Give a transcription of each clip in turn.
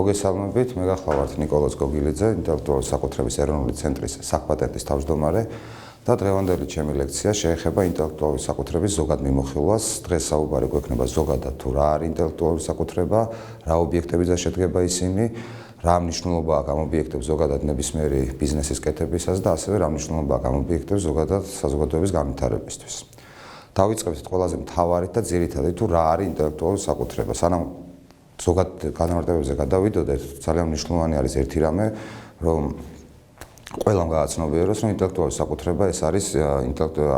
მოგესალმებით, მე გახლავართ ნიკოლოზ გოგილიძე, ინტელექტუალური საკუთრების ეროვნული ცენტრის საკპატენტის თავმჯდომარე და დღევანდელი ჩემი ლექცია შეეხება ინტელექტუალური საკუთრების ზოგად მიმოხილვას. დღეს საუბარი გვექნება ზოგადად თუ რა არის ინტელექტუალური საკუთრება, რა ობიექტებიდან შედგება ისინი, რა მნიშვნელობა აქვს ამ ობიექტებს ზოგადად ნებისმიერი ბიზნესის კეთებისას და ასევე რა მნიშვნელობა აქვს ამ ობიექტებს ზოგადად საზოგადოების განვითარებისთვის. დავიწყებთ ყველაზე მთავარით და ძირითადად თუ რა არის ინტელექტუალური საკუთრება. სანამ ზოგად განმარტებებზე გადავიდოდეთ, ძალიან მნიშვნელოვანი არის ერთი რამე, რომ ყველამ გააცნობიეროს, რომ ინტელექტუალური საკუთრება ეს არის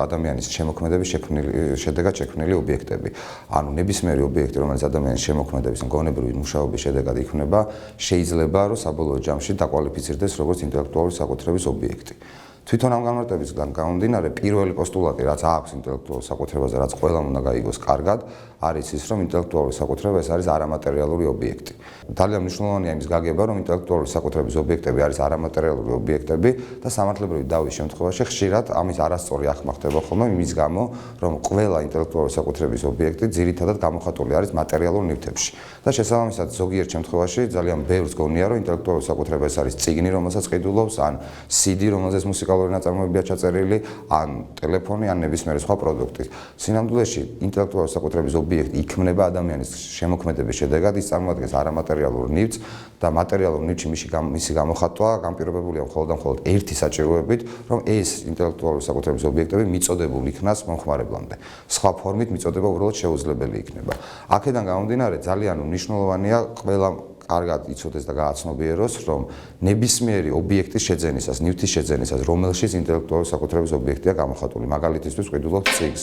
ადამიანის შემოქმედების შედეგად შექმნილი ობიექტები. ანუ ნებისმიერი ობიექტი, რომელიც ადამიანის შემოქმედების მგონებრივი მუშაობის შედეგად იქმნება, შეიძლება რომ საბოლოო ჯამში დაკვალიფიცირდეს როგორც ინტელექტუალური საკუთრების ობიექტი. თვითონ ამ განმარტებისგან გამომდინარე, პირველი პოსტულატი, რაც აქვს ინტელექტუალურ საკუთრებაზე, რაც ყველამ უნდა გაიგოს კარგად, არის ის, რომ ინტელექტუალური საკუთრება ეს არის არამატერიალური ობიექტი. ძალიან მნიშვნელოვანია იმის გაგება, რომ ინტელექტუალური საკუთრების ობიექტები არის არამატერიალური ობიექტები და სამართლებრივი დავის შემთხვევაში ხშირად ამის არასწორი აღქმა ხდება ხოლმე იმის გამო, რომ ყველა ინტელექტუალური საკუთრების ობიექტი ძირითადად გამოხატული არის მატერიალურ ნივთებში. და შესაბამისად ზოგიერთ შემთხვევაში ძალიან ბევრს გონია, რომ ინტელექტუალური საკუთრება ეს არის წიგნი, რომელსაც ყიდულობს, ან CD, რომელზეც მუსიკალური ნაწარმოებია ჩაწერილი, ან ტელეფონი, ან ნებისმიერი სხვა პროდუქტი. სინამდვილეში ინტელექტუალური საკუთრების ობიექტი იქმნება ადამიანის შემოქმედების შედეგად, ის წარმოადგენს არამატერიალურ ნივთს და მატერიალურ ნივთში მისი გამოხატვა განპირობებულია მხოლოდ და მხოლოდ ერთი საჭიროებით, რომ ეს ინტელექტუალური საკუთრების ობიექტები მიწოდებულ იქნას მომხმარებლამდე. სხვა ფორმით მიწოდება უბრალოდ შეუძლებელი იქნება. აქედან გამომდინარე, ძალიან მნიშვნელოვანია ყველა კარგად იცოდეს და გააცნობიეროს, რომ ნებისმიერი ობიექტის შეძენისას, ნივთის შეძენისას, რომელშიც ინტელექტუალური საკუთრების ობიექტია გამოხატული. მაგალითისთვის ვყიდულობთ წიგნს,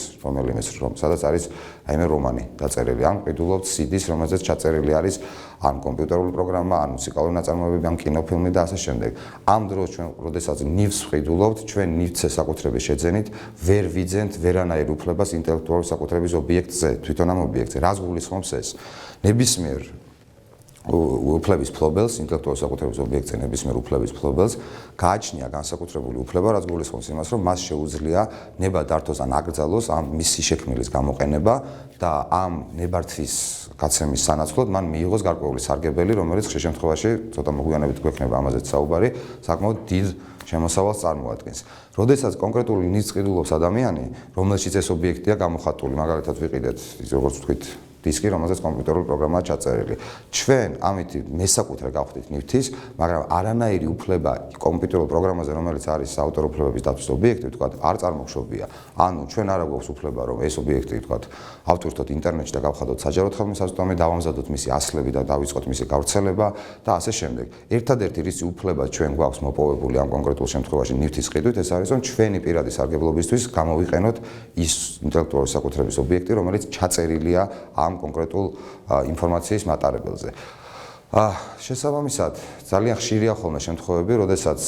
სადაც არის რომანი დაწერილი, ან ვყიდულობთ CD-ს, რომელზეც ჩაწერილი არის ან კომპიუტერული პროგრამა, ან მუსიკალური ნაწარმოებები, ან კინოფილმი და ასე შემდეგ. ამ დროს ჩვენ, როდესაც ნივთს ვყიდულობთ, ჩვენ ნივთზე საკუთრების შეძენით ვერ ვიძენთ ვერანაირ უფლებას ინტელექტუალური საკუთრების ობიექტზე, თვითონ ამ ობიექტზე. რას გულისხმობს ეს? ნებისმიერ უფლების ფლობელს, ინტელექტუალური საკუთრების ობიექტზე ნებისმიერ უფლების ფლობელს გააჩნია განსაკუთრებული უფლება, რაც გულისხმობს იმას, რომ მას შეუძლია ნება დართოს ან აკრძალოს ამ მისი შექმნილის გამოყენება და ამ ნებართვის გაცემის სანაცვლოდ მან მიიღოს გარკვეული სარგებელი, რომელიც ხშირ შემთხვევაში, ცოტა მოგვიანებით გვექნება ამაზეც საუბარი, საკმაოდ დიდ შემოსავალს წარმოადგენს. როდესაც კონკრეტული ნივთს ყიდულობს ადამიანი, რომელშიც ეს ობიექტია გამოხატული, მაგალითად ვიყიდეთ, როგორც ვთქვით, დისკი, რომელზეც კომპიუტერული პროგრამაა ჩაწერილი. ჩვენ ამით მესაკუთრე გავხდით ნივთის, მაგრამ არანაირი უფლება კომპიუტერულ პროგრამაზე, რომელიც არის ავტორ უფლებების დაცვის ობიექტი, ვთქვათ, არ წარმოშობია. ანუ ჩვენ არ გვაქვს უფლება, რომ ეს ობიექტი, ვთქვათ, ავტვირთოთ ინტერნეტში და გავხადოთ საჯაროდ ხელმისაწვდომი, დავამზადოთ მისი ასლები და დავიწყოთ მისი გავრცელება და ასე შემდეგ. ერთადერთი რისი უფლება ჩვენ გვაქვს მოპოვებული ამ კონკრეტულ შემთხვევაში ნივთის ყიდვით, ეს არის, რომ ჩვენი პირადი სარგებლობისთვის გამოვიყენოთ ის ინტელექტუალური საკუთრების ობიექტი, რომელიც ჩაწერილია ამ კონკრეტულ ინფორმაციის მატარებელზე. შესაბამისად, ძალიან ხშირია ხოლმე შემთხვევები, როდესაც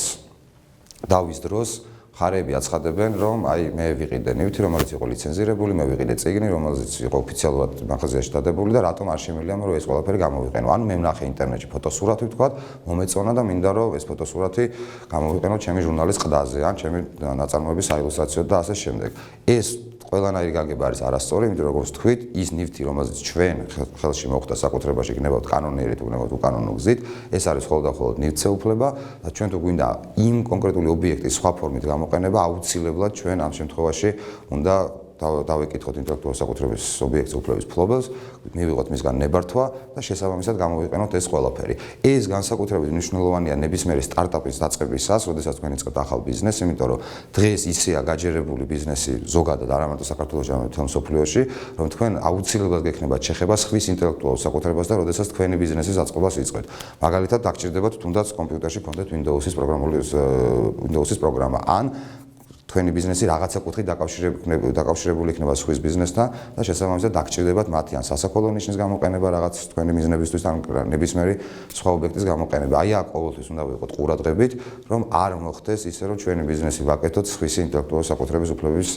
დავის დროს მხარეები აცხადებენ, რომ მე ვიყიდე ნივთი, რომელიც იყო ლიცენზირებული, მე ვიყიდე წიგნი, რომელიც იყო ოფიციალურად მაღაზიაში დადებული და რატომ არ შემიძლია რომ ეს ყველაფერი გამოვიყენო. ანუ მე ვნახე ინტერნეტში ფოტოსურათი, ვთქვათ, მომეწონა და მინდა რომ ეს ფოტოსურათი გამოვიყენო ჩემი ჟურნალის ყდაზე, ან ჩემი ნაწარმოების საილუსტრაციოდ და ასე შემდეგ. ეს ყველანაირი გაგება არის არასწორი, იმიტომ რომ როგორც თქვით, ის ნივთი, რომელზეც ჩვენ ხელში მოხვდა საკუთრებაში გნებავთ კანონიერით, უგნებავთ უკანონო გზით, ეს არის მხოლოდ და მხოლოდ ნივთზე უფლება და ჩვენ თუ გვინდა იმ კონკრეტული ობიექტის სხვა ფორმით გამოყენება, აუცილებლად ჩვენ ამ შემთხვევაში უნდა დავეკითხოთ ინტელექტუალური საკუთრების ობიექტის უფლების ფლობელს, მივიღოთ მისგან ნებართვა და შესაბამისად გამოვიყენოთ ეს ყველაფერი. ეს განსაკუთრებით მნიშვნელოვანია ნებისმიერი სტარტაპის დაწყებისას, როდესაც თქვენ იწყებთ ახალ ბიზნესს, იმიტომ რომ დღეს ისეა გაჯერებული ბიზნესი ზოგადად არა მარტო საქართველოში, არამედ მთელ მსოფლიოში, რომ თქვენ აუცილებლად გექნებათ შეხება სხვის ინტელექტუალურ საკუთრებას და როდესაც თქვენი ბიზნესის დაწყებას იწყებთ. მაგალითად, დაგჭირდებათ თუნდაც კომპიუტერში გქონდეთ Windows-ის პროგრამა, ან თქვენი ბიზნესი რაღაცა კუთხით დაკავშირებული იქნება სხვის ბიზნესთან და შესაბამისად დაგჭირდებათ მათი ან სასაქოლო ნიშნის გამოყენება რაღაც თქვენი მიზნებისთვის ან ნებისმიერი სხვა ობიექტის გამოყენება. აი აქ ყოველთვის უნდა ვიყოთ ყურადღებით, რომ არ მოხდეს ისე, რომ ჩვენი ბიზნესი ვაკეთოთ სხვისი ინტელექტუალური საკუთრების უფლების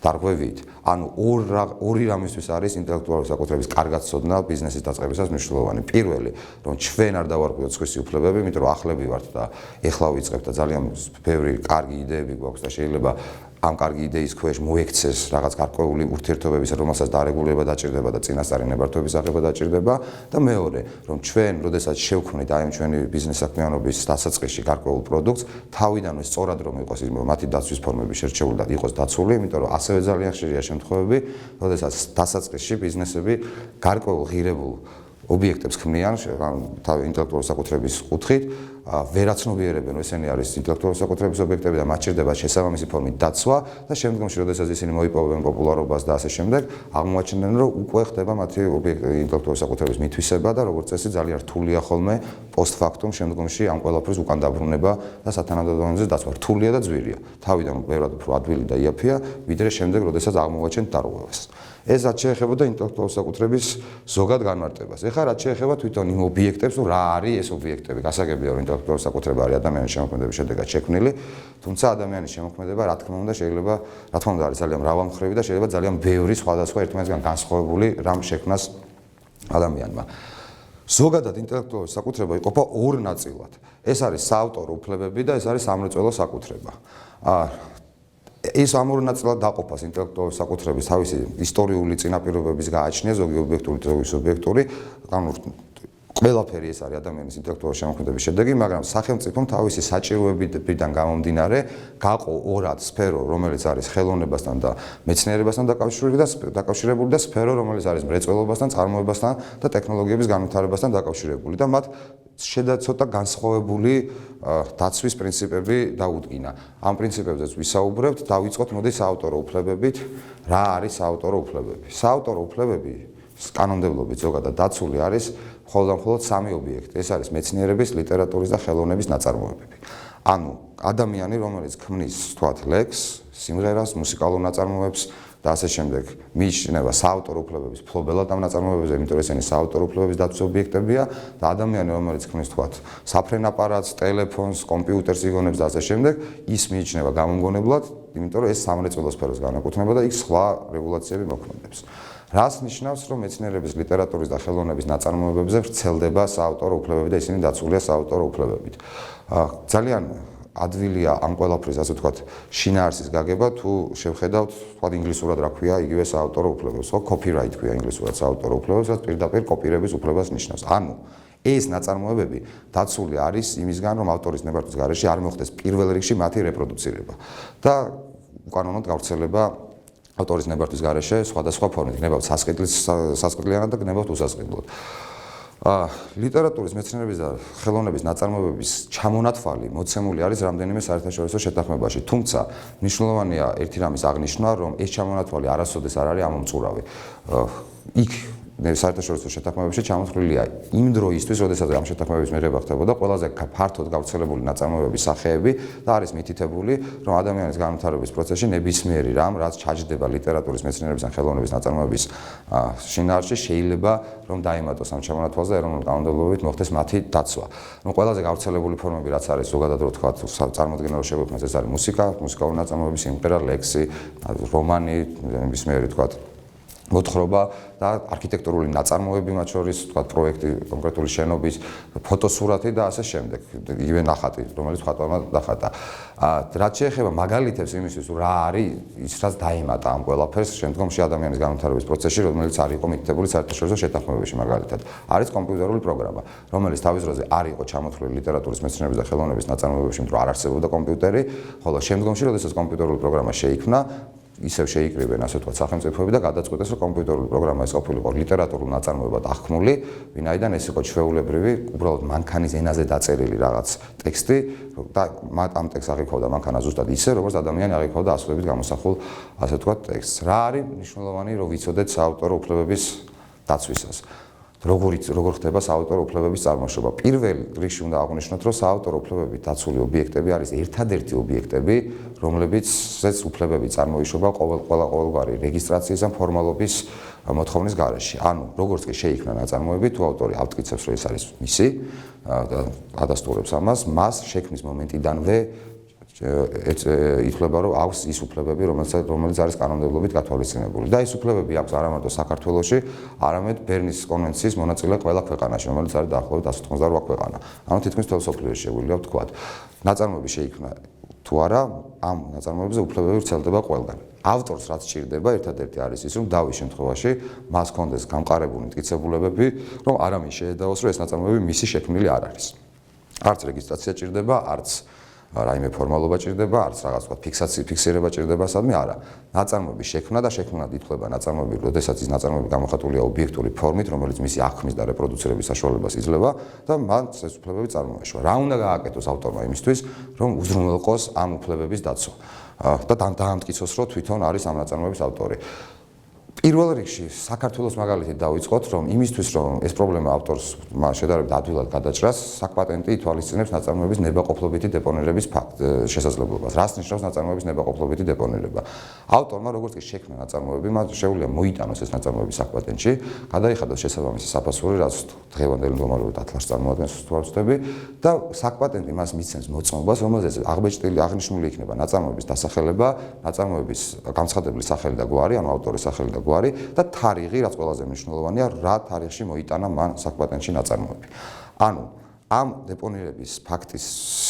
დარღვევით. ანუ ორი რამისთვის არის ინტელექტუალური საკუთრების კარგად ცოდნა ბიზნესის დაწყებისას მნიშვნელოვანი. პირველი, რომ ჩვენ არ დავარღვიოთ სხვისი უფლებები, იმიტომ რომ ახლები ვართ და ეხლა ვიწყებთ და ძალიან ბევრი კარგი იდეები გვაქვს და შეიძლება ამ კარგი იდეის ქვეშ მოექცეს რაღაც გარკვეული ურთიერთობების, რომელსაც დარეგულირება დაჭირდება და წინასწარი ნებართვების აღება დაჭირდება და მეორე, რომ ჩვენ, როდესაც შევქმნით აი ამ ჩვენი ბიზნეს საქმიანობის დასაწყისში გარკვეულ პროდუქტს, თავიდანვე სწორად რომ იყოს ის მათი დაცვის ფორმები შერჩეული და იყოს დაცული, იმიტომ რომ ასევე ძალიან ხშირია შემთხვევები, როდესაც დასაწყისში ბიზნესები გარკვეულ ღირებულ ობიექტებს ქმნიან თავი ინტელექტუალური საკუთრების კუთხით, ვერაცნობიერებენ, რომ ესენი არის ინტელექტუალური საკუთრების ობიექტები და მათ სჭირდება შესაბამისი ფორმით დაცვა და შემდგომში, როდესაც ისინი მოიპოვებენ პოპულარობას და ასე შემდეგ, აღმოაჩენენ, რომ უკვე ხდება მათი ინტელექტუალური საკუთრების მითვისება და როგორც წესი ძალიან რთულია ხოლმე პოსტფაქტუმ შემდგომში ამ ყველაფრის უკან დაბრუნება და სათანადო დონეზე დაცვა. რთულია და ძვირია. თავიდან ბევრად უფრო ადვილი და იაფია, ვიდრე შემდეგ, როდესაც აღმოვაჩენთ დარღვევას. ეს რაც შეეხებოდა ინტელექტუალური საკუთრების ზოგად განმარტებას. ეხლა რაც შეეხება თვითონ იმ ობიექტებს, რა არის ეს ობიექტები. გასაგებია, რომ ინტელექტუალური საკუთრება არის ადამიანის შემოქმედების შედეგად შექმნილი, თუმცა ადამიანის შემოქმედება, რა თქმა უნდა, შეიძლება, რა თქმა უნდა, არის ძალიან მრავალმხრივი და შეიძლება ძალიან ბევრი სხვადასხვა ერთმანეთისგან განსხვავებული რამ შექმნას ადამიანმა. ზოგადად ინტელექტუალური საკუთრება იყოფა ორ ნაწილად. ეს არის საავტორო უფლებები და ეს არის სამრეწველო საკუთრება. ეს ამ ორ ნაწილად დაყოფას ინტელექტუალური საკუთრების თავისი ისტორიული წინაპირობების გააჩნია, ზოგი ობიექტური, ზოგი სუბიექტური, ანუ ყველაფერი ეს არის ადამიანის ინტელექტუალური შემოქმედების შედეგი, მაგრამ სახელმწიფომ თავისი საჭიროებიდან გამომდინარე გაყო ორად სფერო, რომელიც არის ხელოვნებასთან და მეცნიერებასთან დაკავშირებული და სფერო, რომელიც არის მრეწველობასთან, წარმოებასთან და ტექნოლოგიების განვითარებასთან დაკავშირებული და მათ ცოტა განსხვავებული დაცვის პრინციპები დაუდგინა. ამ პრინციპებზეც ვისაუბრებთ, დავიწყოთ მოდი საავტორო უფლებებით. რა არის საავტორო უფლებები? საავტორო უფლებები კანონმდებლობით ზოგადად დაცული არის მხოლოდ სამი ობიექტი. ეს არის მეცნიერების, ლიტერატურის და ხელოვნების ნაწარმოებები. ანუ ადამიანი, რომელიც ქმნის თქვათ ლექსს, სიმღერას, მუსიკალურ ნაწარმოებებს და ასე შემდეგ, მიიჩნევა საავტორო უფლებების მფლობელად ამ ნაწარმოებებზე, იმიტომ რომ ესენი საავტორო უფლებების დაცვის ობიექტებია და ადამიანი, რომელიც ქმნის თქვათ საფრენ-აპარატს, ტელეფონს, კომპიუტერს იგონებს და ასე შემდეგ, ის მიიჩნევა გამომგონებლად, იმიტომ რომ ეს სამრეწველო სფეროს განეკუთვნება და იქ სხვა რეგულაციები მოქმედებს. რას ნიშნავს, რომ მეცნიერების, ლიტერატურის და ხელოვნების ნაწარმოებებზე ვრცელდება საავტორო უფლებები და ისინი დაცულია საავტორო უფლებებით. ძალიან ადვილია ამ ყველაფრის, ასე ვთქვათ, შინაარსის გაგება, თუ შევხედავთ, თქვათ, ინგლისურად რა ქვია იგივე საავტორო უფლებებს, ხო, copyright ქვია ინგლისურად საავტორო უფლებებს, რაც პირდაპირ კოპირების უფლებას ნიშნავს. ანუ ეს ნაწარმოებები დაცული არის იმისგან, რომ ავტორის ნებართვის გარეშე არ მოხდეს პირველ რიგში მათი რეპროდუცირება და უკანონოდ გავრცელება ავტორის ნებართვის გარეშე სხვადასხვა ფორმით, გნებავთ სასყიდლიანად და გნებავთ უსასყიდლოდ. ლიტერატურის, მეცნიერების და ხელოვნების ნაწარმოებების ჩამონათვალი მოცემული არის რამდენიმე საერთაშორისო შეთანხმებაში, თუმცა მნიშვნელოვანია ერთი რამის აღნიშვნა, რომ ეს ჩამონათვალი არასოდეს არ არის ამომწყურავი. იქ საერთაშორისო შეთანხმებებში ჩამოთვლილია იმ დროისთვის, როდესაც ამ შეთანხმებების მიღება ხდებოდა, ყველაზე ფართოდ გავრცელებული ნაწარმოებების სახეები და არის მითითებული, რომ ადამიანის განვითარების პროცესში ნებისმიერი რამ, რაც ჩაჯდება ლიტერატურის, მეცნიერების ან ხელოვნების ნაწარმოებების შინაარსში, შეიძლება რომ დაემატოს ამ ჩამონათვალს და ეროვნული კანონმდებლობით მოხდეს მათი დაცვა. ყველაზე გავრცელებული ფორმები, რაც არის ზოგადად რო თქვა, წარმოადგენა რომ შეგვექმნას, ეს არის მუსიკა, მუსიკალური ნაწარმოები, სიმღერა, ლექსი, რომანი, ნებისმიერი თქვა მოთხრობა და არქიტექტურული ნაწარმოები, მათ შორის თქვა პროექტი კონკრეტული შენობის, ფოტოსურათი და ასე შემდეგ. იგივე ნახატი, რომელიც ხატვარმა დახატა. რაც შეეხება მაგალითებს იმისთვის, რა არის ის, რაც დაემატა ამ ყველაფერს შემდგომში ადამიანის განვითარების პროცესში, რომელიც არ იყო მითითებული საერთაშორისო შეთანხმებებში მაგალითად. არის კომპიუტერული პროგრამა, რომელიც თავის დროზე არ იყო ჩამოთვლილი ლიტერატურის, მეცნიერების და ხელოვნების ნაწარმოებებში, იმიტომ რომ არ არსებობდა კომპიუტერი, ხოლო შემდგომში, როდესაც კომპიუტერული პროგრამა შეიქმნა, ისევ შეიკრიბენ, ასე ვთქვათ, სახელმწიფოები და გადაწყვეტეს, რომ კომპიუტერული პროგრამა ეს ყოფილიყო ლიტერატურულ ნაწარმოებად აღქმული, ვინაიდან ეს იყო ჩვეულებრივი, უბრალოდ მანქანის ენაზე დაწერილი რაღაც ტექსტი და ამ ტექსტს აღიქვავდა მანქანა ზუსტად ისე, როგორც ადამიანი აღიქვავდა ასოებით გამოსახულ, ასე ვთქვათ, ტექსტს. რა არის მნიშვნელოვანი, რომ ვიცოდეთ საავტორო უფლებების დაცვისას? როგორ ხდება საავტორო უფლებების წარმოშობა? პირველ რიგში უნდა აღვნიშნოთ, რომ საავტორო უფლებებით დაცული ობიექტები არის ერთადერთი ობიექტები, რომლებიცაც უფლებები წარმოიშობა ყოველგვარი რეგისტრაციის ან ფორმალობის მოთხოვნის გარეშე. ანუ როგორც კი შეიქმნა ნაწარმოები, თუ ავტორი ავტკიცებს, რომ ეს არის მისი და ადასტურებს ამას, მას შექმნის მომენტიდანვე ითვლება, რომ აქვს ის უფლებები, რომელიც არის კანონმდებლობით გათვალისწინებული. და ის უფლებები აქვს არა მარტო საქართველოში, არამედ ბერნის კონვენციის მონაწილე ყველა ქვეყანაში, რომელიც არის დაახლოებით 188 ქვეყანა. ანუ თითქმის მთელ მსოფლიოში შეგვიძლია ვთქვათ. ნაწარმოები შეიქმნა თუ თუ არა ამ ნაწარმოებებზე უფლებები ვრცელდება ყველგან. ავტორს რაც სჭირდება ერთადერთი არის ის, რომ დავის შემთხვევაში მას ჰქონდეს გამყარებული მტკიცებულებები, რომ არა მის შეედაოს, რომ ეს ნაწარმოები მისი შექმნილი არ არის. არც რეგისტრაცია სჭირდება, არც რაიმე ფორმალობა სჭირდება, არც რაღაც ფიქსირება სჭირდება, სადმე არა. ნაწარმოების შექმნა და შექმნად ითვლება ნაწარმოები, როდესაც ის ნაწარმოები გამოხატულია ობიექტური ფორმით, რომელიც მისი აღქმის და რეპროდუცირების საშუალებას იძლევა და მან ეს უფლებები წარმოაშვა. რა უნდა გააკეთოს ავტორმა იმისთვის, რომ უზრუნველყოს ამ უფლებების დაცვა და დაამტკიცოს, რომ თვითონ არის ამ ნაწარმოების ავტორი. პირველ რიგში საქართველოს მაგალითით დავიწყოთ, რომ იმისთვის, რომ ეს პრობლემა ავტორს შედარებით ადვილად გადაჭრას, საკპატენტი ითვალისწინებს ნაწარმოების ნებაყოფლობითი დეპონირების შესაძლებლობას. რას ნიშნავს ნაწარმოების ნებაყოფლობითი დეპონირება? ავტორმა როგორც კი შექმნა ნაწარმოები, მას შეუძლია მოიტანოს ეს ნაწარმოები საკპატენტში, გადაიხადოს შესაბამისი საფასური, რაც დღევანდელი მდგომარეობით 10 ლარს წარმოადგენს თუ არ ვცდები, და საკპატენტი მას მისცემს მოწმობას, რომელზეც აღნიშნული იქნება ნაწარმოების დასახელება, ნაწარმოების განცხადებული სახელი და გვარი, ანუ ავტორის სახელი და გვარი და თარიღი, რაც ყველაზე მნიშვნელოვანია, რა თარიღში მოიტანა მან საკპატენტში ნაწარმოები. ანუ ამ დეპონირების ფაქტის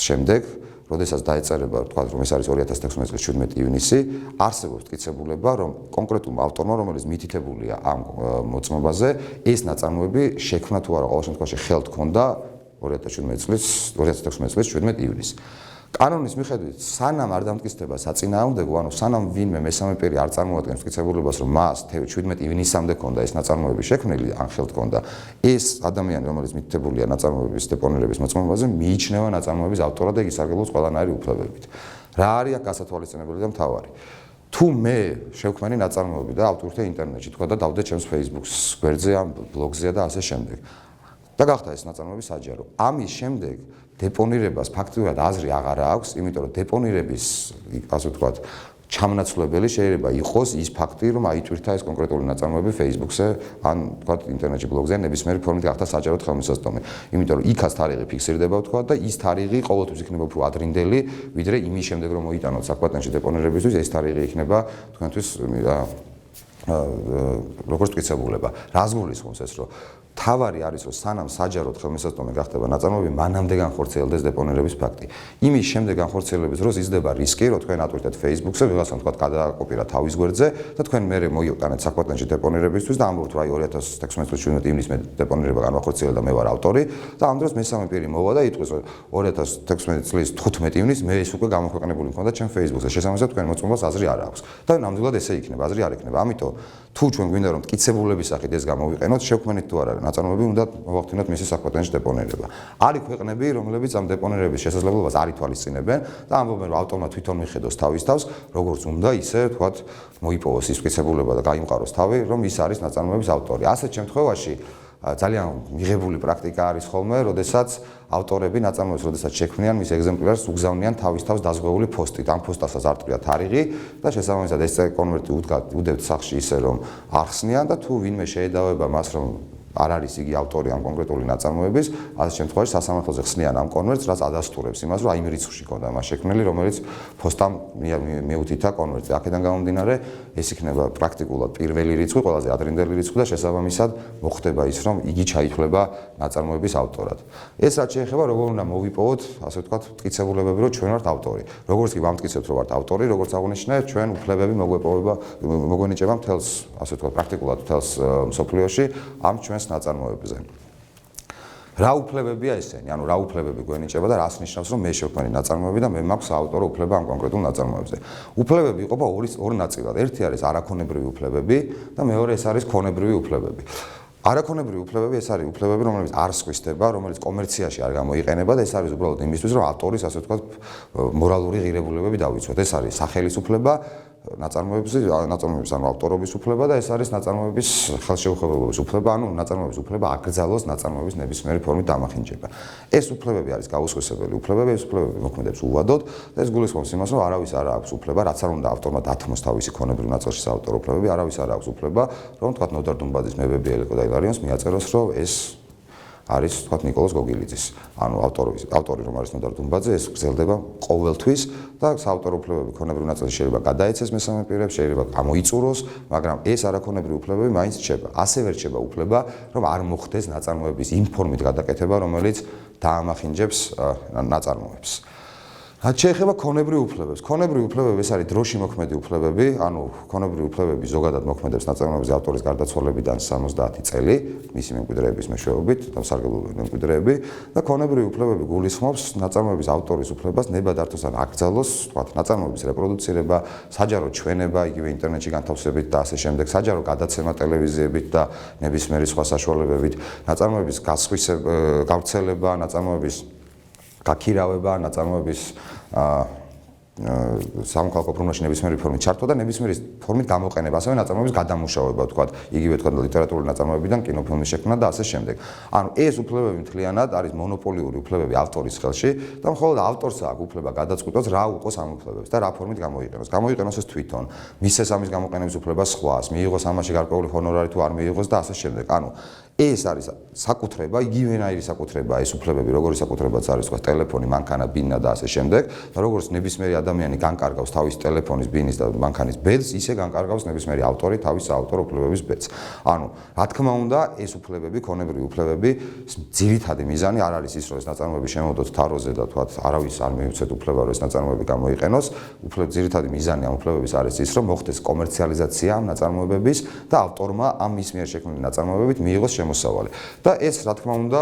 შემდეგ, როდესაც დაეწერება, თქვა, რომ ეს არის 2016 წლის 17 ივნისი, არსებობს მტკიცებულება, რომ კონკრეტულმა ავტორმა, რომელიც მითითებულია ამ მოწმობაზე, ეს ნაწარმოები შექმნა თუ არა, ყოველ შემთხვევაში ხელთ ჰქონდა 2016 წლის 17 ივნისს. კანონის მიხედვით, სანამ არ დამტკიცდება საწინააღმდეგო, ანუ სანამ ვინმე მესამე პირი არ წარმოადგენს მტკიცებულებას, რომ მას 17 ივნისამდე ჰქონდა ეს ნაწარმოები შექმნილი, ან ხელთ ჰქონდა, ეს ადამიანი, რომელიც მითითებულია ნაწარმოების დეპონირების მოწმობაზე, მიიჩნევა ნაწარმოების ავტორად და ისარგებლობს ყველანაირი უფლებებით. რა არის აქ გასათვალისწინებელი და მთავარი? თუ მე შევქმენი ნაწარმოები და ავტორთა ინტერნეტში თქვა და დავდე ჩემს Facebook-ს გვერდზე ან ბლოგზე და ასე შემდეგ. და გახდა ეს ნაწარმოები საჯარო. ამის შემდეგ დეპონირებას ფაქტურად აზრი აღარ აქვს, იმიტომ რომ დეპონირების, ასე ვთქვათ, ჩამნაცვლებელი შეიძლება იყოს ის ფაქტი, რომ აიტვირთა ეს კონკრეტული ნაწარმოები Facebook-ზე, ან ვთქვათ, ინტერნეტში ბლოგზე, ნებისმიერი ფორმით გახდა საჯაროდ ხელმისაწვდომი. იმიტომ რომ იქაც თარიღი ფიქსირდება, ვთქვათ, და ის თარიღი ყოველთვის იქნება უფრო ადრინდელი, ვიდრე იმის შემდეგ, რომ მოიტანოთ საკპატენტში დეპონირებისთვის, ეს თარიღი იქნება თქვენთვის როგორც მტკიცებულება. რას გულისხმობს ეს, რომ თავარი არის, რომ სანამ საჯაროდ ხელმისაწვდომი გახდება ნაწარმოები, მანამდე განხორციელდეს დეპონირების ფაქტი. იმის შემდეგ განხორციელების დროს იზრდება რისკი, რომ თქვენ ატვირთეთ Facebook-ზე, ვიღაცამ თქვა გადააკოპირა თავის გვერდზე და თქვენ მერე მოიყვანეთ საკპატენტში დეპონირებისთვის და ამბობთ, რომ აი 2016 წლის 17 ივნისს მე დეპონირება განვახორციელე და მე ვარ ავტორი და ამ დროს მესამე პირი მოვა და იტყვის, რომ 2016 წლის 15 ივნისს მე ეს უკვე გამოქვეყნებული მქონდა ჩემ Facebook-ზე. შესაბამისად, თქვენ მოწმობას აზრი არ აქვს. და ნამდვილად ესე იქნება, აზრი არ იქნება. ამიტომ თუ ჩვენ გვინდა რომ მტკიცებულების სახით ეს გამოვიყენოთ, შევქმნით თუ არა ნაწარმოები, უნდა მოვახდინოთ მისი საკპატენტში დეპონირება. არის ქვეყნები, რომლებიც ამ დეპონირების შესაძლებლობას არ ითვალისწინებენ და ამბობენ, რომ ავტორმა თვითონ მიხედოს თავის თავს, როგორც უნდა, ისე თქვათ, მოიპოვოს ის მტკიცებულება და გაიმყაროს თავი, რომ ის არის ნაწარმოების ავტორი. ასეთ შემთხვევაში ძალიან მიღებული პრაქტიკა არის ხოლმე, როდესაც ავტორები ნაწარმოებს, როდესაც შექმნიან მის ეგზემპლარს, უგზავნიან თავის თავს დაზღვეული პოსტით. ამ პოსტასაც არტყია თარიღი და შესაბამისად ეს კონვერტი უდევთ სახში ისე, რომ არ ხსნიან და თუ ვინმე შეედავება მას, რომ არ არის იგი ავტორი ამ კონკრეტული ნაწარმოების, ასეთ შემთხვევაში სასამართლოზე ხსნიან ამ კონვერტს, რაც ადასტურებს იმას, რომ აი იმ რიცხვში ქონდა მას შექმნილი, რომელიც პოსტამ მიუთითა კონვერტზე. აქედან გამომდინარე, ეს იქნება პრაქტიკულად პირველი რიცხვი, ყველაზე ადრინდელი რიცხვი და შესაბამისად მოხდება ის, რომ იგი ჩაითვლება ნაწარმოების ავტორად. ეს რაც შეეხება, როგორ უნდა მოვიპოვოთ, ასე ვთქვათ, მტკიცებულებები, რომ ჩვენ ვართ ავტორი. როგორც კი ვამტკიცებთ, რომ ვართ ავტორი, როგორც აღნიშნე, ჩვენ უფლებები მოგვენიჭება მთელს, ასე ვთქვათ, პრაქტიკულად მთელს მსოფლიოში ამ ჩვენს ნაწარმოებზე. რა უფლებებია ესენი? ანუ რა უფლებები გვენიჭება და რას ნიშნავს, რომ მე შევქმნი ნაწარმოები და მე მაქვს საავტორო უფლება ამ კონკრეტულ ნაწარმოებზე. უფლებები იყოფა ორ ნაწილად. ერთი არის არაქონებრივი უფლებები და მეორე ეს არის ქონებრივი უფლებები. არაქონებრივი უფლებები ეს არის უფლებები, რომლებიც არ სხვისდება, რომელიც კომერციაში არ გამოიყენება და ეს არის უბრალოდ იმისთვის, რომ ავტორის, ასე ვთქვათ, მორალური ღირებულებები დავიცვათ. ეს არის სახელისუფლება, ნაწარმოების ანუ ავტორობის უფლება და ეს არის ნაწარმოების ხელშეუხებლობის უფლება, ანუ ნაწარმოების უფლება აკრძალოს ნაწარმოების ნებისმიერი ფორმით დამახინჯება. ეს უფლებები არის გაუსხვისებელი უფლებები, ეს უფლებები მოქმედებს უვადოდ და ეს გულისხმობს იმას, რომ არავის არ აქვს უფლება, რაც არ უნდა ავტორმა დათმოს თავისი ქონებრივ ნაწილში საავტორო უფლებები, არავის არ აქვს უფლება, რომ თქვა ნოდარ დუმბაძის მებები ელეკო და ილარიონს მიაწეროს, რომ ეს არის თქვა ნიკოლოზ გოგილიძის, ანუ ავტორი რომ არის ნოდარ დუმბაძე, ეს გრძელდება ყოველთვის და საავტორო უფლებები ქონებრივ ნაწილში შეიძლება გადაეცეს მესამე პირებს, შეიძლება გამოიწუროს, მაგრამ ეს არაქონებრივი უფლებები მაინც რჩება. ასევე რჩება უფლება, რომ არ მოხდეს ნაწარმოების იმ ფორმით გადაკეთება, რომელიც დაამახინჯებს ნაწარმოებს. შეეხება ქონებრივ უფლებებს. ქონებრივი უფლებები ეს არის დროში მოქმედი უფლებები, ანუ ქონებრივი უფლებები ზოგადად მოქმედებს ნაწარმოების ავტორის გარდაცვალებიდან 70 წელი, მისი მემკვიდრეების მეშვეობით, და სარგებლობრივი მემკვიდრეები და ქონებრივი უფლებები გულისხმობს ნაწარმოების ავტორის უფლებას ნება დართოს ან აკრძალოს, თქვათ, ნაწარმოების რეპროდუცირება, საჯარო ჩვენება, იგივე ინტერნეტში განთავსებით და ასე შემდეგ, საჯარო გადაცემა ტელევიზიებით და ნებისმიერი სხვა საშუალებებით, ნაწარმოების გავრცელება, ნაწარმოების გაქირავება, ნაწარმოების სამოქალაქო ფორმაში ნებისმიერი ფორმით ჩართვა და ნებისმიერი ფორმით გამოყენება, ასევე ნაწარმოების გადამუშავება, თქვათ, იგივე თქვათ ლიტერატურული ნაწარმოებიდან კინოფილმის შექმნა და ასე შემდეგ. ანუ ეს უფლებები მთლიანად არის მონოპოლიური უფლებები ავტორის ხელში და მხოლოდ ავტორს აქვს უფლება გადაწყვიტოს რა უყოს ამ უფლებებს და რა ფორმით გამოიყენოს. გამოიყენოს ეს თვითონ, მისცეს ამის გამოყენების უფლება სხვას, მიიღოს ამაში გარკვეული ჰონორარი თუ არ მიიღოს და ასე შემდეგ. ანუ ეს არის საკუთრება, იგივენაირი საკუთრება, ეს უფლებები, როგორი საკუთრებაც არის, თქვა, ტელეფონი, მანქანა, ბინა და ასე შემდეგ, და როგორც ნებისმიერი ადამიანი განკარგავს თავის ტელეფონის, ბინის და მანქანის ბედს, ისე განკარგავს ნებისმიერი ავტორი თავის საავტორო უფლებების ბედს. ანუ, რა თქმა უნდა, ეს უფლებები, ქონებრივი უფლებები, ძირითადი მიზანი არ არის ის, რომ ეს ნაწარმოები შემოვდოთ თაროზე და თქვა, არავის არ მიუცეთ უფლება, რომ ეს ნაწარმოები გამოიყენოს. ძირითადი მიზანი ამ უფლებების არის ის, რომ მოხდეს კომერციალიზაცია ამ ნაწარმოებების და ავტორმა ამ მის მიერ შექმნილი ნაწარმოებებით მიიღოს შემოსავალი. და ეს, რა თქმა უნდა,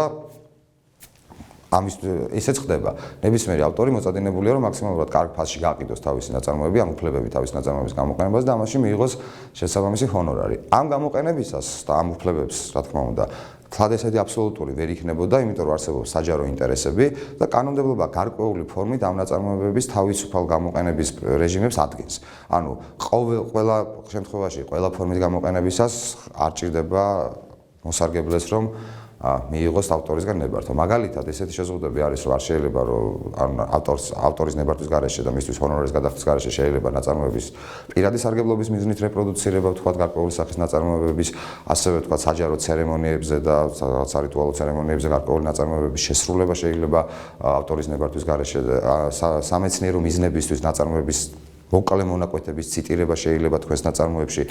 ამის ესეც ხდება. ნებისმიერი ავტორი მოწადინებულია, რომ მაქსიმალურად კარგ ფასში გააყიდოს თავისი ნაწარმოები, ამ უფლებები თავის ნაწარმოების გამოყენებას და ამაში მიიღოს შესაბამისი ჰონორარი. ამ გამოყენებისას და ამ უფლებებს, რა თქმა უნდა, თლად ესეთი აბსოლუტური ვერ იქნებოდა, იმიტომ რომ არსებობს საჯარო ინტერესები და კანონმდებლობა გარკვეული ფორმით ამ ნაწარმოებების თავისუფალ გამოყენების რეჟიმებს ადგენს. ანუ ყველა შემთხვევაში, ყველა ფორმით გამოყენებისას არ ჭირდება მოსარგებლეს, რომ მიიღოს ავტორისგან ნებართვა. მაგალითად, ესეთი შეზღუდვები არის, რომ არ შეიძლება, რომ ავტორის ნებართვის გარეშე და მისთვის ჰონორარის გადახდის გარეშე შეიძლება ნაწარმოების პირადი სარგებლობის მიზნით რეპროდუცირება, თქვათ, გარკვეული სახის ნაწარმოებების, ასევე თქვათ, საჯარო ცერემონიებზე და სარიტუალო ცერემონიებზე გარკვეული ნაწარმოებების შესრულება შეიძლება ავტორის ნებართვის გარეშე, სამეცნიერო მიზნებისთვის ნაწარმოების მოკლე მონაკვეთების ციტირება შეიძლება თქვენს ნაწარმოებში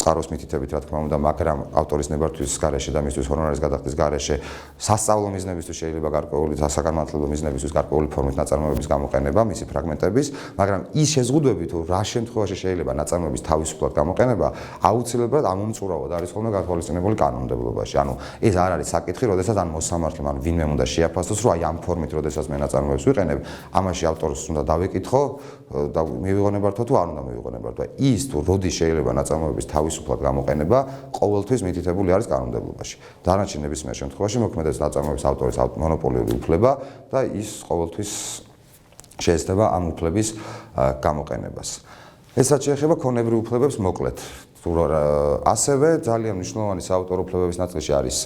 წყაროს მითითებით, რა თქმა უნდა, მაგრამ ავტორის ნებართვის გარეშე და მისთვის ჰონორარის გადახდის გარეშე სასწავლო მიზნებისთვის შეიძლება გარკვეული სასაგანმანათლებლო მიზნებისთვის გარკვეული ფორმით ნაწარმოების გამოყენება, მისი ფრაგმენტების, მაგრამ ის შეზღუდვები თუ რა შემთხვევაში შეიძლება ნაწარმოების თავისუფლად გამოყენება, აუცილებლად ამომწურავად არის ხოლმე გათვალისწინებული კანონმდებლობაში. ანუ ეს არ არის საკითხი, როდესაც ან მოსამართლემ ან ვინმე უნდა შეაფასოს, რომ აი ამ ფორმით, როდესაც მე ნაწარმოებს ვიყენებ, ამაში ავტორს უნდა დავეკითხო და მივიღო ნებართვა თუ არ უნდა მივიღო ნებართვა. ის თუ როდის შეიძლება ნაწარმოების თავისუფლად გამოყენება, ყოველთვის მითითებული არის კანონმდებლობაში. დანარჩენ ნებისმიერ შემთხვევაში მოქმედებს ნაწარმოების ავტორის მონოპოლიური უფლება და ის ყოველთვის შეეცდება ამ უფლების გამოყენებას. ეს რაც შეეხება ქონებრივ უფლებებს მოკლედ. ასევე ძალიან მნიშვნელოვანი საავტორო უფლებების ნაწილში არის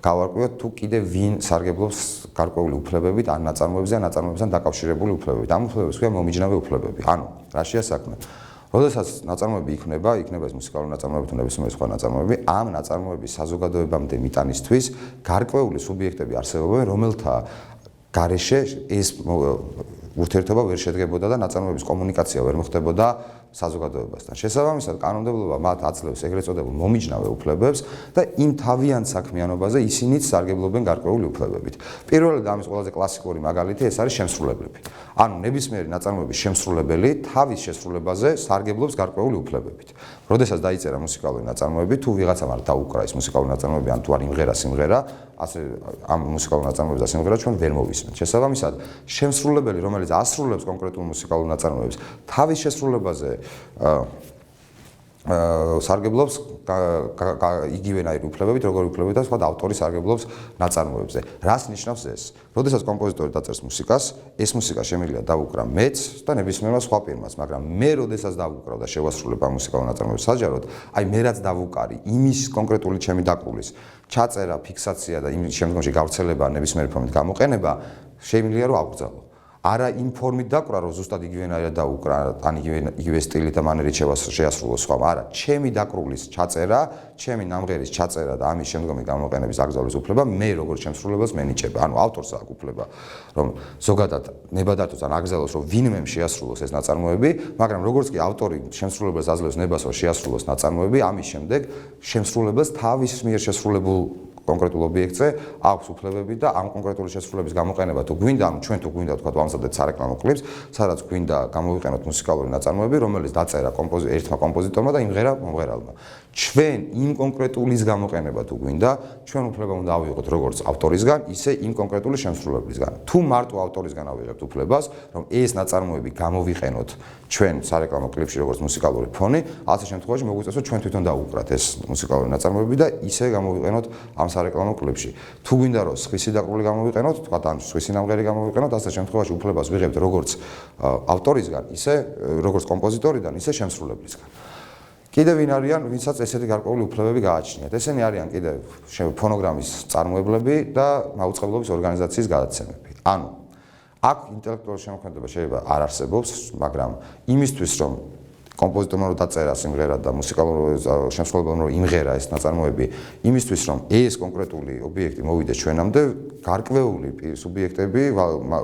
გავარკვიოთ თუ კიდე ვინ სარგებლობს გარკვეული უფლებებით ან ნაწარმოებზე ან ნაწარმოებთან დაკავშირებული უფლებებით. ამ უფლებებს ქვია მომიჯნავე უფლებები. ანუ, რაშია საქმე? როდესაც ნაწარმოები იქნება ეს მუსიკალური ნაწარმოები თუ ნებისმიერი სხვა ნაწარმოები, ამ ნაწარმოების საზოგადოებამდე მიტანისთვის გარკვეული სუბიექტები არსებობენ, რომელთა გარეშე ეს ურთიერთობა ვერ შედგებოდა და ნაწარმოების კომუნიკაცია ვერ მოხდებოდა საზოგადოებასთან. შესაბამისად, კანონმდებლობა მათ აძლევს ეგრეთ წოდებულ მომიჯნავე უფლებებს და იმ თავიანთ საქმიანობაზე ისინიც სარგებლობენ გარკვეული უფლებებით. პირველად ამის ყველაზე კლასიკური მაგალითი ეს არის შემსრულებლები. ანუ ნებისმიერი ნაწარმოების შემსრულებელი თავის შესრულებაზე სარგებლობს გარკვეული უფლებებით. როდესაც დაიწერა მუსიკალური ნაწარმოები, თუ ვიღაცამ არ დაუკრა ეს მუსიკალური ნაწარმოები, ან თუ არ იმღერა სიმღერა, ასე ამ მუსიკალურ ნაწარმოებებს და სიმღერას ჩვენ ვერ მოვისმენთ. შესაბამისად, შემსრულებელი, რომელიც ასრულებს კონკრეტულ მუსიკალურ ნაწარმოებს, თავის შესრულებაზე სარგებლობს იგივენაირი უფლებებით, როგორი უფლებებით და სხვა ავტორი სარგებლობს ნაწარმოებზე. რას ნიშნავს ეს? როდესაც კომპოზიტორი დაწერს მუსიკას, ეს მუსიკა შემიძლია დავუკრა მეც და ნებისმიერმა სხვა პირმაც, მაგრამ მე როდესაც დავუკრავ და შევასრულებ ამ მუსიკალურ ნაწარმოებს საჯაროდ, აი მე რაც დავუკარი, იმის კონკრეტული ჩემი დაკრულის ჩაწერა, ფიქსაცია და იმ შემდგომში გავრცელება, ნებისმიერი ფორმით გამოყენება შემიძლია რომ ავგზავნო. არა იმ ფორმით დაკვრა, რომ ზუსტად იგივენაირად დაუკრა, ან იგივე სტილით და მანერით შეასრულოს სხვა, არა, ჩემი დაკრულის ჩაწერა, ჩემი ნამღერის ჩაწერა და ამის შემდგომი გამოყენების აკრძალვის უფლება მე როგორც შემსრულებელს მენიჭება. ანუ ავტორს აქვს უფლება, რომ ზოგადად ნებადართოს ან აკრძალოს, რომ ვინმე შეასრულოს ეს ნაწარმოები, მაგრამ როგორც კი ავტორი შემსრულებელს აძლევს ნებას, რომ შეასრულოს ნაწარმოები, ამის შემდეგ შემსრულებელს თავის მიერ შესრულებულ კონკრეტულ ობიექტზე აქვს უფლებები და ამ კონკრეტული შესრულების გამოყენება თუ გვინდა, ჩვენ თუ გვინდა თქვა ვამზადეთ სარეკლამო კლიპს, სადაც გვინდა გამოვიყენოთ მუსიკალური ნაწარმოები, რომელიც დაწერა ერთმა კომპოზიტორმა და იმღერა მომღერალმა. ჩვენ იმ კონკრეტულის გამოყენება თუ გვინდა, ჩვენ უფლება უნდა ავიღოთ როგორც ავტორისგან, ისე იმ კონკრეტული შემსრულებლისგან. თუ მარტო ავტორისგან ავიღებთ უფლებას, რომ ეს ნაწარმოები გამოვიყენოთ ჩვენ სარეკლამო კლიპში როგორც მუსიკალური ფონი, ასე შემთხვევაში მოგვიწევს ჩვენ თვითონ დავუკრათ ეს მუსიკალური ნაწარმოები და ისე გამოვიყენოთ ამ სარეკლამო კლიპში. თუ გვინდა რომ სხვისი დაკვირვული გამოვიყენოთ, თქვა ან სხვისი ნამღერი გამოვიყენოთ, ასე შემთხვევაში უფლებას ვიღებთ როგორც ავტორისგან, ისე როგორც კომპოზიტორიდან, ისე შემსრულებლისგან. კიდევ ვინ არიან, ვინცაც ესეთი გარკვეული უფლებები გააჩნიათ. ესენი არიან კიდევ ფონოგრამის წარმოებლები და მაუწყებლობის ორგანიზაციის გადაცემები. ანუ აქ ინტელექტუალური შემოქმედება შეიძლება არ არსებობს, მაგრამ იმისთვის რომ კომპოზიტორმა რომ დაწერა სიმღერა და მუსიკალურ შემსრულებელმა რომ იმღერა ეს ნაწარმოები, იმისთვის რომ ეს კონკრეტული ობიექტი მოვიდეს ჩვენამდე,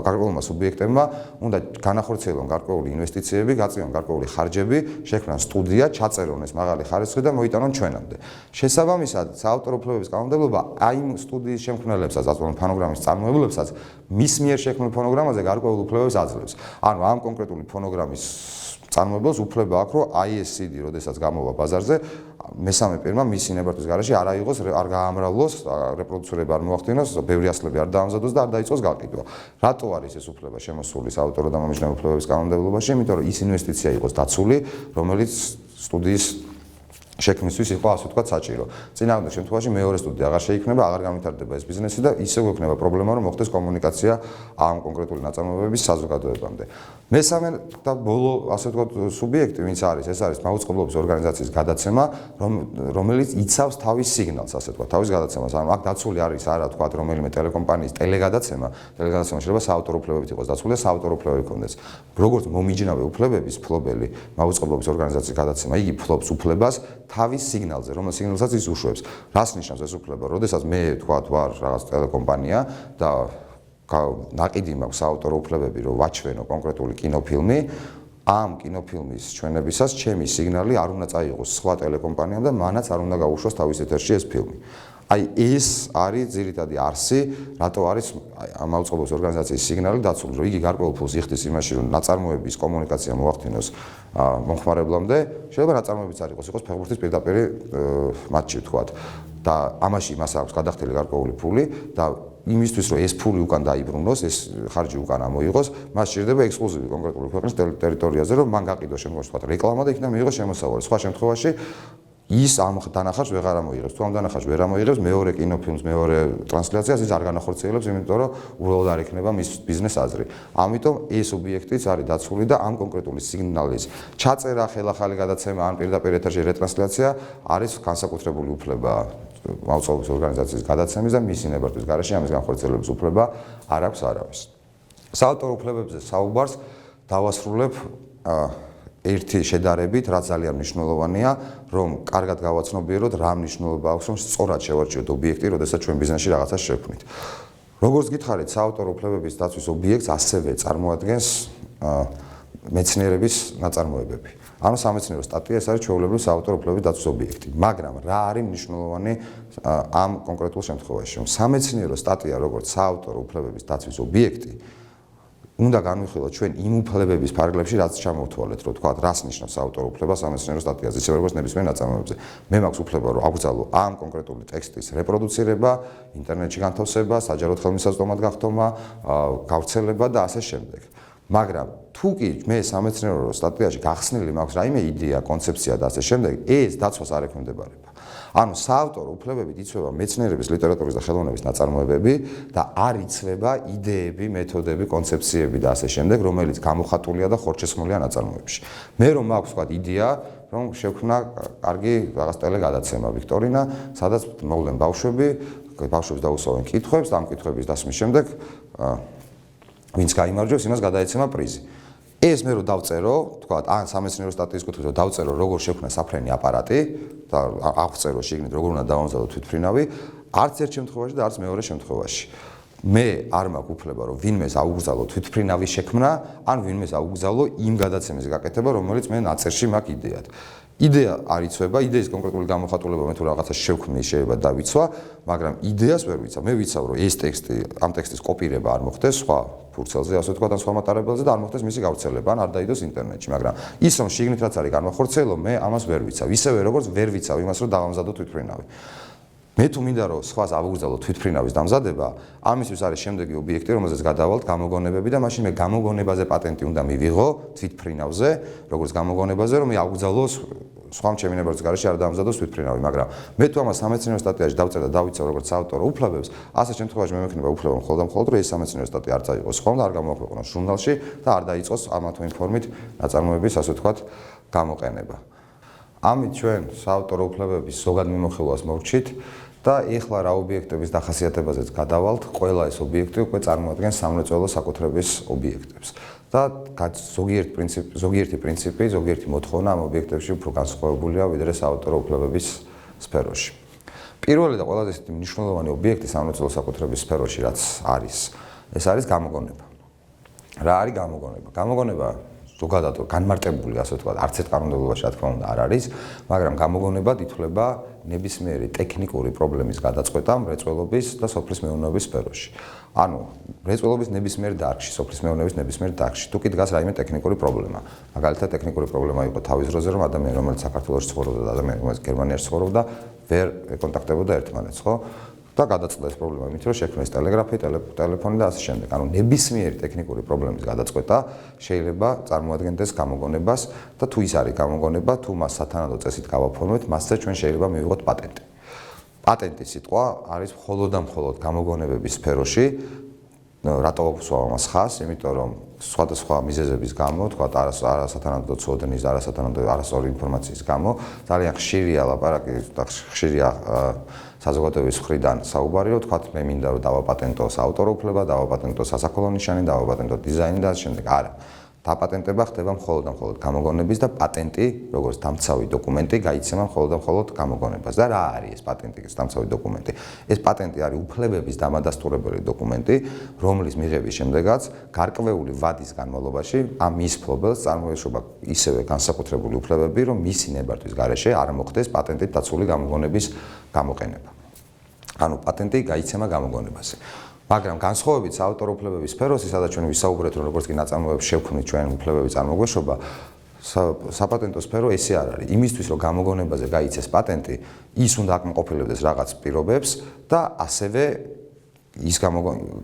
გარკვეულმა სუბიექტებმა უნდა განახორციელონ გარკვეული ინვესტიციები, გაწიონ გარკვეული ხარჯები, შექმნან სტუდია, ჩაწერონ ეს მაღალი ხარისხი და მოიტანონ ჩვენამდე. შესაბამისად, საავტორო უფლებების კანონმდებლობა აი იმ სტუდიის შემქმნელებსაც, ასე რომ ფონოგრამის წარმოებლებსაც მის მიერ შექმნილ ფონოგრამაზე გარკვეულ უფლებებს აძლევს. ანუ ამ კონკრეტული ფონოგრამის წარმოებელს უფლება აქვს, რომ აი ეს CD, როდესაც გამოვა ბაზარზე, მესამე პირმა მისი ნებართვის გარეშე არ აიღოს, არ გაამრავლოს, რეპროდუცირება არ მოახდინოს, ბევრი ასლები არ დაამზადოს და არ დაიწყოს გაყიდვა. რატო არის ეს უფლება შემოსული საავტორო და მომიჯნავე უფლებების კანონმდებლობაში? იმიტომ რომ ის ინვესტიცია იყოს დაცული, რომელიც სტუდიის შექმნისთვის იყო ასე ვთქვათ საჭირო. წინააღმდეგ შემთხვევაში მეორე სტუდია აღარ შეიქმნება, აღარ განვითარდება ეს ბიზნესი და ისევ ექნება პრობლემა, რომ მოხდეს კომუნიკაცია ამ კონკრეტული ნაწარმოებების საზოგადოებამდე. მესამე და ბოლო ასე ვთქვათ სუბიექტი, ვინც არის, ეს არის მაუწყებლობის ორგანიზაციის გადაცემა, რომელიც იცავს თავის სიგნალს, ასე ვთქვათ, თავის გადაცემას. ანუ აქ დაცული არის არა ვთქვათ რომელიმე ტელეკომპანიის ტელეგადაცემა შეიძლება საავტორო უფლებებით იყოს დაცული და საავტორო უფლებები ჰქონდეს. როგორც მომიჯნავე უფლებების ფლობელი მაუწყებლობის ორგანიზაციის გადაცემა, იგი ფლობს უფლებას თავის სიგნალზე, რომელსაც სიგნალსაც ის უშვებს. რას ნიშნავს ეს უფლება? როდესაც მე ვთქვათ ვარ რაღაც ტელეკომპანია და ნაკიდი მაქვს საავტორო უფლებები, რომ ვაჩვენო კონკრეტული კინოფილმი, ამ კინოფილმის ჩვენებისას ჩემი სიგნალი არ უნდა წაიღოს სხვა ტელეკომპანიამ და მანაც არ უნდა გაუშვას თავის ეთერში ეს ფილმი. აი ეს არის ძირითადი არსი, რატო არის ამ მაუწყებლობის ორგანიზაციის სიგნალი დაცული, რომ იგი გარკვეულ ფულს იხდის იმაში, რომ ნაწარმოების კომუნიკაცია მოახდინოს მომხმარებლამდე, შეიძლება ნაწარმოებიც არ იყოს ფეხბურთის პირდაპირი მატჩი ვთქვათ და ამაში მას აქვს გადახდილი გარკვეული ფული და იმისთვის რომ ეს ფული უკან დაიბრუნოს, ეს ხარჯი უკან ამოიღოს, მას სჭირდება ექსკლუზივი კონკრეტული ქვეყნის ტერიტორიაზე, რომ მან გაყიდოს შემდგომში ვთქვათ რეკლამა და იქიდან მიიღოს შემოსავალი. სხვა შემთხვევაში ის ამ დანახარჯს ვეღარ ამოიღებს. თუ ამ დანახარჯს ვერ ამოიღებს, მეორე კინოფილმს, მეორე ტრანსლაციას ის არ განახორციელებს, იმიტომ რომ უბრალოდ არ იქნება მის ბიზნეს აზრი. ამიტომ ეს ობიექტიც არის დაცული და ამ კონკრეტული სიგნალის ჩაწერა, ხელახალი გადაცემა, ან პირდაპირ ეთერში რეტრანსლაცია არის განსაკუთრებული უფლება მაუწყებლობის ორგანიზაციის გადაცემის და მისი ნებართვის გარეშე ამის განხორციელების უფლება არ აქვს არავის. საავტორო უფლებებზე საუბარს დავასრულებ ერთი შედარებით, რაც ძალიან მნიშვნელოვანია, რომ კარგად გავაცნობიეროთ, რა მნიშვნელობა აქვს, რომ სწორად შევარჩიოთ ობიექტი, როდესაც ჩვენ ბიზნესში რაღაცას შევქმნით. როგორც გითხარით, საავტორო უფლებების დაცვის ობიექტს ასევე წარმოადგენს მეცნიერების ნაწარმოებები. ანუ სამეცნიერო სტატია ეს არის ჩვეულებრივი საავტორო უფლებების დაცვის ობიექტი. მაგრამ რა არის მნიშვნელოვანი ამ კონკრეტულ შემთხვევაში? რომ სამეცნიერო სტატია, როგორც საავტორო უფლებების დაცვის ობიექტი, უნდა განვიხილოთ ჩვენ იმ უფლებების ფარგლებში, რაც ჩამოვთვალეთ, რომ თქვა, რას ნიშნავს საავტორო უფლება სამეცნიერო სტატიაზე, ისე როგორც ნებისმიერ ნაწარმოებებზე. მე მაქვს უფლება, რომ აკრძალო ამ კონკრეტული ტექსტის რეპროდუცირება, ინტერნეტში განთავსება, საჯაროდ ხელმისაწვდომად გახდომა, გავრცელება და ასე შემდეგ. მაგრამ თუ კი მე სამეცნიერო სტატიაში გახსნილი მაქვს რაიმე იდეა, კონცეფცია და ასე შემდეგ, ეს დაცვას არ ექვემდებარება. ანუ საავტორო უფლებებით იცვება მეცნიერების, ლიტერატურის და ხელოვნების ნაწარმოებები და არ იცვება იდეები, მეთოდები, კონცეფციები და ასე შემდეგ, რომელიც გამოხატულია და ხორჩესმულია ნაწარმოებებში. მე რომ მაქვს ვთქვათ იდეა, რომ შევქმნა კარგი რაღაც ტელეგადაცემა ვიქტორინა, სადაც მოვლენ ბავშვები, ბავშვებს დაუსვავენ კითხვებს და ამ კითხვების დასმის შემდეგ ვინც გაიმარჯვებს, იმას გადაეცემა პრიზი. ეს მე რო დავწერო, თქვათ, ან სამეცნიერო სტატიის კუთხით რო დავწერო, როგორ შექმნა საფრენი აპარატი და აღწერო შეგნით, როგორ უნდა დავამზადო თვითმფრინავი, არც ერთ შემთხვევაში და არც მეორე შემთხვევაში. მე არ მაქვს უფლება რომ ვინმეს აუგზავნო თვითმფრინავის შექმნა, ან ვინმეს აუგზავნო იმ გადაცემის გაკეთება, რომელიც მე ნაწერში მაქვს იდეად. იდეა არ იცვება, იდეის კონკრეტული გამოხატულება მე თუ რაღაცა შევქმნი შეიძლება დავიცვა, მაგრამ იდეას ვერ ვიცავ. მე ვიცავ რომ ეს ტექსტი, ამ ტექსტის კოპირება არ მოხდეს სხვა ფურცელზე, ასე ვთქვათ, ან სხვა მატარებელზე და არ მოხდეს მისი გავრცელება, ან არ დაიდოს ინტერნეტში, მაგრამ ის რომ შიგნით რაც არის განმახორციელო, მე ამას ვერ ვიცავ. ისევე როგორც ვერ ვიცავ იმას, რომ დავამზადო თვითმფრინავი. მე თუ მინდა რომ სხვას ავუგზავნო თვითმფრინავის დამზადება, ამისთვის არის შემდეგი ობიექტი, რომელზეც გადავალთ გამოგონებები და მაშინ მე გამოგონებაზე პატენტი უნდა მივიღო თვითმფრინავზე, როგორც გამოგონებაზე, რომ მე ავუგზავნო სხვა ჩემინებარის გარეშე არ დამზადოს თვითმფრინავი, მაგრამ მე თუ ამას სამეცნიერო სტატიაში დავწერ და დავიცავ როგორც საავტორო უფლებებს, ასე შემთხვევაში მე მექნება უფლება მხოლოდ რომ ეს სამეცნიერო სტატია არ წაიღოს ხოლმე და არ გამოაქვეყნოს ჟურნალში და არ დაიწყოს ამა თუ იმ ფორმით ნაწარმოების, ასე ვთქვათ, გამოყენება. ამით ჩვენ საავტორო უფლებების ზოგად მიმოხილვას მოვჩით და ეხლა რა ობიექტების დახასიათებაზეც გადავალთ, ყველა ეს ობიექტი უკვე წარმოადგენს სამრეწველო საკუთრების ობიექტებს. და ზოგიერთი პრინციპი, ზოგიერთი მოთხოვნა ამ ობიექტებში უფრო განსხვავებულია ვიდრე საავტორო უფლებების სფეროში. პირველი და ყველაზე მნიშვნელოვანი ობიექტი სამრეწველო საკუთრების სფეროში რაც არის, ეს არის გამოგონება. რა არის გამოგონება? გამოგონება ზოგადად განმარტებული, ასე ვთქვათ, არც ერთ კანონმდებლობაში, რა თქმა უნდა, არ არის, მაგრამ გამოგონებად ითვლება ნებისმიერი ტექნიკური პრობლემის გადაწყვეტა მრეწველობის და სოფლის მეურნეობის სფეროში. ანუ მრეწველობის ნებისმიერ დარგში, სოფლის მეურნეობის ნებისმიერ დარგში, თუ კი დგას რაიმე ტექნიკური პრობლემა. მაგალითად, ტექნიკური პრობლემა იყო თავის დროზე, რომ ადამიანი, რომელიც საქართველოში ცხოვრობდა და ადამიანი, რომელიც გერმანიაში ცხოვრობდა, ვერ ეკონტაქტებოდა ერთმანეთს, ხო? და გადაწყდა ეს პრობლემა იმით, რომ შექმნეს ტელეგრაფი, ტელეფონი და ასე შემდეგ. ანუ ნებისმიერი ტექნიკური პრობლემის გადაწყვეტა შეიძლება წარმოადგენდეს გამოგონებას და თუ ის არის გამოგონება, თუ მას სათანადო წესით გავაფორმოთ, მასზე ჩვენ შეიძლება მივიღოთ პატენტი. პატენტის სიტყვა არის მხოლოდ და მხოლოდ გამოგონებების სფეროში. რატო ვსვამ ამას ხაზს? იმიტომ რომ სხვადასხვა მიზეზების გამო, თქვათ არასათანადო ცოდნის, არასწორი ინფორმაციის გამო, ძალიან ხშირია ლაპარაკი და ხშირია საზოგადოების მხრიდან საუბარი, რომ თქვათ მე მინდა რომ დავაპატენტო საავტორო უფლება, დავაპატენტო სასაქონლო ნიშანი, დავაპატენტო დიზაინი და ასე შემდეგ. არა. დაპატენტება ხდება მხოლოდ და მხოლოდ გამოგონების და პატენტი, როგორც დამცავი დოკუმენტი, გაიცემა მხოლოდ და მხოლოდ გამოგონებას. და რა არის ეს პატენტი, ეს დამცავი დოკუმენტი? ეს პატენტი არის უფლებების დამადასტურებელი დოკუმენტი, რომლის მიღების შემდეგაც გარკვეული ვადის განმავლობაში ამ მის მფლობელს წარმოეშობა ისევე განსაკუთრებული უფლებები, რომ მისი ნებართვის გარეშე არ მოხდეს პატენტით დაცული გამოგონების გამოყენება. ანუ პატენტი გაიცემა გამოგონებაზე. მაგრამ განსხვავებით საავტორო უფლებების სფეროსი, სადაც ჩვენ ვისაუბრეთ, რომ როგორც კი ნაწარმოებს შევქმნით ჩვენ უფლებები წარმოგვეშობა, საპატენტო სფერო ესე არ არის. იმისთვის, რომ გამოგონებაზე გაიცეს პატენტი, ის უნდა აკმაყოფილებდეს რაღაც პირობებს და ასევე ის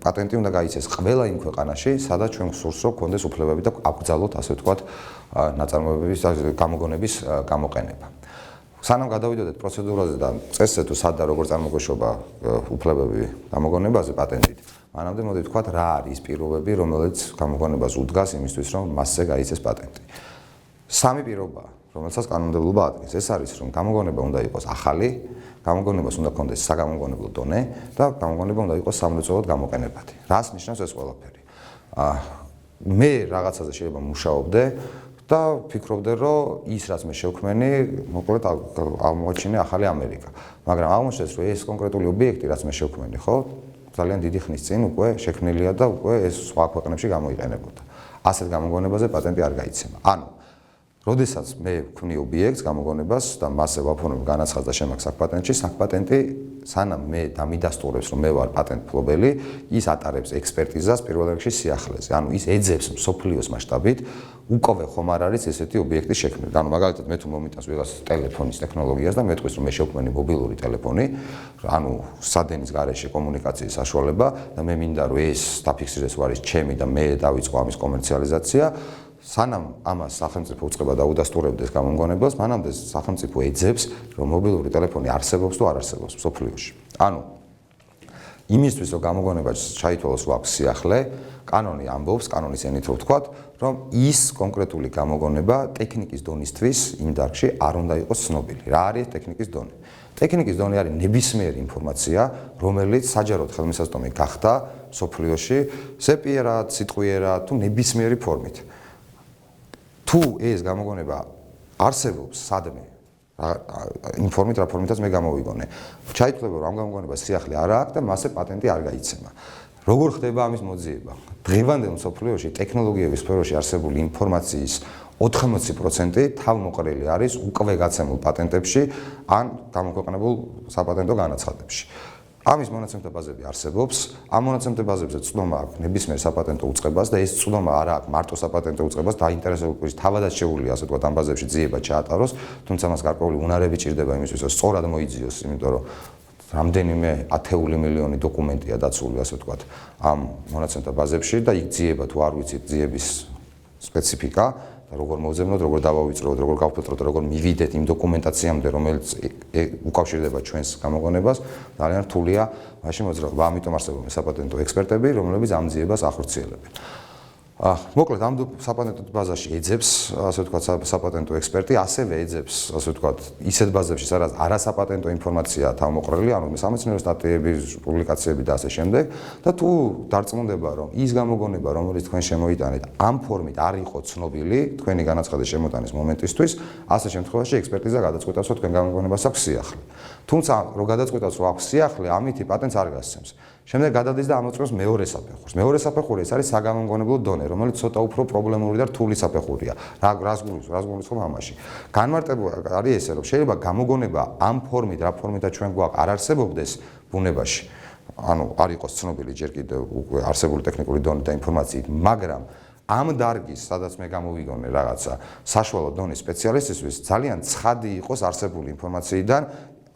პატენტი უნდა გაიცეს ყველა იმ ქვეყანაში, სადაც ჩვენ გვსურს, რომ გქონდეს უფლებები და აკრძალოთ, ასე ვთქვათ, ნაწარმოებების გამოგონების გამოყენება. სანამ გადავიდოდეთ პროცედურაზე და წესზე თუ სად და როგორ წარმოგვეშობა უფლებები გამოგონებაზე პატენტით, მანამდე მოდი ვთქვათ რა არის პირობები, რომელიც გამოგონებას უდგას იმისთვის, რომ მასზე გაიცეს პატენტი. სამი პირობა, რომელსაც კანონმდებლობა ადგენს, ეს არის, რომ გამოგონება უნდა იყოს ახალი, გამოგონებას უნდა ჰქონდეს საგამოგონებლო დონე და გამოგონება უნდა იყოს სამრეწველოდ გამოყენებადი. რას ნიშნავს ეს ყველაფერი? მე რაღაცაზე შეიძლება მუშაობდე და ფიქრობდე, რომ ის რაც მე შევქმენი, მოკლედ აღმოაჩინე ახალი ამერიკა. მაგრამ აღმოჩნდეს, რომ ეს კონკრეტული ობიექტი, რაც მე შევქმენი, ხო, ძალიან დიდი ხნის წინ უკვე შექმნილია და უკვე ეს სხვა ქვეყნებში გამოიყენებოდა. ასეთ გამოგონებაზე პატენტი არ გაიცემა. ანუ როდესაც მე ვქმნი ობიექტს, გამოგონებას და მასზე ვაფორმებ განაცხადს და შემაქ საკპატენტში, საკპატენტი სანამ მე დამიდასტურებს, რომ მე ვარ პატენტფლობელი, ის ატარებს ექსპერტიზას პირველ რიგში სიახლეზე. ანუ ის ეძებს მსოფლიოს მასშტაბით უკვე ხომ არ არის ესეთი ობიექტი შექმნილი. ანუ მაგალითად მე თუ მომიტანს ვიღაც ტელეფონის ტექნოლოგიას და მეტყვის, რომ მე შევქმენი მობილური ტელეფონი, ანუ სადენის გარეშე კომუნიკაციის საშუალება და მე მინდა რომ ეს დაფიქსირდეს რომ არის ჩემი და მე დავიწყო ამის კომერციალიზაცია, სანამ ამას სახელმწიფო უწყება და უდასტურებდეს გამოგონებას, მანამდე სახელმწიფო ეძებს, რომ მობილური ტელეფონი არსებობს თუ არ არსებობს მსოფლიოში. ანუ იმისთვის, რომ გამოგონებას ჩაითვალოს რო აქვს სიახლე, კანონი ამბობს, კანონის ენით რო ვთქვათ, რომ ის კონკრეტული გამოგონება ტექნიკის დონისთვის იმ დარგში არ უნდა იყოს ცნობილი. რა არის ტექნიკის დონე? ტექნიკის დონე არის ნებისმიერი ინფორმაცია, რომელიც საჯაროდ ხელმისაწვდომი გახდა მსოფლიოში, ზეპიერად, სიტყვიერად თუ ნებისმიერი ფორმით. თუ ეს გამოგონება არსებობს სადმე იმ ფორმით, რა ფორმითაც მე გამოვიგონე, ჩაითვლება, რომ ამ გამოგონებას სიახლე არ აქვს და მასზე პატენტი არ გაიცემა. როგორ ხდება ამის მოძიება? დღევანდელ მსოფლიოში ტექნოლოგიების სფეროში არსებული ინფორმაციის 80% თავმოყრილი არის უკვე გაცემულ პატენტებში ან გამოქვეყნებულ საპატენტო განაცხადებში. ამის მონაცემთა ბაზები არსებობს, ამ მონაცემთა ბაზებზე წვდომა აქვს ნებისმიერ საპატენტო უწყებას და ეს წვდომა არ აქვს მარტო საპატენტო უწყებას, დაინტერესებულ თავადაც შეუძლია ასე ვთქვათ ამ ბაზებში ძიება ჩაატაროს, თუმცა მას გარკვეული უნარები ჭირდება იმისთვის, რომ სწორად მოიძიოს, იმიტომ რომ რამდენიმე ათეული მილიონი დოკუმენტია დაცული, ასე ვთქვათ, ამ მონაცემთა ბაზებში და იქ ძიება თუ არ ვიცით ძიების სპეციფიკა და როგორ მოვზემნოთ, როგორ დავავიწროთ, როგორ გავფილტროთ, როგორ მივიდეთ იმ დოკუმენტაციამდე, რომელიც უკავშირდება ჩვენს გამოგონებას, ძალიან რთულია მაშინ მოძრაობა. ამიტომ არსებობენ საპატენტო ექსპერტები, რომლებიც ამ ძიებას ახორციელებენ. მოკლედ ამ საპატენტო ბაზაში ეძებს, ასე ვთქვათ, საპატენტო ექსპერტი, ასევე ეძებს, ასე ვთქვათ, ისეთ ბაზებში, სადაც არასაპატენტო ინფორმაციაა თავმოყრილი, ანუ სამეცნიერო სტატიები, პუბლიკაციები და ასე შემდეგ, და თუ დარწმუნდება, რომ ის გამოგონება, რომელიც თქვენ შემოიტანეთ, ამ ფორმით არ იყო ცნობილი თქვენი განაცხადის შემოტანის მომენტისთვის, ასე შემთხვევაში ექსპერტიზა გადაწყვეტავს, რომ თქვენ გამოგონებას აქვს სიახლე. თუმცა, რომ გადაწყვეტავს, რომ აქვს სიახლე, ამითი პატენტს არ გასცემს. შემდეგ გადადის და ამოწყობს მეორე საფეხურს. მეორე საფეხური ეს არის საგამომგონებლო დონე, რომელიც ცოტა უფრო პრობლემური და რთული საფეხურია. რას გულისხმობ ამაში? განმარტება არის ესე, რომ შეიძლება გამოგონება ამ ფორმით, რა ფორმითაც ჩვენ გვაქვს, არ არსებობდეს ბუნებაში. ანუ არ იყოს ცნობილი ჯერ კიდევ უკვე არსებული ტექნიკური დონე და ინფორმაციით, მაგრამ ამ დარგის, სადაც მე გამოვიგონე რაღაცა საშუალო დონის სპეციალისტისთვის, ძალიან ცხადი იყოს არსებული ინფორმაციიდან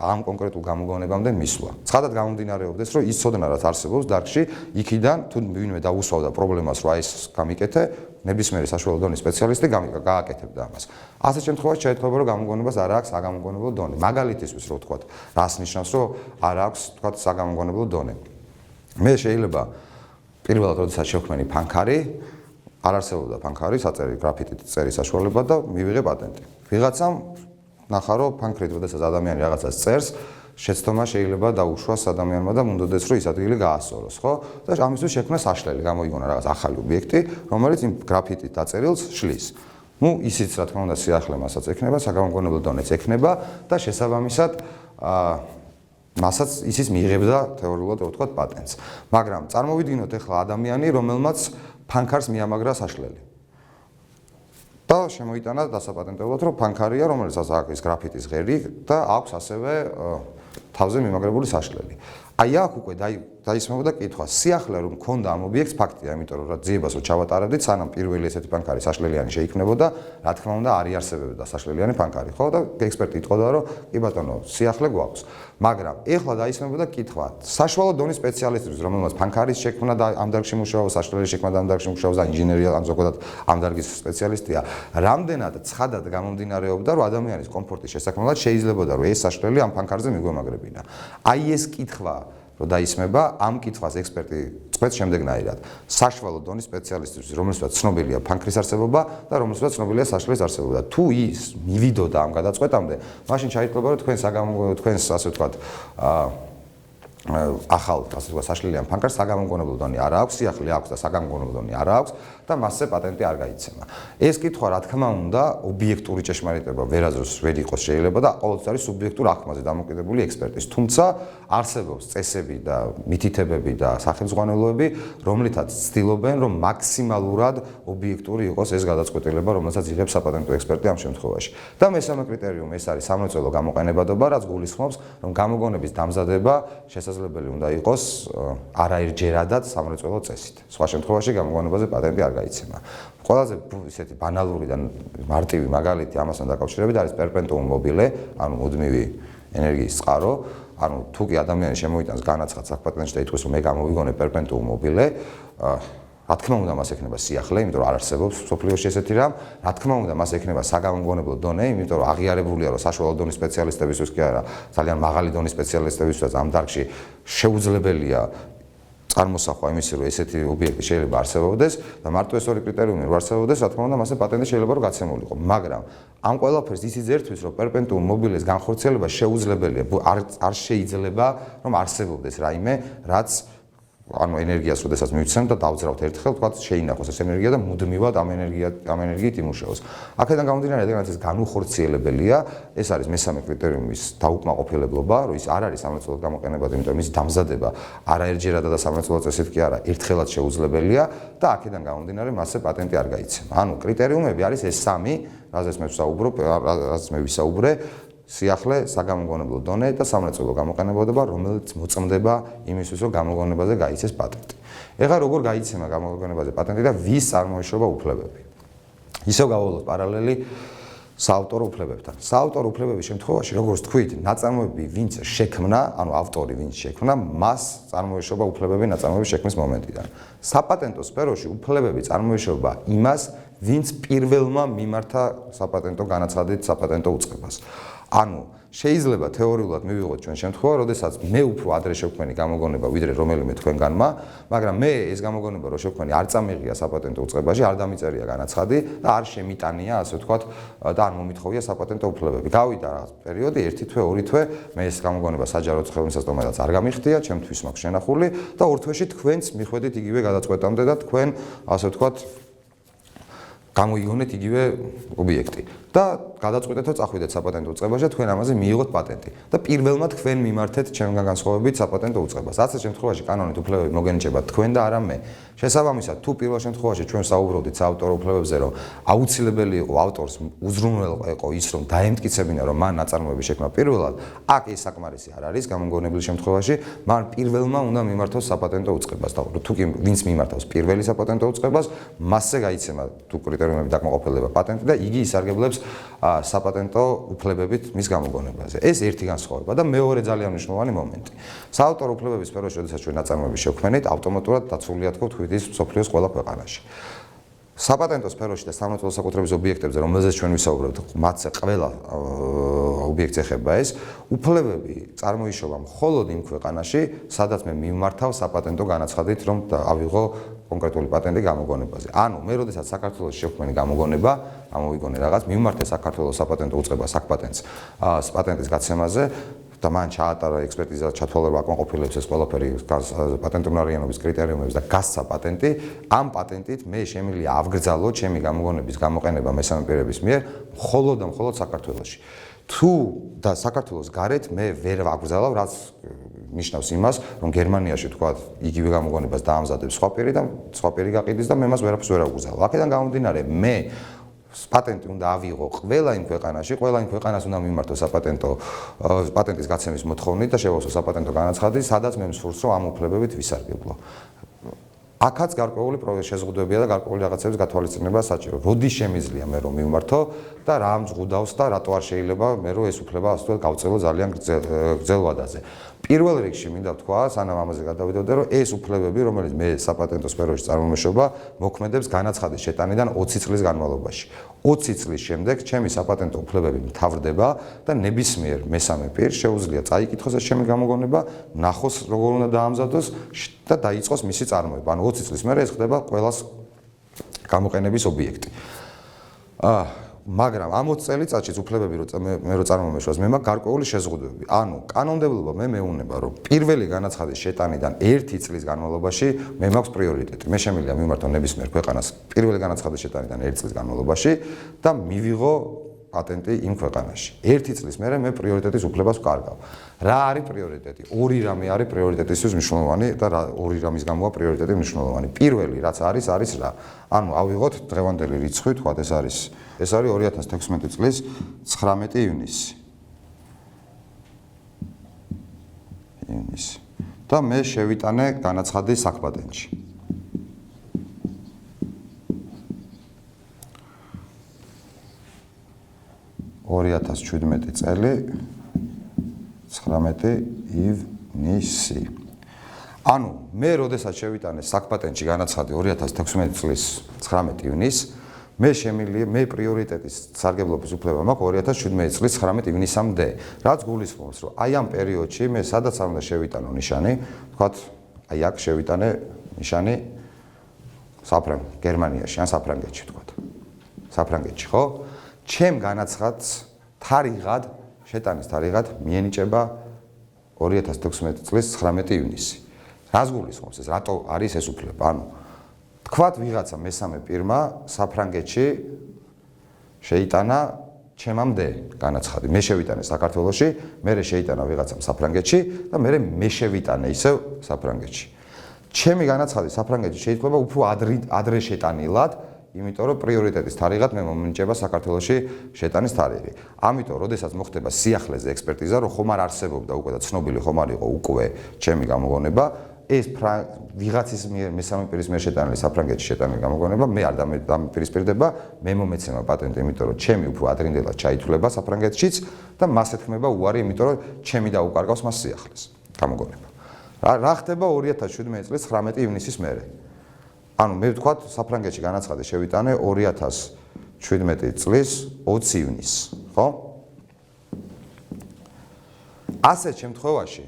ამ კონკრეტულ გამოგონებამდე მისვლა. ცხადად გამომდინარეობდეს, რომ ის ცოდნა რაც არსებობს დარგში, იქიდან თუ ვინმე დაუსვავდა პრობლემას, რომ ეს გამიკეთე, ნებისმიერი საშუალო დონის სპეციალისტი გააკეთებდა ამას. ასე შემთხვევაში შეიძლება რომ გამოგონებას არ აქვს საგამოგონებლო დონე. მაგალითისთვის რო ვთქვათ, რას ნიშნავს, რომ არ აქვს, ვთქვათ, საგამოგონებლო დონე. მე შეიძლება პირველად როდესაც შევქმენი ფანქარი, არ არსებობდა ფანქარი, საწერი გრაფიტით წერის საშუალება და მივიღე პატენტი. ვიღაცამ ნახა რომ ფანქრით როდესაც ადამიანი რაღაცას წერს, შეცდომა შეიძლება დაუშვას ადამიანმა და უნდადეს რომ ის ადგილი გაასწოროს, ხო? და ამისთვის შექმნა საშლელი, გამოიგონა რაღაც ახალი ობიექტი, რომელიც იმ გრაფიტით დაწერილს შლის. ნუ ისიც რა თქმა უნდა სიახლე მასაც ექნება, საგამოგონებლო დონეც ექნება და შესაბამისად მასაც ისიც მიიღებდა თეორიულად ვთქვათ პატენტს. მაგრამ წარმოვიდგინოთ ახლა ადამიანი, რომელმაც ფანქარს მიამაგრა საშლელი. და შემოიტანა დასაპატენტებლად, რომ ფანქარია, რომელსაც აქვს გრაფიტის ღერი და აქვს ასევე თავზე მიმაგრებული საშლელი. აი აქ უკვე დაისმენდა კითხვა, სიახლე რომ მქონდა ამ ობიექტს ფაქტია, იმიტომ რომ რა ძიებას რო ჩავატარებდით, სანამ პირველი ესეთი ფანქარი საშლელიანი შეიქმნებოდა, რა თქმა უნდა არ იარსებებდა საშლელიანი ფანქარი, ხო? და ექსპერტი იტყოდა, რომ კი ბატონო, სიახლე გვაქვს. მაგრამ ეხლა დაისმენდა კითხვა, საშუალო დონის სპეციალისტებს, რომელმაც ფანქარის შექმნა და ამ დარგში მუშაობს, საშლელის შექმნა და ამ დარგში მუშაობს და ინჟინერია ან ზოგადად ამ დარგის სპეციალისტია, რამდენად ცხადად გამომდინარეობდა, რომ ადამიანის კომფორტის შესაქმნელად შეიძლებოდა, რომ ეს საშლელი ამ ფანქარზე მიგვემაგრებინა. აი ეს კითხვა რომ დაისმება, ამ კითხვას ექსპერტი წყვეტს შემდეგნაირად. საშუალო დონის სპეციალისტებს, რომელსაც ცნობილია ფანქრის არსებობა და რომელსაც ცნობილია საშლის არსებობა. თუ ის მივიდოდა ამ გადაწყვეტამდე, მაშინ ჩაითვლება, რომ თქვენს ასე ვთქვათ, ახალ ასე ვთქვათ, საშლელიან ფანქარს საგამოგონებლო დონე არ აქვს, სიახლე აქვს და საგამოგონებლო დონე არ აქვს და მასზე პატენტი არ გაიცემა. ეს კითხვა, რა თქმა უნდა, ობიექტური ჭეშმარიტება ვერაზრს ვერ იყოს შეიძლება და ყოველთვის არის სუბიექტურ აღქმაზე დამოკიდებული ექსპერტის. თუმცა არსებობს წესები და მითითებები და სახელმძღვანელოები, რომლითაც ცდილობენ, რომ მაქსიმალურად ობიექტური იყოს ეს გადაწყვეტილება, რომელსაც იღებს საპატენტო ექსპერტი ამ შემთხვევაში. და მესამე კრიტერიუმი ეს არის სამრეწველო გამოყენებადობა, რაც გულისხმობს, რომ გამოგონების დამზადება შესაძლებელი უნდა იყოს არაერთჯერადად სამრეწველო წესით. სხვა შემთხვევაში გამოგონებაზე პატენტი არ გაიცემა. ყველაზე ისეთი ბანალური და მარტივი მაგალითი ამასთან დაკავშირებით არის პერპეტუუმ მობილე, ანუ მუდმივი ენერგიის წყარო. ანუ თუ კი ადამიანი შემოიტანს განაცხადს საპატენტში და ითქვის, რომ მე გამოვიგონე პერპეტუუმ მობილე, რა თქმა უნდა მას ექნება სიახლე, იმიტომ რომ არ არსებობს სოფლიოში ესეთი რამ. რა თქმა უნდა მას ექნება საგამოგონებლო დონე, იმიტომ რომ აღიარებულია, რომ საშუალო დონის სპეციალისტებისთვის კი არა, ძალიან მაღალი დონის სპეციალისტებისთვის ამ დარგში შეუძლებელია წარმოსახვა იმისი, რომ ესეთი ობიექტი შეიძლება არსებობდეს და მარტო ეს ორი კრიტერიუმი რო არსებობდეს, რა თქმა უნდა მასზე პატენტი შეიძლება რომ გაცემულიყო. მაგრამ ამ ყველაფერს ისიც ერთვის, რომ პერპეტუუმ მობილეს განხორციელება შეუძლებელია, არ შეიძლება რომ არსებობდეს რაიმე, რაც ანუ ენერგიას როდესაც მივცემთ და დავძრავთ ერთხელ, თქვა შეინახოს ეს ენერგია და მუდმივად ამ ენერგიით იმუშაოს. აქედან გამომდინარე, რადგან ეს განუხორციელებელია, ეს არის მესამე კრიტერიუმის დაუკმაყოფილებლობა, რომ ის არ არის სამრეწველოდ გამოყენებადი, იმიტომ რომ ის დამზადება არაერთჯერადა და სამრეწველო წესით კი არა, ერთხელაც შეუძლებელია და აქედან გამომდინარე მასზე პატენტი არ გაიცემა. ანუ კრიტერიუმები არის ეს სამი, რაზეც მე ვისაუბრე, სიახლე, საგამოგონებლო დონე და სამრეწველო გამოყენებაობა, რომელიც მოწმდება იმისთვის, რომ გამოგონებაზე გაიცეს პატენტი. ეხლა როგორ გაიცემა გამოგონებაზე პატენტი და ვის წარმოეშობა უფლებები? ისევ გავავლოთ პარალელი საავტორო უფლებებთან. საავტორო უფლებების შემთხვევაში, როგორც თქვით, ნაწარმოები ვინც შექმნა, ანუ ავტორი ვინც შექმნა, მას წარმოეშობა უფლებები ნაწარმოების შექმნის მომენტიდან. საპატენტო სფეროში უფლებები წარმოეშობა იმას, ვინც პირველმა მიმართა საპატენტო განაცხადით საპატენტო უწყებას. ანუ შეიძლება თეორიულად მივიღოთ ჩვენ შემთხვევა, როდესაც მე უფრო ადრე შევქმენი გამოგონება ვიდრე რომელიმე თქვენგანმა, მაგრამ მე ეს გამოგონება რო შევქმენი არ წამიღია საპატენტო უწყებაში, არ დამიწერია განაცხადი და არ შემიტანია, ასე ვთქვათ, და არ მომითხოვია საპატენტო უფლებები. გავიდა რაღაც პერიოდი, 1 თვე, 2 თვე, მე ეს გამოგონება საჯარო ხელმისაწვდომელად არ გამიხდია, ჩემთვის მაქვს შენახული და 2 თვეში თქვენც მიხვედით იგივე გადაწყვეტამდე და თქვენ, ასე ვთქვათ, გამოიგონეთ იგივე ობიექტი და გადაწყვეტეთო წახვიდეთ საპატენტო უწყებაში და თქვენ ამაზე მიიღოთ პატენტი და პირველმა თქვენ მიმართეთ ჩემგან განსხვავებით საპატენტო უწყებას. ასეთ შემთხვევაში კანონით უფლებები მოგენიჭება თქვენ და არა მე. შესაბამისად, თუ პირველ შემთხვევაში ჩვენ საუბრობდით საავტორო უფლებებზე, რომ აუცილებელი იყო ავტორს უზრუნველყო იყო ის, რომ დაემტკიცებინა, რომ მან ნაწარმოები შექმნა პირველად, აქ ეს საკმარისი არ არის გამოგონებლის შემთხვევაში, მან პირველმა უნდა მიმართოს საპატენტო უწყებას და თუ კი ვინც მიმართავს პირველი საპატენტო უწყებას, მასზე გაიცემა თუ კრიტერიუმები დაკმაყოფილდება პატენტი და იგი ისარგებლებს საპატენტო უფლებებით მის გამოგონებაზე. ეს ერთი განსხვავება და მეორე ძალიან მნიშვნელოვანი მომენტი. საავტორო უფლებების სფეროში, როდესაც ჩვენ ნაწარმოები შევქმნით, ავტომატურად დაცულია თქო თქვით ის მსოფლიოს ყველა ქვეყანაში. საპატენტო სფეროში და სამრეწველო საკუთრების ობიექტებზე, რომელზეც ჩვენ ვისაუბრებთ, მათზე ყველა ობიექტს ეხება ეს, უფლებები წარმოიშობა მხოლოდ იმ ქვეყანაში, სადაც მე მიმართავ საპატენტო განაცხადით, რომ ავიღო კონკრეტული პატენტი გამოგონებაზე. ანუ მე როდესაც საქართველოს შევქმენი გამოგონება, ამოვიგონე რაღაც, მიმართე საქართველოს საპატენტო უწყებას საკპატენტს, პატენტის გაცემაზე და მან ჩაატარა ექსპერტიზა, ჩათვალება აკმაყოფილებს ეს ყველაფერი პატენტურიანობის კრიტერიუმებს და გასცა პატენტი, ამ პატენტით მე შემიძლია ავგრძალო ჩემი გამოგონების გამოყენება მესამე პირების მიერ მხოლოდ და მხოლოდ საქართველოში. თუ და საქართველოს გარეთ მე ვერ ვაგრძალავ, რაც ნიშნავს იმას, რომ გერმანიაში თქვა იგივე გამოგონებას დაამზადებს სხვა პირი და სხვა პირი გაყიდის და მე მას ვერაფერს ვერ ავგრძალავ. აქედან გამომდინარე, მე პატენტი უნდა ავიღო ყველა იმ ქვეყანაში, ყველა იმ ქვეყანას უნდა მიმართო პატენტის გაცემის მოთხოვნით და შევასო საპატენტო განაცხადი, სადაც მე მსურს რომ ამ უფლებებით ვისარგებლო. აქაც გარკვეული შეზღუდვებია და გარკვეული რაღაცების გათვალისწინება საჭირო. როდი შემიძლია მე რომ მიმართო და რა მძღუდავს და რატო არ შეიძლება მე რომ ეს უფლება ასე ვთქვათ გავწელო ძალიან გრძელ ვადაზე. პირველ რიგში მინდა ვთქვა, სანამ ამაზე გადავიდოდე, რომ ეს უფლებები, რომელიც მე საპატენტო სფეროში წარმოემშობა, მოქმედებს განაცხადის შეტანიდან 20 წლის განმავლობაში. 20 წლის შემდეგ ჩემი საპატენტო უფლებები მთავრდება და ნებისმიერ მესამე პირს შეუძლია წაიკითხოს ეს ჩემი გამოგონება, ნახოს როგორ უნდა დაამზადოს და დაიწყოს მისი წარმოება. ანუ 20 წლის მერე ეს ხდება ყველას გამოყენების ობიექტი. მაგრამ ამ 20 წელიწადში უფლებები მე რო წარმომეშვას, მე მაქვს გარკვეული შეზღუდვები. ანუ კანონმდებლობა მე მეუნება, რომ პირველი განაცხადის შეტანიდან 1 წლის განმავლობაში მე მაქვს პრიორიტეტი. მე შემიძლია მიმართო ნებისმიერ ქვეყანას პირველი განაცხადის შეტანიდან 1 წლის განმავლობაში და მივიღო პატენტი იმ ქვეყანაში. 1 წლის მერე მე პრიორიტეტის უფლებას ვკარგავ. რა არის პრიორიტეტი? ორი რამე არის პრიორიტეტისთვის მნიშვნელოვანი და ორი რამის გამოა პრიორიტეტი მნიშვნელოვანი. პირველი რაც არის რა? ანუ ავიღოთ დღევანდელი რიცხვი, თქვათ ეს არის 2016 წლის 19 ივნისი. და მე შევიტანე განაცხადი საკპატენტში. წელი 19 ივნისი. ანუ მე როდესაც შევიტანე საკპატენტში განაცხადი 2016 წლის 19 ივნისს, მე პრიორიტეტის სარგებლობის უფლება მაქვს 2017 წლის 19 ივნისამდე, რაც გულისხმობს, რომ აი ამ პერიოდში მე სადაც არ უნდა შევიტანო ნიშანი, თქვათ, აი აქ შევიტანე ნიშანი გერმანიაში ან საფრანგეთში, თქვათ. საფრანგეთში, ხო? ჩემ განაცხადს თარიღად, შეტანის თარიღად მიენიჭება 2016 წლის 19 ივნისი. რას გულისხმობს ეს? რატო არის ეს უფლება? ანუ თქვათ ვიღაცა მესამე პირმა საფრანგეთში შეიტანა ჩემამდე განაცხადი. მე შევიტანე საქართველოში, მე შეიტანა ვიღაცამ საფრანგეთში და მე შევიტანე ისევ საფრანგეთში. ჩემი განაცხადი საფრანგეთში შეიძლება უფრო ადრე შეტანილად, იმიტომ რომ პრიორიტეტის თარიღად მე მომენიჭება საქართველოში შეტანის თარიღი. ამიტომ, როდესაც მოხდება სიახლეზე ექსპერტიზა, რომ ხომ არ არსებობდა უკვე და ცნობილი ხომ არ იყო უკვე ჩემი გამოგონება, ეს ვიღაცის მესამე პირის მიერ შეტანილი საფრანგეთში შეტანილი გამოგონება მე არ დამპირისპირდება, მე მომეცემა პატენტი, იმიტომ რომ ჩემი უფრო ადრინდელად ჩაითვლება საფრანგეთშიც და მას ეთქმება უარი, იმიტომ რომ ჩემი დაუკარგავს მას სიახლეს გამოგონება. რა ხდება 2017 წლის 19 ივნისის მერე? ანუ მე ვთქვათ საფრანგეთში განაცხადი შევიტანე 2017 წლის 20 ივნისს, ხო? ასეთ შემთხვევაში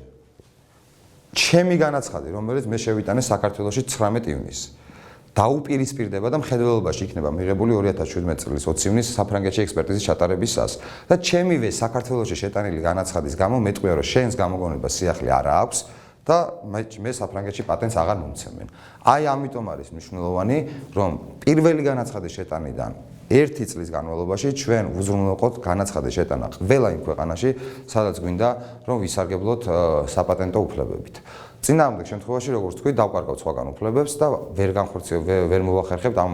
ჩემი განაცხადი, რომელიც მე შევიტანე საქართველოში 19 ივნისს, დაუპირისპირდება და მხედველობაში იქნება მიღებული 2017 წლის 20 ივნისს საფრანგეთში ექსპერტიზის ჩატარებისას და ჩემივე საქართველოში შეტანილი განაცხადის გამო მეტყვია რომ შენს გამოგონება სიახლე არ აქვს და მე საფრანგეთში პატენტს აღარ მომცემენ. აი ამიტომ არის მნიშვნელოვანი, რომ პირველი განაცხადის შეტანიდან 1 წლის განმავლობაში ჩვენ უზრუნველყოთ განაცხადის შეტანა ყველა იმ ქვეყანაში, სადაც გვინდა რომ ვისარგებლოთ საპატენტო უფლებებით. წინააღმდეგ შემთხვევაში, როგორც თქვი, დავკარგავთ სხვაგან უფლებებს და ვერ მოვახერხებთ ამ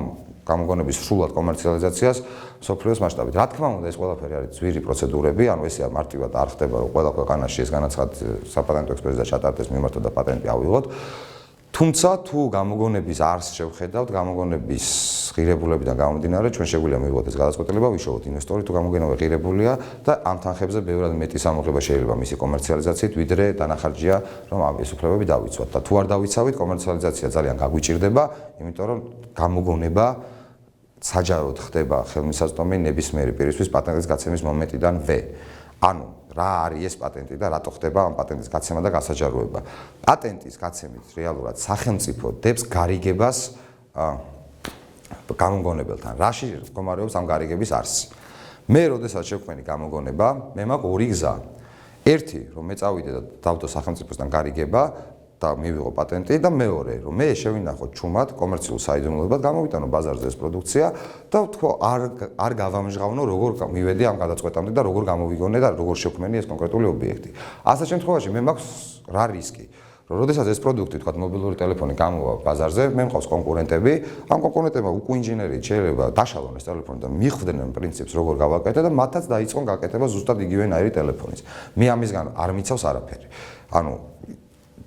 გამოგონების სრულად კომერციალიზაციას მსოფლიოს მასშტაბით. რა თქმა უნდა, ეს ყველაფერი არის ძვირი პროცედურები, ანუ ესე მარტივად არ ხდება, რომ ყველა ქვეყანაში ეს განაცხადი საპატენტო ექსპერტიზა ჩატარდეს, მიმართოთ და პატენტი ავიღოთ. თუმცა თუ გამოგონების არსს შევხედავთ, გამოგონების ღირებულებიდან გამომდინარე, ჩვენ შეგვიძლია მივიღოთ ეს გადაწყვეტილება, ვიშოვოთ ინვესტორი თუ გამოგონება ღირებულია და ამ თანხებზე ბევრად მეტი სამოღება შეიძლება მისი კომერციალიზაციით, ვიდრე დანახარჯია, რომ ეს უფლებები დავიცვათ. და თუ არ დავიცავით, კომერციალიზაცია ძალიან გაგვიჭირდება, იმიტომ რომ გამოგონება საჯაროდ ხდება ხელმისაწვდომი ნებისმიერი პირისთვის პატენტის გაცემის მომენტიდანვე. ანუ რა არის ეს პატენტი და რატო ხდება ამ პატენტის გაცემა და გასაჯაროება? პატენტის გაცემით რეალურად სახელმწიფო დებს გარიგებას გამოგონებელთან. რაში მდგომარეობს ამ გარიგების არსი? მე როდესაც შევქმენი გამოგონება, მე მაქვს ორი გზა. ერთი, რომ მე წავიდე და დავდო სახელმწიფოსთან გარიგება და მივიღო პატენტი და მეორე, რომ მე შევინახო ჩუმად კომერციულ საიდუმლოებად, გამოვიტანო ბაზარზე ეს პროდუქცია და ვთქვა არ გავამჟღავნო როგორ მივედი ამ გადაწყვეტამდე და როგორ გამოვიგონე და როგორ შევქმენი ეს კონკრეტული ობიექტი. ასეთ შემთხვევაში მე მაქვს რა რისკი? როდესაც ეს პროდუქტი, თქვათ, მობილური ტელეფონი გამოვა ბაზარზე, მე მყავს კონკურენტები, ამ კონკურენტებმა უკვე ინჟინერია შეიძლება დაშალონ ეს ტელეფონი და მიხვდნენ პრინციპს როგორ გავაკეთე და მათაც დაიწყონ გაკეთება ზუსტად იგივენაირი ტელეფონის. მე ამისგან არ მიცავს არაფერი. ანუ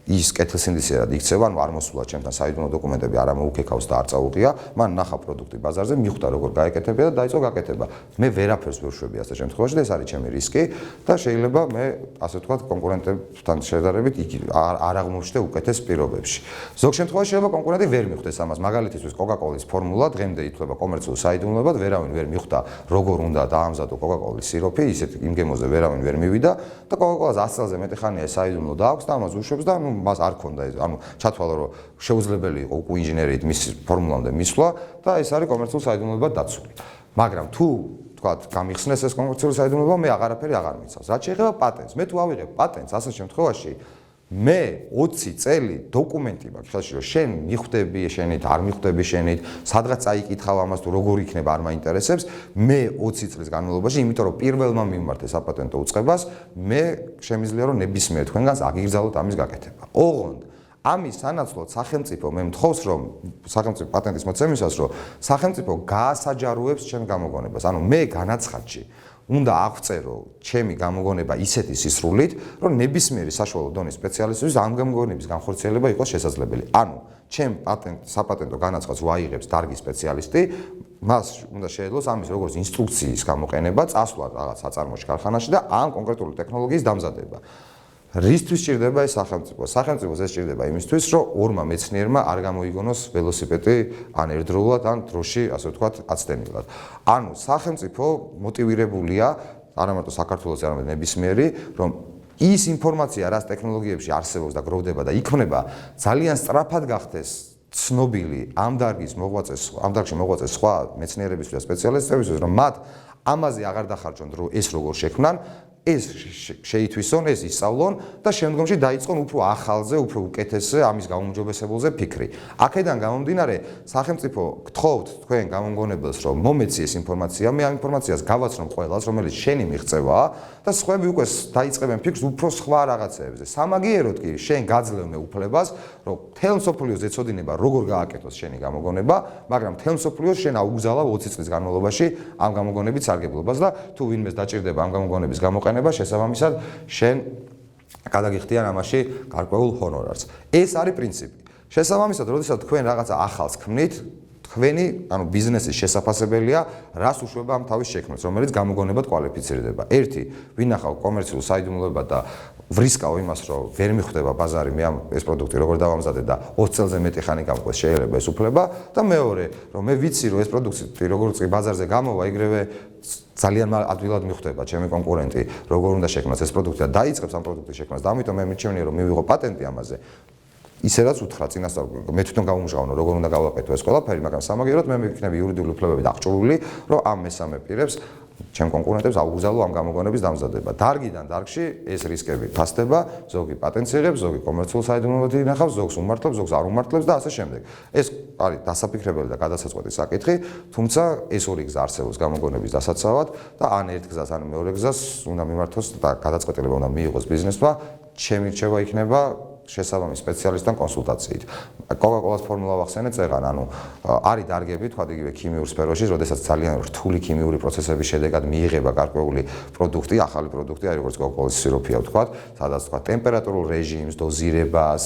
ის კეთილსინდისიერად იქცევა, ანუ არ მოსულა ჩემთან საიდუმლო დოკუმენტები, არ ამოუქეკავს და არ წაუღია, მან ნახა პროდუქტი ბაზარზე, მიხვდა როგორ გაეკეთებია და დაიწყო გაკეთება. მე ვერაფერს ვერ ვშვები ასეთ შემთხვევაში და ეს არის ჩემი რისკი და შეიძლება მე ასე ვთქვათ კონკურენტებთან შედარებით არ აღმოჩნდე უკეთეს პირობებში. ზოგ შემთხვევაში შეიძლება კონკურენტი ვერ მიხვდეს ამას. მაგალითისთვის Coca-Cola-ის ფორმულა დღემდე ითვლება კომერციულ საიდუმლოებად, ვერავინ ვერ მიხვდა როგორ უნდა დაამზადო Coca-Cola-ის სიროფი, ისეთ იმ გემოზე ვერავინ ვერ მივიდა და Coca-Cola-ს 100 წელზე მეტი ხანია საიდუმლო დააქვს და ამას უშვებს და მას არ ქონდა ეს, ანუ ჩათვალა რომ შეუძლებელი იყო უკვე ინჟინერიით მის ფორმულამდე მისვლა და ეს არის კომერციულ საიდუმლოებად დაცული. მაგრამ თუ თქვათ გამიხსნეს ეს კომერციულ საიდუმლოება, მე აღარაფერი აღარ მიცავს. რაც შეეხება პატენტს, მე თუ ავიღებ პატენტს ასეთ შემთხვევაში, მე 20 წელი დოკუმენტი მაქვს ხელში, რომ შენ მიხვდები შენით, არ მიხვდები შენით, სადღაც წაიკითხავ ამას თუ როგორ იქნება არ მაინტერესებს, მე 20 წლის განმავლობაში, იმიტომ რომ პირველმა მიმართე საპატენტო უწყებას, მე შემიძლია რომ ნებისმიერ თქვენგანს აგიგრძალოთ ამის გაკეთება. ოღონდ ამის სანაცვლოდ სახელმწიფო მე მთხოვს რომ სახელმწიფო პატენტის მოცემისას რომ სახელმწიფო გაასაჯაროებს ჩემ გამოგონებას. ანუ მე განაცხადში უნდა აღწერო ჩემი გამოგონება ისეთი სისრულით, რომ ნებისმიერი საშუალო დონის სპეციალისტის ამ გამოგონების განხორციელება იყოს შესაძლებელი. ანუ ჩემ საპატენტო განაცხადს ვაიღებს დარგის სპეციალისტი, მას უნდა შეეძლოს ამის როგორც ინსტრუქციის გამოყენება, წასვლა რაღაც საწარმოში ქარხანაში და ამ კონკრეტული ტექნოლოგიის დამზადება. რისთვის სჭირდება ეს სახელმწიფო? სახელმწიფოს ეს სჭირდება იმისთვის, რომ ორმა მეცნიერმა არ გამოიგონოს ველოსიპედი ან ერთდროულად, ან დროში, ასე ვთქვათ, აცდენილად. ანუ სახელმწიფო მოტივირებულია, არა მარტო საქართველოს, არამედ ნებისმიერი, რომ ის ინფორმაცია, რაც ტექნოლოგიებში არსებობს და გროვდება და იქმნება, ძალიან სწრაფად გახდეს ცნობილი ამ დარგში მოღვაწე სხვა მეცნიერებისთვის და სპეციალისტებისთვის, რომ მათ ამაზე აღარ დახარჯონ, რომ ეს როგორ შექმნან ეს შეითვისონ, ეს ისწავლონ და შემდგომში დაიწყონ უფრო ახალზე, უფრო უკეთესზე, ამის გაუმჯობესებულზე ფიქრი. აქედან გამომდინარე, სახელმწიფო გთხოვთ თქვენ გამომგონებელს, რომ მომეციეს ინფორმაცია, მე ამ ინფორმაციას გავაცნობ ყველას, რომელიც შენი მიღწევაა და სხვები უკვე დაიწყებენ ფიქრს უფრო სხვა რაღაცეებზე. სამაგიეროდ კი შენ გაძლევ მე უფლებას, რომ მთელ მსოფლიოს ეცოდინება როგორ გააკეთოს შენი გამოგონება, მაგრამ მთელ მსოფლიოს შენ აუგზავნავ 20 წლის განმავლობაში ამ გამოგონების სარგებლობას და თუ ვინმეს დაჭირდება ამ გამოგონების გამოყენება, შესაბამისად შენ გადაგიხდიან ამაში გარკვეულ ჰონორარს. ეს არის პრინციპი. შესაბამისად, როდესაც თქვენ რაღაცა ახალს ქმნით, თქვენი, ბიზნესის შესაძლებელია რას უშვება ამ თავის შექმნას, რომელიც გამოგონებად კვალიფიცირდება. ერთი, ვინახავ კომერციულ საიდუმლოებად და ვრისკავ იმას, რომ ვერ მიხვდება ბაზარი, მე ეს პროდუქტი როგორ დავამზადე და 20 წელზე მეტი ხანი გამყვეს, შეიძლება ეს უფლება და მეორე, რომ მე ვიცი, რომ ეს პროდუქტი როგორც კი ბაზარზე გამოვა, იგრევე ძალიან ადვილად მიხვდება ჩემი კონკურენტი, როგორ უნდა შექმნას ეს პროდუქტი და დაიწყებს ამ პროდუქტის შექმნას და ამიტომ მე მიჩვენია, რომ მივიღო პატენტი ამაზე. ისე რაც უთხრა წინასწარ მე თვითონ გავუმჟღავნო როგორ უნდა გავაკეთო ეს ყველაფერი, მაგრამ სამაგიეროდ მე მეკნები იურიდიული უფლებები დახჭურული, რომ ამ მესამე პირებს ჩემ კონკურენტებს აუგზავნო ამ გამოგონების დამზადება. დარგიდან დარგში ეს რისკები ფასდება, ზოგი პატენტს იღებს, ზოგი კომერციულ საიდუმლოებად ინახავს, ზოგს უმართლებს, ზოგს არ უმართლებს და ასე შემდეგ. ეს არის დასაფიქრებელი და გადასაწყვეტი საკითხი, თუმცა ეს ორი გზა არსებობს გამოგონების დასაცავად და ან ერთ გზას, ან მეორე გზას უნდა მიმართოს და გადაწყვეტილება უნდა მიიღოს ბიზნესმა, ჩემი რჩევა იქნება შესაბამის სპეციალისტთან კონსულტაციით. Coca-Cola-ს ფორმულა ვახსენეთ წეღან, არის დარგები, თქვა იგივე ქიმიურ სფეროში, როდესაც ძალიან რთული ქიმიური პროცესების შედეგად მიიღება გარკვეული პროდუქტი, ახალი პროდუქტი, არის როგორც Coca-Cola-ის სიროფია ვთქვათ, სადაც თქვა ტემპერატურულ რეჟიმს, დოზირებას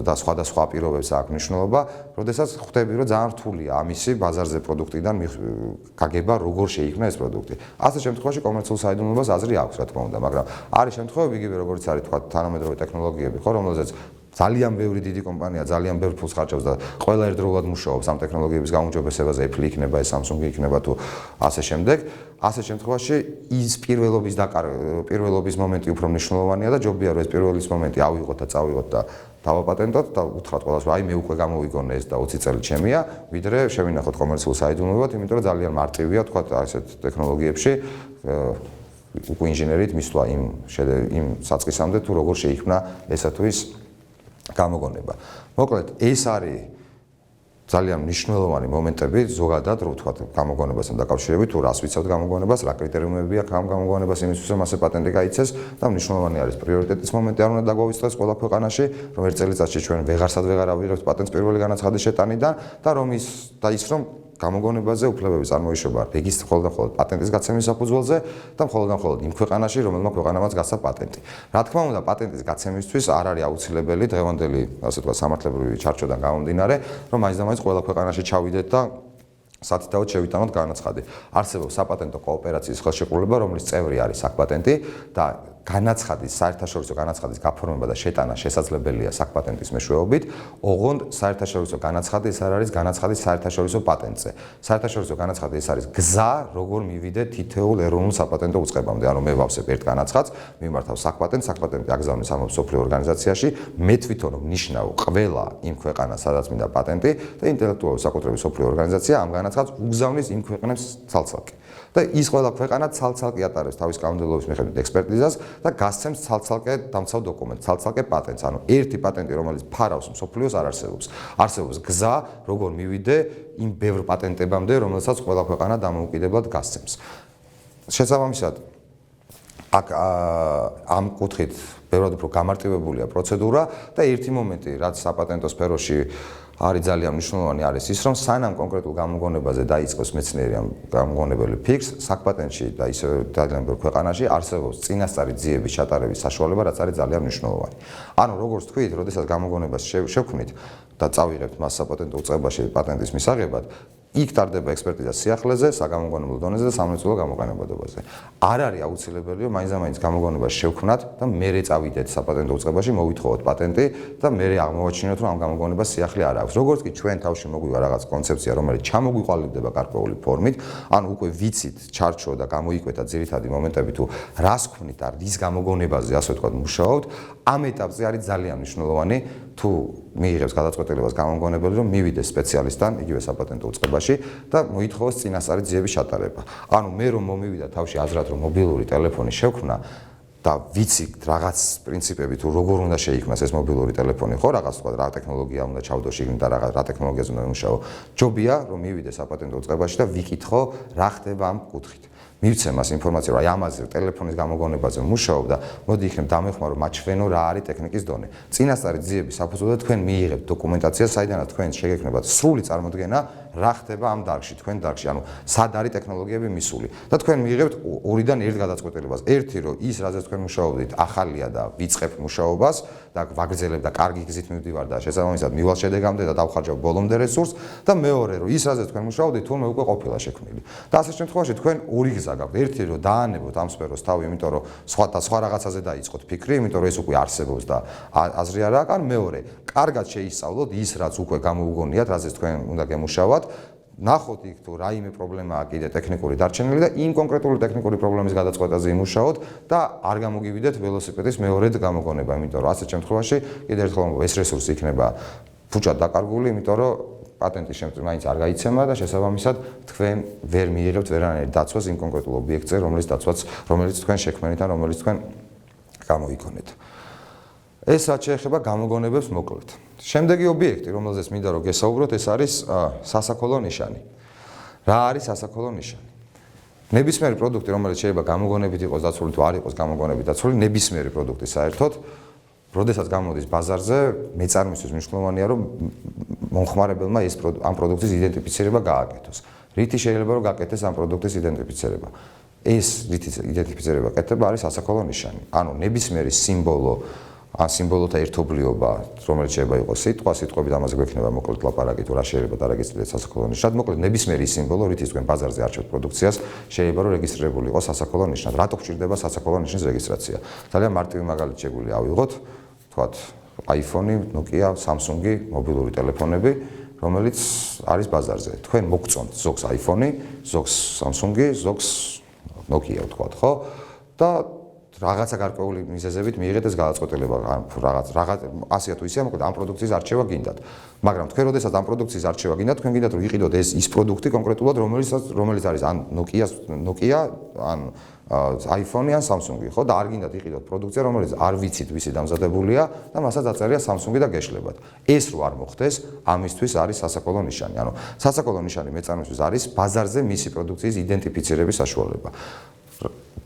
და სხვადასხვა პირობებს აქვს მნიშვნელობა, როდესაც ხვდები, რომ ძალიან რთულია ამისი ბაზარზე პროდუქტიდან გაგება, როგორ შეიქმნა ეს პროდუქტი. ასე შემთხვევაში კომერციულ საიდუმლოებას აზრი აქვს, რა თქმა უნდა, მაგრამ არის შემთხვევები იგივე როგორც არის თქვა თანამედროვე ტექნოლოგიები, რომელზეც ძალიან ბევრი დიდი კომპანია ძალიან ბევრ ფულს ხარჯავს და ყველა ერთდროულად მუშაობს ამ ტექნოლოგიების გაუმჯობესებაზე, Apple იქნება, Samsung იქნება თუ ასე შემდეგ. ასე შემთხვევაში ის პირველობის მომენტი უფრო მნიშვნელოვანია და ჯობია რომ ეს პირველის მომენტი ავიღოთ და წავიღოთ და დავაპატენტოთ და უთხრათ ყველას რომ აი მე უკვე გამოვიგონე ეს და 20 წელი ჩემია, ვიდრე შევინახოთ კომერციულ საიდუმლოებად, იმიტომ რომ ძალიან მარტივია თქვა ასეთ ტექნოლოგიებში უკვე ინჟინერით მისვლა იმ საწყისამდე თუ როგორ შეიქმნა ესა თუ ის გამოგონება. მოკლედ, ეს არის ძალიან მნიშვნელოვანი მომენტები ზოგადად, რო ვთქვათ, გამოგონებასთან დაკავშირებით, თუ რას ვიცავთ გამოგონებას, რა კრიტერიუმები აქვს ამ გამოგონებას იმისთვის, რომ ასე პატენტი გაიცეს და მნიშვნელოვანი არის პრიორიტეტის მომენტი არ უნდა დაგვავიწყდეს ყველა ქვეყანაში, რომ ერთ წელიწადში ჩვენ ვეღარსად ვეღარ ავიღებთ პატენტს პირველი განაცხადის შეტანიდან და რომ ის გამოგონებაზე უფლებების წარმოიშობა მხოლოდ და მხოლოდ პატენტის გაცემის საფუძველზე და მხოლოდ და მხოლოდ იმ ქვეყანაში, რომელმა ქვეყანამაც გასცა პატენტი. რა თქმა უნდა, პატენტის გაცემისთვის არ არის აუცილებელი დღევანდელი, ასე ვთქვათ, სამართლებრივი ჩარჩოდან გამომდინარე, რომ მაინც და მაინც ყველა ქვეყანაში ჩავიდეთ და სათითაოდ შევიტანოთ განაცხადი. არსებობს საპატენტო კოოპერაციის ხელშეკრულება, რომლის წევრი არის საქპატენტი და საერთაშორისო განაცხადის გაფორმება და შეტანა შესაძლებელია საქპატენტის მეშვეობით. ოღონდ საერთაშორისო განაცხადი ეს არ არის განაცხადის საერთაშორისო პატენტზე. საერთაშორისო განაცხადი ეს არის გზა, როგორ მივიდე თითოეულ ეროვნულ საპატენტო უწყებამდე. ანუ მე ვავსებ ერთ განაცხადს, მიმართავ საქპატენტს, საქპატენტი აგზავნის ამ მსოფლიო ორგანიზაციაში, მე თვითონ ვნიშნავ ყველა იმ ქვეყანას, სადაც მინდა პატენტი და ინტელექტუალური საკუთრების მსოფლიო ორგანიზაცია ამ განაცხადს უგზავნის იმ ქვეყნებს ცალ-ცალკე. და ის ყველა ქვეყანა ცალ-ცალკე ატარებს თავის კანონმდებლობის მიხედვით ექსპერტიზას და გასცემს ცალ-ცალკე დამცავ დოკუმენტს, ცალ-ცალკე პატენტს. ანუ ერთი პატენტი, რომელიც ფარავს მსოფლიოს არ არსებობს. არსებობს გზა, როგორ მივიდე იმ ბევრ პატენტებამდე, რომელსაც ყველა ქვეყანა დამოუკიდებლად გასცემს. შესაბამისად, აქ ამ კუთხით ბევრად უფრო გამარტივებულია პროცედურა და ერთი მომენტი, რაც საპატენტო სფეროში არის ძალიან მნიშვნელოვანი არის ის, რომ სანამ კონკრეტულ გამოგონებაზე დაიწყოს მეცნიერი ამ გამოგონებელი ფიქრს, საქპატენტში და ისე ძალიან ბევრ ქვეყანაში არსებობს წინასწარი ძიების ჩატარების საშუალება, რაც არის ძალიან მნიშვნელოვანი. ანუ როგორც თქვით, როდესაც გამოგონებას შევქმნით და წავიღებთ მას საპატენტო უწყებაში პატენტის მისაღებად, იქ ტარდება ექსპერტიზა სიახლეზე, საგამოგონებელ დონეზე და სამრეწველო გამოყენებადებაზე. არ არის აუცილებელი, რომ მაინც და მაინც გამოგონებას შევქმნათ და მერე წავიდეთ საპატენტო უწყებაში, მოვითხოვოთ პატენტი და მერე აღმოვაჩინოთ, რომ ამ გამოგონებას სიახლე არ აქვს. როგორც კი ჩვენ თავში მოგვივა რაღაც კონცეფცია, რომელიც ჩამოგვიყალიბდება გარკვეული ფორმით, ანუ უკვე ვიცით ჩარჩო და გამოიკვეთა ძირითადი მომენტები თუ რას ქმნით და რის გამოგონებაზე, ასე ვთქვათ, მუშაობთ, ამ ეტაპზე არის ძალიან მნიშვნელოვანი თუ მიიღებს გადაწყვეტილებას გამომგონებელი, რომ მივიდეს სპეციალისტთან, იგივე საპატენტო უწყებაში და მოითხოვოს წინასწარი ძიების ჩატარება. ანუ მე რომ მომივიდა თავში აზრად, რომ მობილური ტელეფონი შევქმნა და ვიცი რაღაც პრინციპები თუ როგორ უნდა შეიქმნას ეს მობილური ტელეფონი, ხო, რაღაც თქვა რა ტექნოლოგია უნდა ჩავდო შიგნით და რა ტექნოლოგიაზე უნდა ვიმუშაო. ჯობია რომ მივიდე საპატენტო უწყებაში და ვიკითხო რა ხდება ამ კუთხით. მივცე მას ინფორმაცია, რომ აი ამაზე ტელეფონის გამოგონებაზე ვმუშაობ და მოდი იქნებ დამეხმარო მაჩვენო რა არის ტექნიკის დონე. წინასწარი ძიების საფუძველზე თქვენ მიიღებთ დოკუმენტაციას, საიდანაც თქვენ შეგექმნებათ სრული წარმოდგენა რა ხდება ამ დარგში, თქვენ დარგში, ანუ სად არის ტექნოლოგიები მისული და თქვენ მიიღებთ ორიდან ერთ გადაწყვეტილებას. ერთი რომ ის რაზეც თქვენ მუშაობდით ახალია და ვიწყებთ მუშაობას და ვაგრძელებ და კარგი გზით მივდივარ და შესაბამისად მივალ შედეგამდე და დავხარჯავ ბოლომდე რესურსს და მეორე რომ ის რაზეც თქვენ მუშაობდით თურმე უკვე ყოფილა შექმნილი. და ასეთ შემთხვევაში თქვენ ორი გზა გაქვთ. ერთი რომ დაანებოთ ამ სფეროს თავი, იმიტომ რომ სხვა რაღაცაზე დაიწყოთ ფიქრი, იმიტომ რომ ეს უკვე არსებობს და აზრი არ აქვს. ან მეორე, კარგად შეისწავლოთ ის რაც უკვე გამოუგონიათ, რაზეც თქვენ უნდა გემუშავოთ. ნახოთ იქ თუ რაიმე პრობლემაა კიდე ტექნიკური დარჩენილი და იმ კონკრეტული ტექნიკური პრობლემის გადაწყვეტაზე იმუშაოთ და არ გამოგივიდეთ ველოსიპედის მეორედ გამოგონება, იმიტომ რომ ასეთ შემთხვევაში კიდე ერთხელ ეს რესურსი იქნება ფუჭად დაკარგული, იმიტომ რომ პატენტის შემდგომ მაინც არ გაიცემა და შესაბამისად თქვენ ვერ მიიღებთ ვერანაირ დაცვას იმ კონკრეტულ ობიექტზე, რომელიც თქვენ შექმნით ან რომელიც თქვენ გამოიგონეთ. ეს რაც შეეხება გამოგონებებს მოკლედ. შემდეგი ობიექტი, რომელზეც მინდა რომ გესაუბროთ, ეს არის სასაქოლო ნიშანი. რა არის სასაქოლო ნიშანი? ნებისმიერი პროდუქტი, რომელიც შეიძლება გამოგონებით იყოს დაცული თუ არ იყოს გამოგონებით დაცული, ნებისმიერი პროდუქტი საერთოდ, როდესაც გამოდის ბაზარზე, მეწარმისთვის მნიშვნელოვანია, რომ მომხმარებელმა ამ პროდუქტის იდენტიფიცირება გააკეთოს. რითი შეიძლება რომ გააკეთეს ამ პროდუქტის იდენტიფიცირება? ეს რითი იდენტიფიცირება კეთება არის სასაქოლო ნიშანი. ანუ ნებისმიერი სიმბოლო ან სიმბოლოთა ერთობლიობა, რომელიც შეიძლება იყოს სიტყვა, სიტყვებით ამაზე გვექნება მოკლედ ლაპარაკი თუ რა შეიძლება დარეგისტრირდეს სასაქოლო ნიშნად. მოკლედ ნებისმიერი სიმბოლო, რითიც თქვენ ბაზარზე არჩევთ პროდუქციას, შეიძლება რომ რეგისტრირებული იყოს სასაქოლო ნიშნად. რატო გვჭირდება სასაქოლო ნიშნის რეგისტრაცია? ძალიან მარტივი მაგალითი შეგვიძლია ავიღოთ, თქვათ iPhone, Nokia, Samsung მობილური ტელეფონები, რომელიც არის ბაზარზე. თქვენ მოგწონთ ზოგს iPhone, ზოგს Samsung, ზოგს Nokia ვთქვათ, ხო? და რაღაცა გარკვეული მიზეზებით მიიღეთ ეს გადაწყვეტილება, რაღაც ასეა თუ ისეა, მოკლედ ამ პროდუქციის არჩევა გინდათ. მაგრამ თქვენ როდესაც ამ პროდუქციის არჩევა გინდათ, თქვენ გინდათ რომ იყიდოთ ის პროდუქტი კონკრეტულად, რომელიც არის ან Nokia, ან iPhone, ან Samsung, ხო? და არ გინდათ იყიდოთ პროდუქცია, რომელიც არ ვიცით ვისი დამზადებულია და მასაც აწერია Samsung და გეშლებათ. ეს რო არ მოხდეს, ამისთვის არის სასაქოლო ნიშანი. ანუ სასაქოლო ნიშანი მეწარმისთვის არის ბაზარზე მისი პროდუქციის იდენტიფიცირების საშუალება.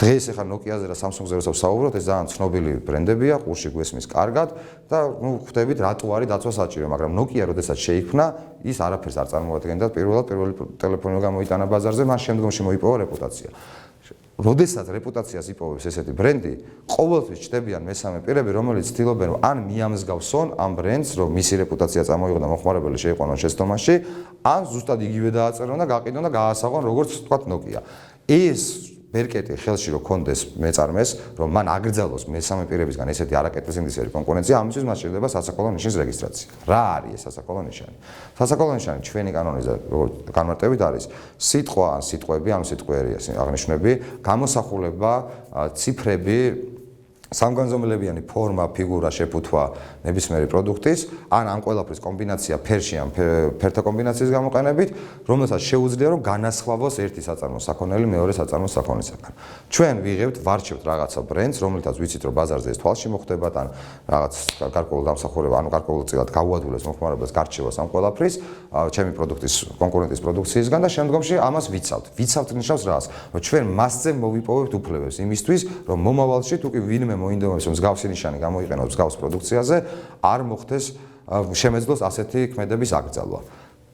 დღეს ახლა Nokia-ზე და Samsung-ზე როცა ვსაუბრობთ, ეს ძალიან ცნობილი ბრენდებია, ყურში გვესმის კარგად და ხვდებით რატო არის დაცვა საჭირო, მაგრამ Nokia როდესაც შეიქმნა, ის არაფერს არ წარმოადგენდა, პირველი ტელეფონი გამოიტანა ბაზარზე, მას შემდგომში მოიპოვა რეპუტაცია. როდესაც რეპუტაციას იპოვებს ესეთი ბრენდი, ყოველთვის ჩნდებიან მესამე პირები, რომელიც ცდილობენ რომ ან მიამსგავსონ ამ ბრენდს, რომ მისი რეპუტაცია წამოიღონ და მომხმარებელი შეიყვანონ შეცდომაში, ან ზუსტად იგივე დააწერონ და გაყიდონ და გაასაღონ როგორც თქვათ Nokia. ეს ბერკეტი ხელში რო კონდეს მეწარმეს, რომ მან აკრძალოს მესამე პირებისგან ესეთი არაკეთილსინდისფერი კონკურენცია, ამისთვის მას შეიძლება სასაქოლო ნიშნის რეგისტრაცია. რა არის ეს სასაქოლო ნიშანი? სასაქოლო ნიშანი ჩვენი კანონიზე განმარტებით არის სიტყვა ან სიტყვები, ანუ სიტყვიერი აღნიშვნები, გამოსახულება, ციფრები, სამგანზომილებიანი ფორმა, ფიგურა, შეფუთვა ნებისმიერი პროდუქტის, ან ამ ყველაფრის კომბინაცია ფერში ან ფერთა კომბინაციის გამოყენებით, რომელსაც შეუძლია რომ განასხვავოს ერთი საწარმოს საქონელი მეორე საწარმოს საქონლისაგან. ჩვენ ვიღებთ, ვარჩევთ რაღაცა ბრენდს, რომელთაც ვიცით რომ ბაზარზე ეს თვალში მოხდებათ, ან რაღაც გარკვეულ დამსახურება, ანუ გარკვეულწილად გაუადვილებს მომხმარებელს გარჩევას ამ ყველაფრის, ჩემი პროდუქტის კონკურენტის პროდუქციისგან და შემდგომში ამას ვიცავთ. ვიცავთ ნიშნავს რას? რომ ჩვენ მასზე მოვიპოვებთ უფლებებს იმისთვის, რომ მომავალში თუ კი ვინმე მოინდომებს რომ მსგავსი ნიშანი გამოიყენოს მსგავს პროდუქციაზე, არ მოხდეს შემეძლოს ასეთი ქმედების აკრძალვა.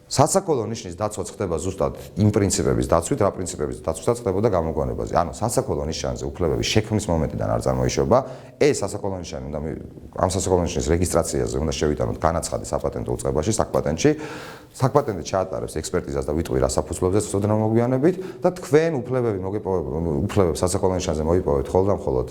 სასაქოლო ნიშნის დაცვა ხდება ზუსტად იმ პრინციპების დაცვით, რა პრინციპების დაცვით ხდებოდა გამოგონებაზე. ანუ სასაქოლო ნიშანზე უფლებების შექმნის მომენტიდან არ წარმოიშობა, ეს სასაქოლო ნიშანი უნდა ამ სასაქოლო ნიშნის რეგისტრაციაზე უნდა შევიტანოთ განაცხადი საპატენტო უწყებაში, საკპატენტში. საკპატენტი ჩაატარებს ექსპერტიზას და ვიტყვი რა საფუძვლებზე ცოდნა მოგვიანებით და თქვენ უფლებებს სასაქოლო ნიშანზე მოიპოვებთ მხოლოდ და მხოლოდ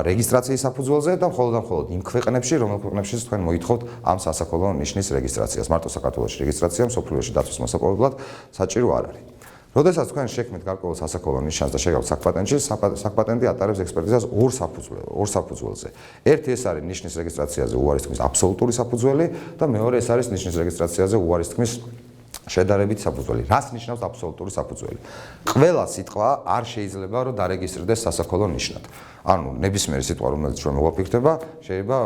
რეგისტრაციის საფუძველზე და მხოლოდ და მხოლოდ იმ ქვეყნებში, რომელ ქვეყნებშიც თქვენ მოითხოვთ ამ სასაქოლო ნიშნის რეგისტრაციას. მარტო საქართველოში რეგისტრაცია მსოფლიოში დაცვის მოსაპოვებლად საჭირო არ არის. როდესაც თქვენ შექმნით გარკვეულ სასაქოლო ნიშანს და შეგავთ საკპატენტში, საკპატენტი ატარებს ექსპერტიზას ორ საფუძველზე. ერთი ეს არის ნიშნის რეგისტრაციაზე უარის თქმის აბსოლუტური საფუძველი და მეორე ეს არის ნიშნის რეგისტრაციაზე უარის თქმის შედარებით საფუძველი. რას ნიშნავს აბსოლუტური საფუძველი? ყველა სიტყვა არ შეიძლება რომ დარეგისტრდეს სასაქოლო ნიშნად. ანუ ნებისმიერი სიტყვა, რომელიც ჩვენ მოვაფიქრდება, შეიძლება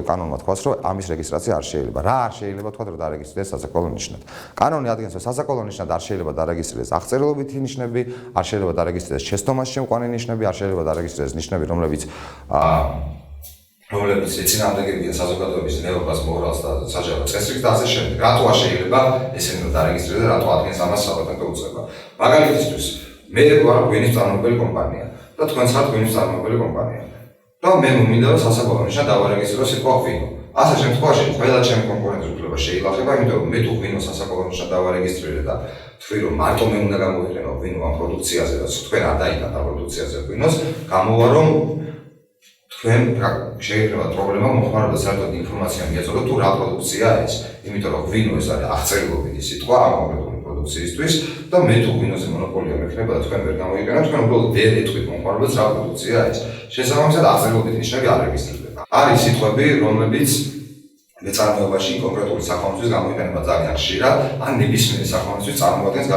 კანონმა თქვას, რომ ამის რეგისტრაცია არ შეიძლება. რა არ შეიძლება თქვა, რომ დარეგისტრდეს სასაქოლო ნიშნად? კანონი ადგენს, რომ სასაქოლო ნიშნად არ შეიძლება დარეგისტრდეს აღწერილობითი ნიშნები, არ შეიძლება დარეგისტრდეს შეცდომაში შემყვანი ნიშნები, არ შეიძლება დარეგისტრდეს ნიშნები, რომლებიც ეწინააღმდეგებიან საზოგადოების ნეობას, მორალს და საჯარო წესრიგს და ასე შემდეგ. რატო არ შეიძლება ესენი დარეგისტრდეს და რატო ადგენს ამას საპატენტო უწყება? მაგალითისთვის, მე ვარ ღვინის წარმოებელი კომპანია და თქვენც ხართ ღვინის წარმოებელი კომპანია. და მე მომინდა რომ სასაქოლო ნიშნად დავარეგისტრო სიტყვა ღვინო. ასე შემთხვევაში ყველა ჩემი კონკურენტის უფლება შეილახება, იმიტომ რომ მე თუ ღვინო სასაქოლო ნიშნად დავარეგისტრირე და თქვი რომ მარტო მე უნდა გამოვიყენო ღვინო ამ პროდუქციაზე და თქვენ არ დაიტანთ ამ პროდუქციაზე ღვინოს, გამოვა რომ თქვენ შეიძლება პრობლემა მოხმარება საერთოდ ინფორმაცია მიეწოდოთ თუ რა პროდუქციაა ეს, იმიტომ რომ ღვინო ეს არის აღწერილობითი სიტყვა ამ კონკრეტული პროდუქციისთვის და მე თუ ღვინოზე მონოპოლია მექნება და თქვენ ვერ გამოიყენებთ, თქვენ უბრალოდ ვერ ეთქვით მომხმარებელს რა პროდუქციაა ეს. შესაბამისად აღწერილობითი ნიშნები არ რეგისტრირდება. არის სიტყვები, რომლებიც მეწარმეობაში კონკრეტული საქონლისთვის გამოიყენება ძალიან ხშირად, ან ნებისმიერი საქონლისთვის წარმოადგენს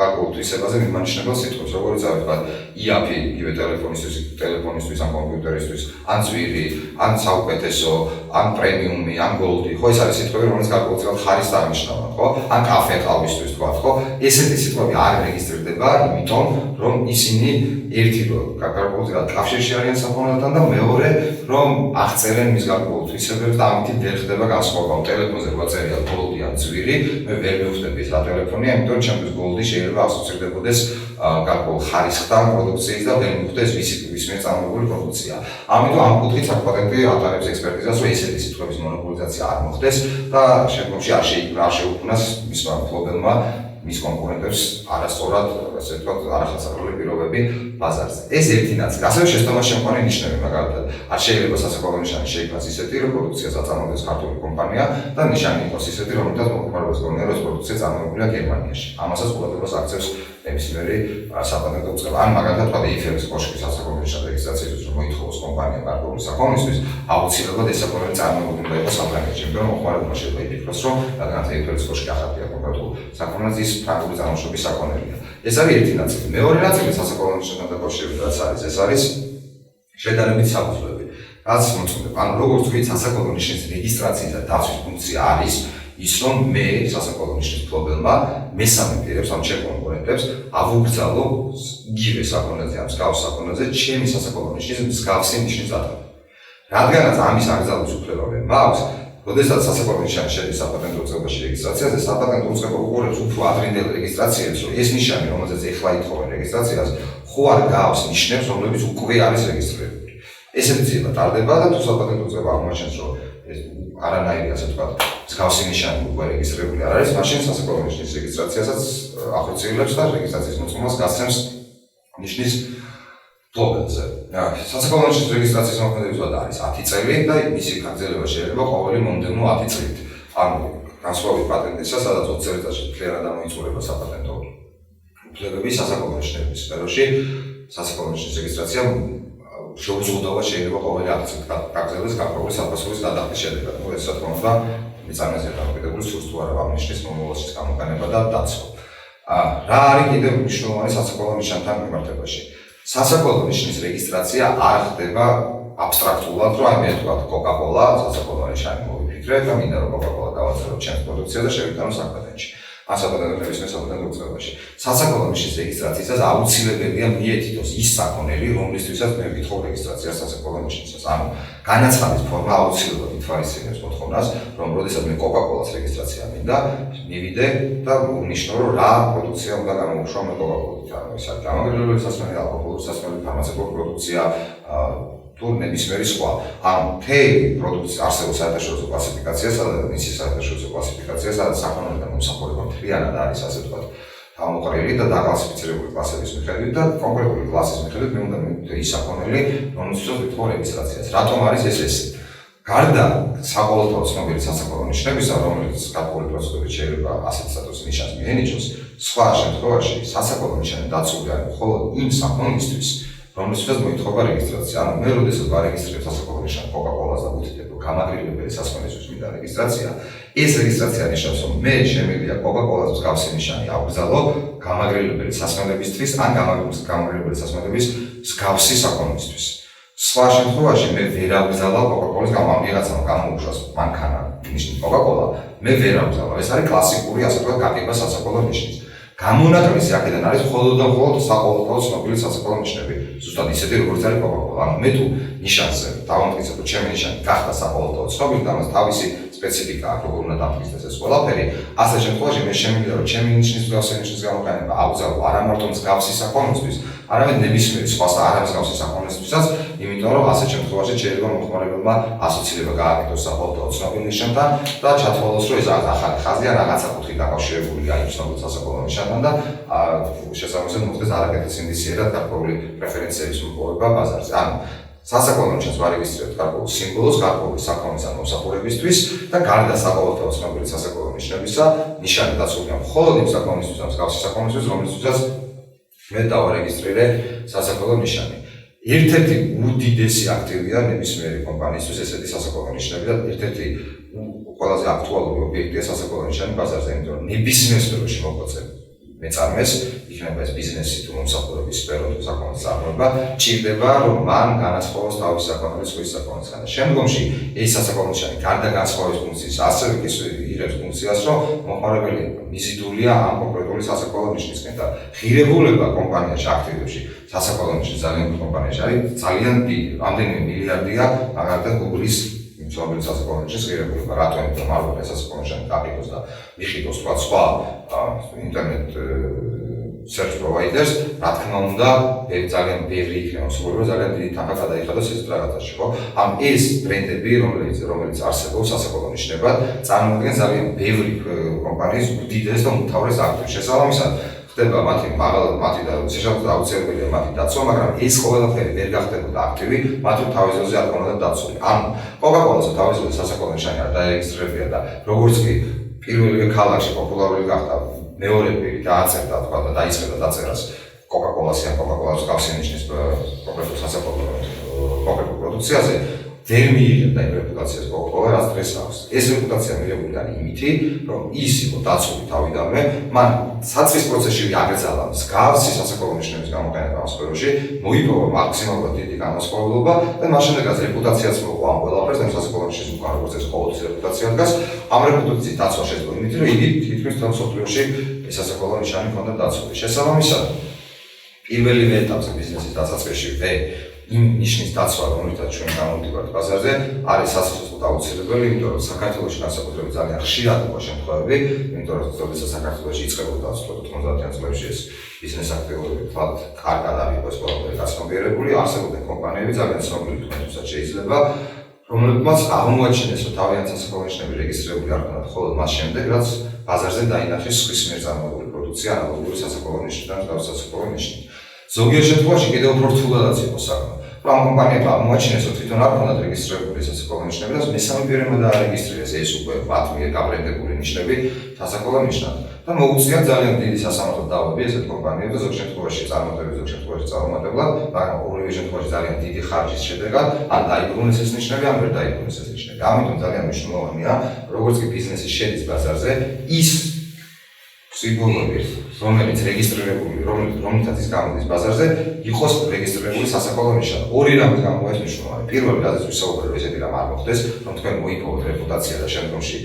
გარკვეულ თვისებაზე მიმანიშნებელ სიტყვებს, როგორც არის თქვა IAP, იგივე ტელეფონისთვის, ან კომპიუტერისთვის, ან ძვირი, ან საუკეთესო, ან პრემიუმი, ან გოლდი, ხო, ეს არის სიტყვები, რომელიც გარკვეულწილად ხარისხს აღნიშნავენ, ხო? ან კაფე ყავისთვის თქვა, ხო? ესეთი სიტყვები არ რეგისტრირდება, იმიტომ რომ ისინი ერთი რომ გარკვეულწილად კავშირში არიან საქონელთან და მეორე რომ აღწერენ მის გარკვეულ თვისებებს და ამით ვერ ხდება განსხვავება. ტელეფონზე გვაწერია გოლდი ან ძვირი, მე ვერ მივხვდები ეს რა ტელეფონია, იმიტომ რომ ჩემთვის გოლდი შეიძლება ასოცირდებოდეს გარკვეულ ხარისხთან პროდუქციის და ვერ მივხვდეს ვის მიერ წარმოებული პროდუქცია. ამიტომ ამ კუთხით საკპატენტი ატარებს ექსპერტიზას, რომ ესეთი სიტყვების მონოპოლიზაცია არ მოხდეს და შემდგომში არ შეუქმნას მისმა მფლობელმა მის კონკურენტებს არასწორად, ასე ვთქვათ, არახელსაყრელი პირობები ბაზარზე. ეს ერთი ნაწილი. ასევე შეცდომაში შემყვანი ნიშნები, მაგალითად, არ შეიძლება სასაქოლო ნიშანი შეიქმნას ისეთი, რომ პროდუქციას აწარმოებს ქართული კომპანია და ნიშანი იყოს ისეთი, რომელთაც მომხმარებელს გონია, რომ პროდუქცია წარმოებულია გერმანიაში. ამასაც ყურადღებას აქცევს ნებისმიერი საპატენტო უწყება. ან მაგალითად, თქვა IFM-ის კოშკის სასაქოლო ნიშნის რეგისტრაციისთვის რომ მოითხოვოს კომპანია გარკვეული საქონლისთვის, აუცილებლად ეს საქონელი წარმოებული უნდა იყოს საფრანგეთში, იმიტომ რომ მომხმარებელმა შეიძლება იფიქროს, რომ რადგან IFM-ის კოშკი ახალია კონკრეტულ საქონელს ფრანგული წარმოშობის საქონელია. ეს არის ერთი ნაწილი. მეორე ნაწილი სასაქონლო ნიშნებთან დაკავშირებით რაც არის, ეს არის შედარებით საფუძვლები. რაც მოწმდება, ანუ როგორც ვთქვით, სასაქონლო ნიშნის რეგისტრაციის და დაცვის ფუნქცია არის ის, რომ მე სასაქონლო ნიშნის მფლობელმა მესამე პირებს, ან ჩემ კონკურენტებს ავუგზავნო იგივე საქონელზე, ამ მსგავს საქონელზე ჩემი სასაქონლო ნიშნის მსგავსი ნიშნის დატანა. რადგანაც ამის აკრძალვის უფლება მე მაქვს, როდესაც სასაქონლო ნიშანი შედის საპატენტო უწყებაში რეგისტრაციაზე, საპატენტო უწყება უყურებს უფრო ადრინდელ რეგისტრაციებს, რომ ეს ნიშანი, რომელზეც ეხლა ითხოვენ რეგისტრაციას, ხო არ გავს ნიშნებს, რომლებიც უკვე არის რეგისტრირებული. ესეთი ძიება ტარდება და თუ საპატენტო უწყება აღმოაჩენს, რომ ეს არანაირი, ასე ვთქვათ, მსგავსი ნიშანი უკვე რეგისტრირებული არ არის, მაშინ სასაქონლო ნიშნის რეგისტრაციასაც ახორციელებს და რეგისტრაციის მოწმობას გასცემს ნიშნის მფლობელზე. სასაქონლო ნიშნის რეგისტრაციის მოქმედების ვადა არის 10 წელი და მისი გაგრძელება შეიძლება ყოველი მომდევნო 10 წლით. ანუ განსხვავებით პატენტისა, სადაც 20 წელიწადში მთლიანად ამოიწურება საპატენტო უფლებები სასაქონლო ნიშნების სფეროში, სასაქონლო ნიშნის რეგისტრაცია შეუძლებლობა შეიძლება ყოველი 10 წლით გაგრძელდეს გარკვეული საფასურის გადახდის შედეგად. ნუ ეს რა თქმა უნდა, მიწარმეზე დამოკიდებული სურს თუ არა ამ ნიშნის მომავალში გამოყენება და დაცვა. რა არის კიდევ მნიშვნელოვანი სასაქონლო ნიშანთან მიმართებაში? სასაქონლო ნიშნის რეგისტრაცია არ ხდება აბსტრაქტულად, რომ აი მე თქვა კოკა-კოლა, სასაქონლო ნიშანი მოვიფიქრე და მინდა რომ კოკა-კოლა გავაწერო ჩემს პროდუქციაზე და შევიტანო საკპატენტში. ან საპატენტო ნებისმიერ საპატენტო უწყებაში. სასაქონლო ნიშნის რეგისტრაციისას აუცილებელია მიეთითოს ის საქონელი, რომლისთვისაც მე ვკითხავ რეგისტრაციას სასაქონლო ნიშნისას. ანუ განაცხადის ფორმა აუცილებლად ითვალისწინებს მოთხოვნას, რომ როდესაც მე კოკა-კოლას რეგისტრაცია მინდა, მივიდე და ვნიშნო, რომ რა პროდუქცია უნდა გამოვუშვა მე კოკა-კოლით. ანუ ეს არის გამაგრებული სასმელი, ალკოჰოლური სასმელი, ფარმაცევტული პროდუქცია, თუ ნებისმიერი სხვა. ანუ მთელი პროდუქცია არსებობს საერთაშორისო კლასიფიკაცია, სადაც მისი საერთაშორისო კლასიფიკაცია, სადაც საქონელთან მომსახურება მთლიანად არის, ასე ვთქვათ, გამოყრილი და დაკლასიფიცირებული კლასების მიხედვით და კონკრეტული კლასის მიხედვით მე უნდა მივიდე ის საქონელი, რომელსაც ვკითხავ რეგისტრაციას. რატომ არის ეს? გარდა საყოველთაო ცნობილი სასაქონლო ნიშნებისა, რომელიც გარკვეული პროცედურით შეიძლება ასეთ სტატუსის ნიშანს მიენიჭოს, სხვა შემთხვევაში სასაკოლო ნიშანი დაცული არის მხოლოდ იმ საქონლისთვის, რომლისთვისაც მოითხოვა რეგისტრაცია. ანუ მე როდესაც ვარეგისტრირებ სასაკოლო ნიშანი Coca-Cola-ს და ვუთითებ, რომ გამაგრილებელი სასმელისთვის მინდა რეგისტრაცია, ეს რეგისტრაცია ნიშნავს, რომ მე შემიძლია Coca-Cola-ს მსგავსი ნიშანი ავგზავნო გამაგრილებელი სასმელებისთვის ან გამაგრილებელი სასმელების მსგავსი საქონლისთვის. სხვა შემთხვევაში მე ვერ ავგზავნო Coca-Cola-ს გამომიღაცამ გამოუშვას მანქანა ნიშნით Coca-Cola, მე ვერ ავგზავნო. ეს არის კლასიკური ასე ვთქვათ გაგება სასაკოლო ნიშნის. გამონაკლისი აქედან არის მხოლოდ და მხოლოდ საყოველთაო ცნობილი სასაკოლო ნიშნები, ზუსტად ისეთი როგორც არის Coca-Cola. ანუ მე თუ ნიშანზე დავამტკიცებ, რომ ჩემი ნიშანი გახდა საყოველთაო ცნობილი და მას თავისი სპეციფიკა აქვს, როგორ უნდა დამტკიცდეს ეს ყველაფერი, ასე შემთხვევაში მე შემიძლია რომ ჩემი ნიშნის მსგავსი ნიშნის გამოყენება ავგზავნო არა მარტო მსგავსი საქონლისთვის, არამედ ნებისმიერი სხვა არამსგავსი საქონლისთვისაც, იმიტომ რომ ასე შემთხვევაში შეიძლება მომხმარებელმა ასოცირება გააკეთოს საყოველთაო ცნობილ ნიშანთან და ჩათვალოს, რომ ეს ახალი ხაზი ან რაღაცა კუთხით დაკავშირებულია იმ ცნობილ სასაკოლო ნიშანთან და შესაბამისად მოხდეს არაკეთილ ინდიციერად გარკვეული პრეფერენციების მოპოვება ბაზარზე. ანუ სასაკოლო ნიშანს ვარეგისტრირებთ გარკვეულ სიმბოლოს, გარკვეული საქონლის ან მომსახურებისთვის და გარდა საყოველთაო ცნობილი სასაკოლო ნიშნებისა, ნიშანი დაცულია მხოლოდ იმ საქონლისთვის ან მსგავსი საქონლისთვის, რომლისთვისაც მე დავარეგისტრირე სასაკოლო ნიშანი. ერთ-ერთი უდიდესი აქტივია ნებისმიერი კომპანიისთვის ესეთი სასაკოლო ნიშნები და ერთ-ერთი ყველაზე აქტუალური ობიექტია სასაკოლო ნიშანი ბაზარზე, იმიტომ რომ ნებისმიერ სფეროში მოღვაწე მეწარმეს, იქნება ეს ბიზნესი თუ მომსახურების სფერო თუ საქონლის წარმოება, ჭირდება რომ მან განასხვავოს თავის საქონლის სხვის საქონლისგან. შემდგომში ეს სასაკოლო ნიშანი გარდა განსხვავების ფუნქციის ასევე იღებს ფუნქციას, რომ მომხმარებელი მიზიდულია ამ კონკრეტული სასაკოლო ნიშნისკენ და ღირებულება კომპანიაში აქტივებში სასაკოლო ნიშნის ძალიან კომპანიაში არის ძალიან დიდი, რამდენიმე მილიარდია მაგალითად Google-ის ცნობილი სასაკოლო ნიშნის ღირებულება, რატომ? იმიტომ რომ ალბათ ეს სასაკოლო ნიშანი გაკეთოს და მიხიდოს სხვა ინტერნეტ search providers, რა თქმა უნდა, ძალიან ბევრი იქნება მსურველი, ძალიან დიდი თანხა გადაიხადოს ეს რაღაცაში, ხო? ამ ეს ბრენდები, რომელიც არსებობს სასაკოლო ნიშნებად, წარმოადგენს ძალიან ბევრი კომპანიის უდიდეს და უმთავრეს აქტივს. შესაბამისად, ხდება მათი და შესაძლოა აუცილებელია მათი დაცვა, მაგრამ ეს ყველაფერი ვერ გახდებოდა აქტივი, მათ რომ თავის ძირზე არ ქონოდა დაცული. ანუ Coca-Cola-ს თავის ძირზე სასაკოლო ნიშანი არ დაერეგისტრირებია და როგორც კი პირველივე ქალაქში პოპულარული გახდა, მეორე დააწერდა თქვა და დაიწყება დაწერას Coca-Cola-ს ან Coca-Cola-ს გავსი ნიშნის კონკრეტულ სასაკოლო პროდუქციაზე, ვერ მიიღებდა იმ რეპუტაციას Coca-Cola, რაც დღეს აქვს. ეს რეპუტაცია მიღებული არის იმითი, რომ ის იყო დაცული თავიდანვე, მან საწყის პროცესში აკრძალა მსგავსი სასაკოლო ნიშნების გამოყენება ამ სფეროში, მოიპოვა მაქსიმალურად დიდი განმასხვავებლობა და მას შემდეგაც რეპუტაციაც მოყვა ამ ყველაფერს და სასაკოლო ნიშნის უკან როგორც ეს ყოველთვის რეპუტაცია დგას, ამ რეპუტაციის დაცვა შეძლო იმით, რომ იგი თითქმის მთელ მსოფლიოში ეს სასაკოლო ნიშანი ჰქონდა დაცული. შესაბამისად, პირველივე ეტაპზე ბიზნესის დასაწყისშივე იმ ნიშნის დაცვა, რომელთაც ჩვენ გამოვდივართ ბაზარზე, არის სასიცოცხლო აუცილებელი, იმიტომ რომ საქართველოში განსაკუთრებით ძალიან ხშირად იყო შემთხვევები, იმიტომ რომ როდესაც საქართველოში იწყებოდა 90-იან წლებში ეს ბიზნეს აქტივობები თვალთ კარგად არ იყო ეს ყველაფერი გაცნობიერებული, არსებობდნენ კომპანიები ძალიან ცნობილი თუნდაც შეიძლება, რომლებმაც აღმოაჩინეს, რომ თავიანთ სასაკოლო ნიშნები რეგისტრირებული არ ქონდათ მხოლოდ მას შემდეგ, რაც ბაზარზე დაინახეს სხვის მიერ წარმოებული პროდუქცია ანალოგიური სასაკოლო ნიშნიდან მსგავსი სასაკოლო ნიშნით. ზოგიერთ შემთხვევაში კიდევ უფრო რთულადაც იყო საქმე. რომ ამ კომპანიებმა აღმოაჩინეს, რომ თვითონ არ ქონდათ რეგისტრირებული სასაკოლო ნიშნები და მესამე პირებმა დაარეგისტრირეს ეს უკვე მათ მიერ გაბრენდებული ნიშნები სასაკოლო ნიშნად. და მოუწიათ ძალიან დიდი სასამართლო დავები ესეთ კომპანიებს და ზოგ შემთხვევაში წარმატებით, ზოგ შემთხვევაში წარუმატებლად, მაგრამ ორივე შემთხვევაში ძალიან დიდი ხარჯის შედეგად ან დაიბრუნეს ეს ნიშნები, ან ვერ დაიბრუნეს ეს ნიშნები. ამიტომ ძალიან მნიშვნელოვანია, როგორც კი ბიზნესი შედის ბაზარზე, ის სიმბოლოები, რომელიც რეგისტრირებული, რომელთაც ის გამოდის ბაზარზე, იყოს რეგისტრირებული სასაკოლო ნიშანი. ორი რამის გამო ეს მნიშვნელოვანია. პირველი, რადგან ვისაუბრებ, ესეთი რამ არ მოხდეს, რომ თქვენ მოიპოვოთ რეპუტაცია და შემდგომში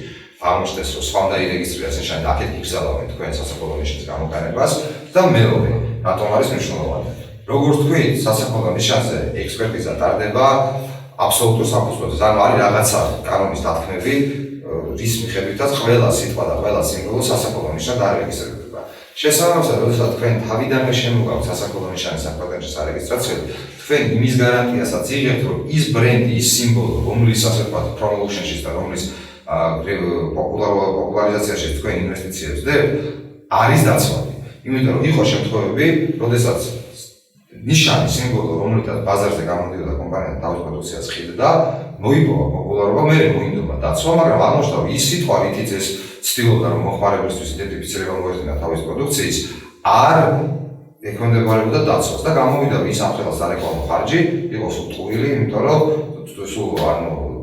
აღმოჩნდეს, რომ სხვა უნდა ირეგისტრირდეს ნიშანი და აქეთ იგზავნებთ თქვენ სასაკოლო ნიშნის გამოყენებას და მეორე, რატომ არის მნიშვნელოვანი? როგორც თქვი, სასაკოლო ნიშანზე ექსპერტიზა ტარდება აბსოლუტურ საფუძველზე, ანუ არის რაღაცა კანონის დათქმები, რის მიხედვითაც ყველა სიტყვა და ყველა სიმბოლო სასაკოლო ნიშნად არეგისტრირდება. შესაბამისად, როდესაც თქვენ თავიდანვე შემოგავთ სასაკოლო ნიშანის საპატენტო სარეგისტრაციოდ, თქვენ იმის გარანტიასაც იღებთ, რომ ის ბრენდი, ის სიმბოლო, რომლის ასე ვთქვათ, პრომოუშენში და რომლის პოპულარიზაციაში თქვენ ინვესტიციებს დებთ, არის დაცვალი. იმიტომ რომ იყო შემთხვევები, როდესაც ნიშანი, სიმბოლო, რომელთაც ბაზარზე გამოდიოდა კომპანია თავის პროდუქციას ხილდა, მოიპოვა პოპულარობა, მე მოინდომა დაცვა, მაგრამ აღმოჩნდა ის სიტყვა, რითიც ეს ცდილობდა რომ მოხმარებლისთვის იდენტიფიცირება მოეხდინა თავის პროდუქციის, არ ექვემდებარებოდა დაცვას და გამოვიდა ის ამხელას სარეკლამო ხარჯი იყო სულ ტყუილი, იმიტომ რომ სულ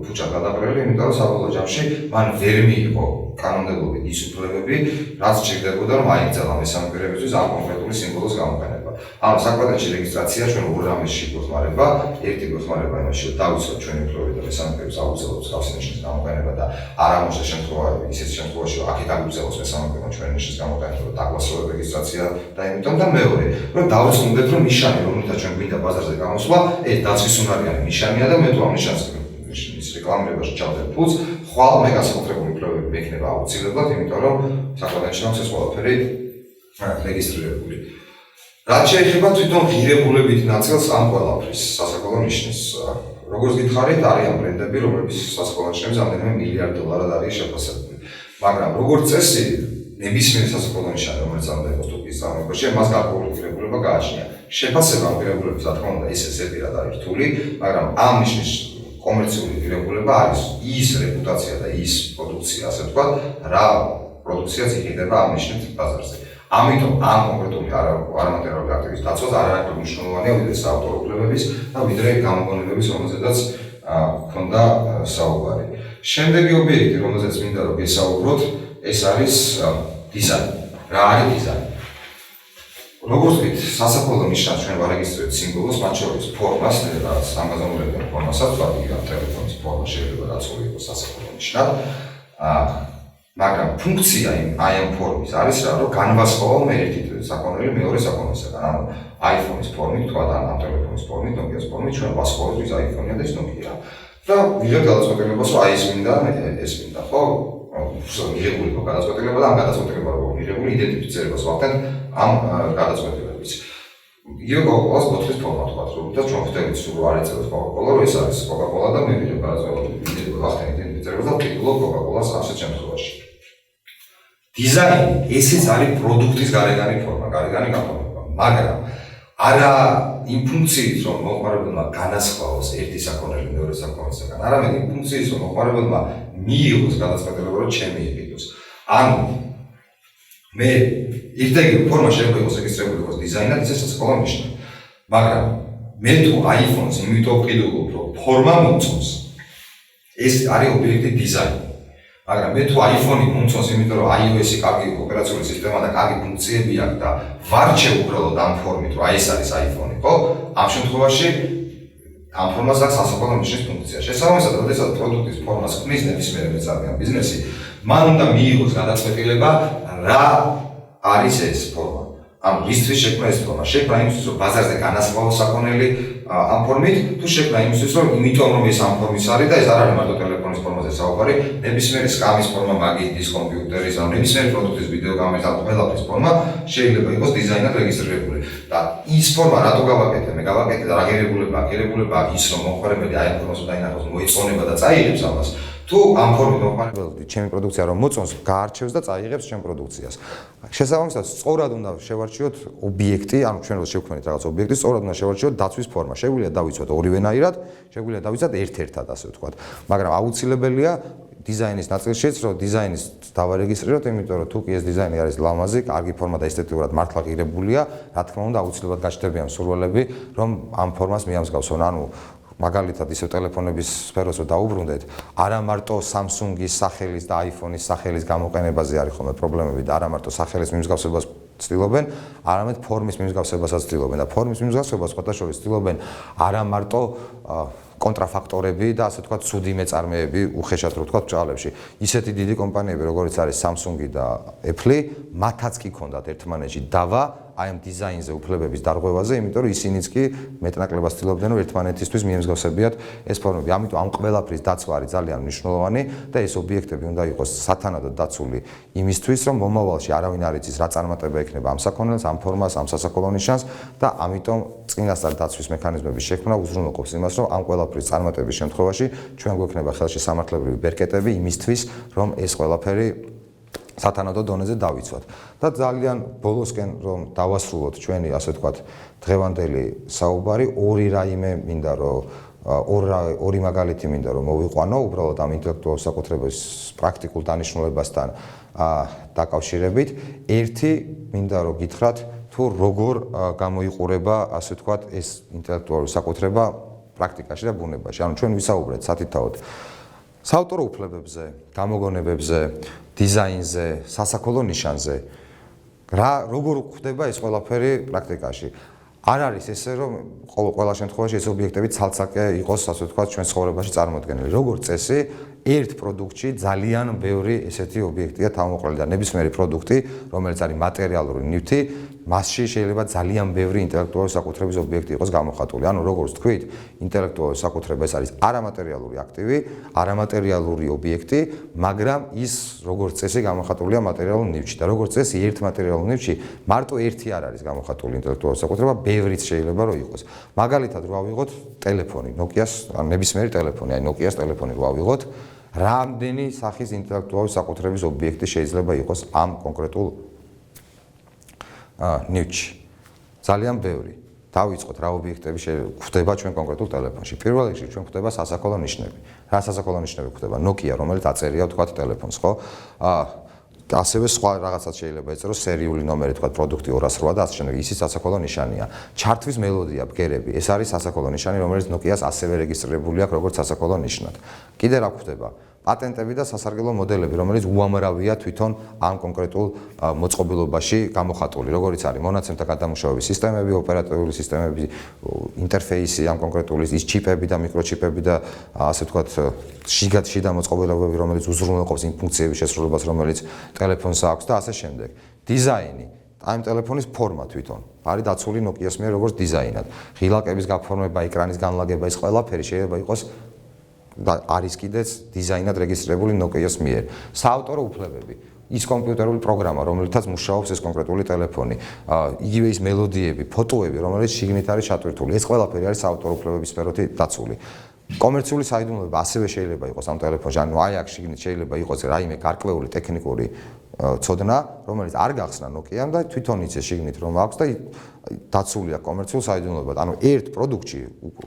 ფუჭად გადაყრილი, იმიტომ რომ საბოლოო ჯამში მან ვერ მიიღო კანონმდებლობით ის უფლებები, რაც სჭირდებოდა რომ აიღწევა მესამე პირებისთვის ამ კონკრეტული სიმბოლოს გამოყენება. ანუ საკუთარი რეგისტრაცია ჩვენ ორ რამეში გვეხმარება, ერთი გვეხმარება იმაში, რომ დავიცვათ ჩვენი უფლებები და მესამე პირებს აუგზავნოთ თავისი ნიშნის გამოყენება და არ ამოშთა შემთხვევა ისეთ შემთხვევაში, რომ აქეთ აგვიძელოს მესამე პირმა ჩვენი ნიშნის გამოყენება და დაგვასრულოთ რეგისტრაცია და იმიტომ და მეორე, რომ დავიწყოთ რომ ნიშანი, რომელთა ჩვენ გვინდა ბაზარზე გამოსვლა, ეს დაცვის უნარიანი ნიშანია და მე თუ ამ ნიშანს ის რეკლამირებაში ჩავდებ ფულს, ხვალ მე განსაკუთრებული უფლებები მექნება აუცილებლად, იმიტომ რომ საკუთარი ნიშნავს ეს ყველაფერი რეგისტრირებული. რაც შეეხება თვითონ ღირებულებით ნაწილს ამ ყველაფრის სასაკოლო ნიშნის, როგორც გითხარით, არიან ბრენდები, რომლებიც სასაკოლო ნიშნებს რამდენიმე მილიარდ დოლარად არის შეფასებული. მაგრამ როგორც წესი, ნებისმიერ სასაკოლო ნიშანი, რომელიც ამ დაგოსტოკის წარმოებაში, მას გარკვეული ღირებულება გააჩნია. შეფასება ამ ღირებულების, რა თქმა უნდა, ისე ზეპირად არის რთული, მაგრამ ამ ნიშნის კომერციული ღირებულება არის ის რეპუტაცია და ის პროდუქცია, ასე ვთქვათ, რა პროდუქციაც იყიდება ამ ნიშნით ბაზარზე. ამიტომ ამ კონკრეტული არამატერიალური აქტივის დაცვას არ არის მნიშვნელოვანია ვიდრე საავტორო უფლებების და ვიდრე გამოგონებების, რომელზედაც ქონდა საუბარი. შემდეგი ობიექტი, რომელზეც მინდა რომ გესაუბროთ, ეს არის დიზაინი. რა არის დიზაინი? როგორც ვთქვით, სასაფლაო ნიშნავს ჩვენ ვარეგისტრირებთ სიმბოლოს, მათ შორის ფორმას, რაც ამგაზომებელია ფორმასაც, ვთქვათ, ტელეფონის ფორმა შეიძლება დაცული იყოს სასაფლაო ნიშნად. მაგრამ ფუნქცია აი ამ ფორმის არის რა, რომ განვასხვაო მე ერთი საკონელი მეორე საკონელისგან. ანუ iPhone-ის ფორმით, თქვა და ამ ტელეფონის ფორმით, Nokia-ის ფორმით ჩვენ ვასხვაოთ ის iPhone-ია და ის Nokia. და ვიღებ გადაწყვეტილებას, რომ აი ეს მინდა, ეს მინდა, ხო? მიღებული იყო გადაწყვეტილება და ამ გადაწყვეტილება როგორ მიღებული იდენტიფიცირებას ვახდენთ ამ გადაწყვეტილების. იგივე Coca-Cola-ს ბოთლის ფორმა თქვა, რომ ჩვენ ვხდებით სულ არ ეწევს Coca-Cola, რომ ეს არის Coca-Cola და მე ვიღებ გადაწყვეტილებას ვახდენ იდენტიფიცირებას და ვყიდულობ Coca-Cola-ს ასეთ შემთხვევაში. დიზაინი ესეც არის პროდუქტის გარეგანი ფორმა, გარეგანი გაფორმება, მაგრამ არა იმ ფუნქციით, რომ მოხმარებელმა განასხვაოს ერთი საკონელი მეორე საკონელისგან, არამედ იმ ფუნქციით, რომ მოხმარებელმა მიიღოს გადაწყვეტილება, რომ ჩემი იყიდოს. ანუ მე ირთაგი ფორმა შეიძლება იყოს რეგისტრირებული იყოს დიზაინად, ისე სასაკოლო ნიშნა. მაგრამ მე თუ iPhone-ს იმიტომ ვყიდულობ, რომ ფორმა მომწონს, ეს არის ობიექტი დიზაინი. მაგრამ მე თუ iPhone-ი მომწონს, იმიტომ რომ iOS-ი კარგი ოპერაციული სისტემა და კარგი ფუნქციები აქვს და ვარჩევ უბრალოდ ამ ფორმით, რომ აი ეს არის iPhone-ი, ხო? ამ შემთხვევაში ამ ფორმას აქვს სასაკოლო ნიშნის ფუნქცია. შესაბამისად, როდესაც პროდუქტის ფორმას ქმნის ნებისმიერ მეწარმეა ბიზნესი, მან უნდა მიიღოს გადაწყვეტილება, რა არის ეს ფორმა. ანუ რისთვის შექმნა ეს ფორმა? შექმნა იმისთვის, რომ ბაზარზე განასხვაოს საკონელი ამ ფორმით, თუ შექმნა იმისთვის, რომ იმიტომ რომ ეს ამ ფორმის არის და ეს არ არის მარტო ტელეფონის ფორმაზე საუბარი, ნებისმიერი სკამის ფორმა, მაგნიტის, კომპიუტერის, ანუ ნებისმიერი პროდუქტის ვიდეო კამერის, ანუ ყველაფრის ფორმა შეიძლება იყოს დიზაინად რეგისტრირებული. და ის ფორმა რატო გავაკეთე? მე გავაკეთე და რა ღირებულება აქვს ის, რომ მოხმარებელი აი ამ ფორმას დაინახოს, მოეწონება და წაიღებს ამას. თუ ამ ფორმით მოხმარებელი ჩემი პროდუქცია რომ მოწონს, გაარჩევს და წაიღებს ჩემ პროდუქციას. შესაბამისად, სწორად უნდა შევარჩიოთ ობიექტი, ანუ ჩვენ რო შევქმნით რაღაც ობიექტი, სწორად უნდა შევარჩიოთ დაცვის ფორმა. შეგვიძლია დავიცვათ ორივენაირად, შეგვიძლია დავიცვათ ერთ-ერთად, ასე ვთქვათ. მაგრამ აუცილებელია დიზაინის ნაწილშიც, რომ დიზაინის დავარეგისტრიროთ, იმიტომ რომ თუ კი ეს დიზაინი არის ლამაზი, კარგი ფორმა და ესთეტიურად მართლა ღირებულია, რა თქმა უნდა, აუცილებლად გაჩნდებიან სურვილები, რომ ამ ფორმას მიამსგავსონ. ანუ მაგალითად ისევ ტელეფონების სფეროს რო დაუბრუნდეთ, არა მარტო Samsung-ის სახელის და iPhone-ის სახელის გამოყენებაზე არის ხოლმე პრობლემები და არა მარტო სახელის მიმსგავსებას ცდილობენ, არამედ ფორმის მიმსგავსებასაც ცდილობენ და ფორმის მიმსგავსებას სხვათა შორის ცდილობენ არა მარტო კონტრაფაქტორები და ასე ვთქვათ, ცუდი მეწარმეები, უხეშად რო ვთქვათ, ბჭყალებში. ისეთი დიდი კომპანიები, როგორიც არის Samsung-ი და Apple-ი, მათაც კი ქონდათ ერთმანეთში დავა აი ამ დიზაინზე უფლებების დარღვევაზე, იმიტომ რომ ისინიც კი მეტნაკლებად ცდილობდნენ, რომ ერთმანეთისთვის მიემსგავსებიათ ეს ფორმები. ამიტომ ამ ყველაფრის დაცვა არის ძალიან მნიშვნელოვანი და ეს ობიექტები უნდა იყოს სათანადოდ დაცული იმისთვის, რომ მომავალში არავინ არ იცის რა წარმატება ექნება ამ საკონელს, ამ ფორმას, ამ სასაკოლო ნიშანს და ამიტომ წინასწარ დაცვის მექანიზმების შექმნა უზრუნველყოფს იმას, რომ ამ ყველაფრის წარმატების შემთხვევაში ჩვენ გვექნება ხელში სამართლებრივი ბერკეტები იმისთვის, რომ ეს ყველაფერი სათანადო დონეზე დავიცვათ. და ძალიან ბოლოსკენ რომ დავასრულოთ ჩვენი, ასე ვთქვათ, დღევანდელი საუბარი, ორი რაიმე მინდა რომ ორი მაგალითი მინდა რომ მოვიყვანო უბრალოდ ამ ინტელექტუალურ საკუთრების პრაქტიკულ დანიშნულებასთან დაკავშირებით. ერთი მინდა რომ გითხრათ თუ როგორ გამოიყურება ასე ვთქვათ ეს ინტელექტუალური საკუთრება პრაქტიკაში და ბუნებაში. ანუ ჩვენ ვისაუბრეთ სათითაოდ საავტორო უფლებებზე, გამოგონებებზე, დიზაინზე, სასაქოლო ნიშანზე. როგორ ხდება ეს ყველაფერი პრაქტიკაში? არ არის ესე რომ ყველა შემთხვევაში ეს ობიექტები ცალ-ცალკე იყოს ასე ვთქვათ ჩვენ ცხოვრებაში წარმოდგენილი. როგორც წესი, ერთ პროდუქტში ძალიან ბევრი ესეთი ობიექტია თავმოყრილი და ნებისმიერი პროდუქტი, რომელიც არის მატერიალური ნივთი, მასში შეიძლება ძალიან ბევრი ინტელექტუალური საკუთრების ობიექტი იყოს გამოხატული. ანუ როგორც თქვით, ინტელექტუალური საკუთრება ეს არის არამატერიალური აქტივი, არამატერიალური ობიექტი, მაგრამ ის როგორც წესი გამოხატულია მატერიალურ ნივთში და როგორც წესი ერთ მატერიალურ ნივთში მარტო ერთი არ არის გამოხატული ინტელექტუალური საკუთრება, ბევრიც შეიძლება რომ იყოს. მაგალითად რო ავიღოთ ტელეფონი, Nokia-ს, ნებისმიერი ტელეფონი, აი Nokia-ს ტელეფონი რო ავიღოთ, რამდენი სახის ინტელექტუალური საკუთრების ობიექტი შეიძლება იყოს ამ კონკრეტულ ნივთში. ძალიან ბევრი. დავიწყოთ რა ობიექტები გვხვდება ჩვენ კონკრეტულ ტელეფონში. პირველ რიგში ჩვენ გვხვდება სასაქოლო ნიშნები. რა სასაქოლო ნიშნები გვხვდება? Nokia, რომელიც აწერია ვთქვათ ტელეფონს, ხო? ასევე სხვა რაღაცაც შეიძლება ეწეროს სერიული ნომერი, თქვა პროდუქტი 208 და ასე შემდეგ. ისიც სასაქოლო ნიშანია. ჩართვის მელოდია, ბგერები. ეს არის სასაქოლო ნიშანი, რომელიც Nokia-ს ასევე რეგისტრირებული აქვს როგორც სასაქოლო ნიშნად. კიდე რა გვხვდება? პატენტები და სასარგებლო მოდელები, რომელიც უამრავია თვითონ ამ კონკრეტულ მოწყობილობაში გამოხატული, როგორიც არის მონაცემთა გადამუშავების სისტემები, ოპერატიული სისტემები, ინტერფეისი ამ კონკრეტული ის ჩიპები და მიკროჩიპები და ასე ვთქვათ შიდა მოწყობილობები, რომელიც უზრუნველყოფს იმ ფუნქციების შესრულებას, რომელიც ტელეფონს აქვს და ასე შემდეგ. დიზაინი ამ ტელეფონის ფორმა თვითონ არის დაცული Nokia-ს მიერ როგორც დიზაინად. ღილაკების გაფორმება, ეკრანის განლაგება, ეს ყველაფერი შეიძლება იყოს და არის კიდეც დიზაინად რეგისტრირებული Nokia-ს მიერ. საავტორო უფლებები, ის კომპიუტერული პროგრამა, რომელთაც მუშაობს ეს კონკრეტული ტელეფონი, იგივე ის მელოდიები, ფოტოები, რომელიც შიგნით არის ჩატვირთული. ეს ყველაფერი არის საავტორო უფლებების სფეროთი დაცული. კომერციული საიდუმლოება ასევე შეიძლება იყოს ამ ტელეფონში, ანუ აი აქ შიგნით შეიძლება იყოს რაიმე გარკვეული ტექნიკური ცოდნა, რომელიც არ გახსნა Nokia-მ და თვითონ იცის შიგნით რომ აქვს და დაცულია კომერციულ საიდუმლოებად. ანუ ერთ პროდუქტში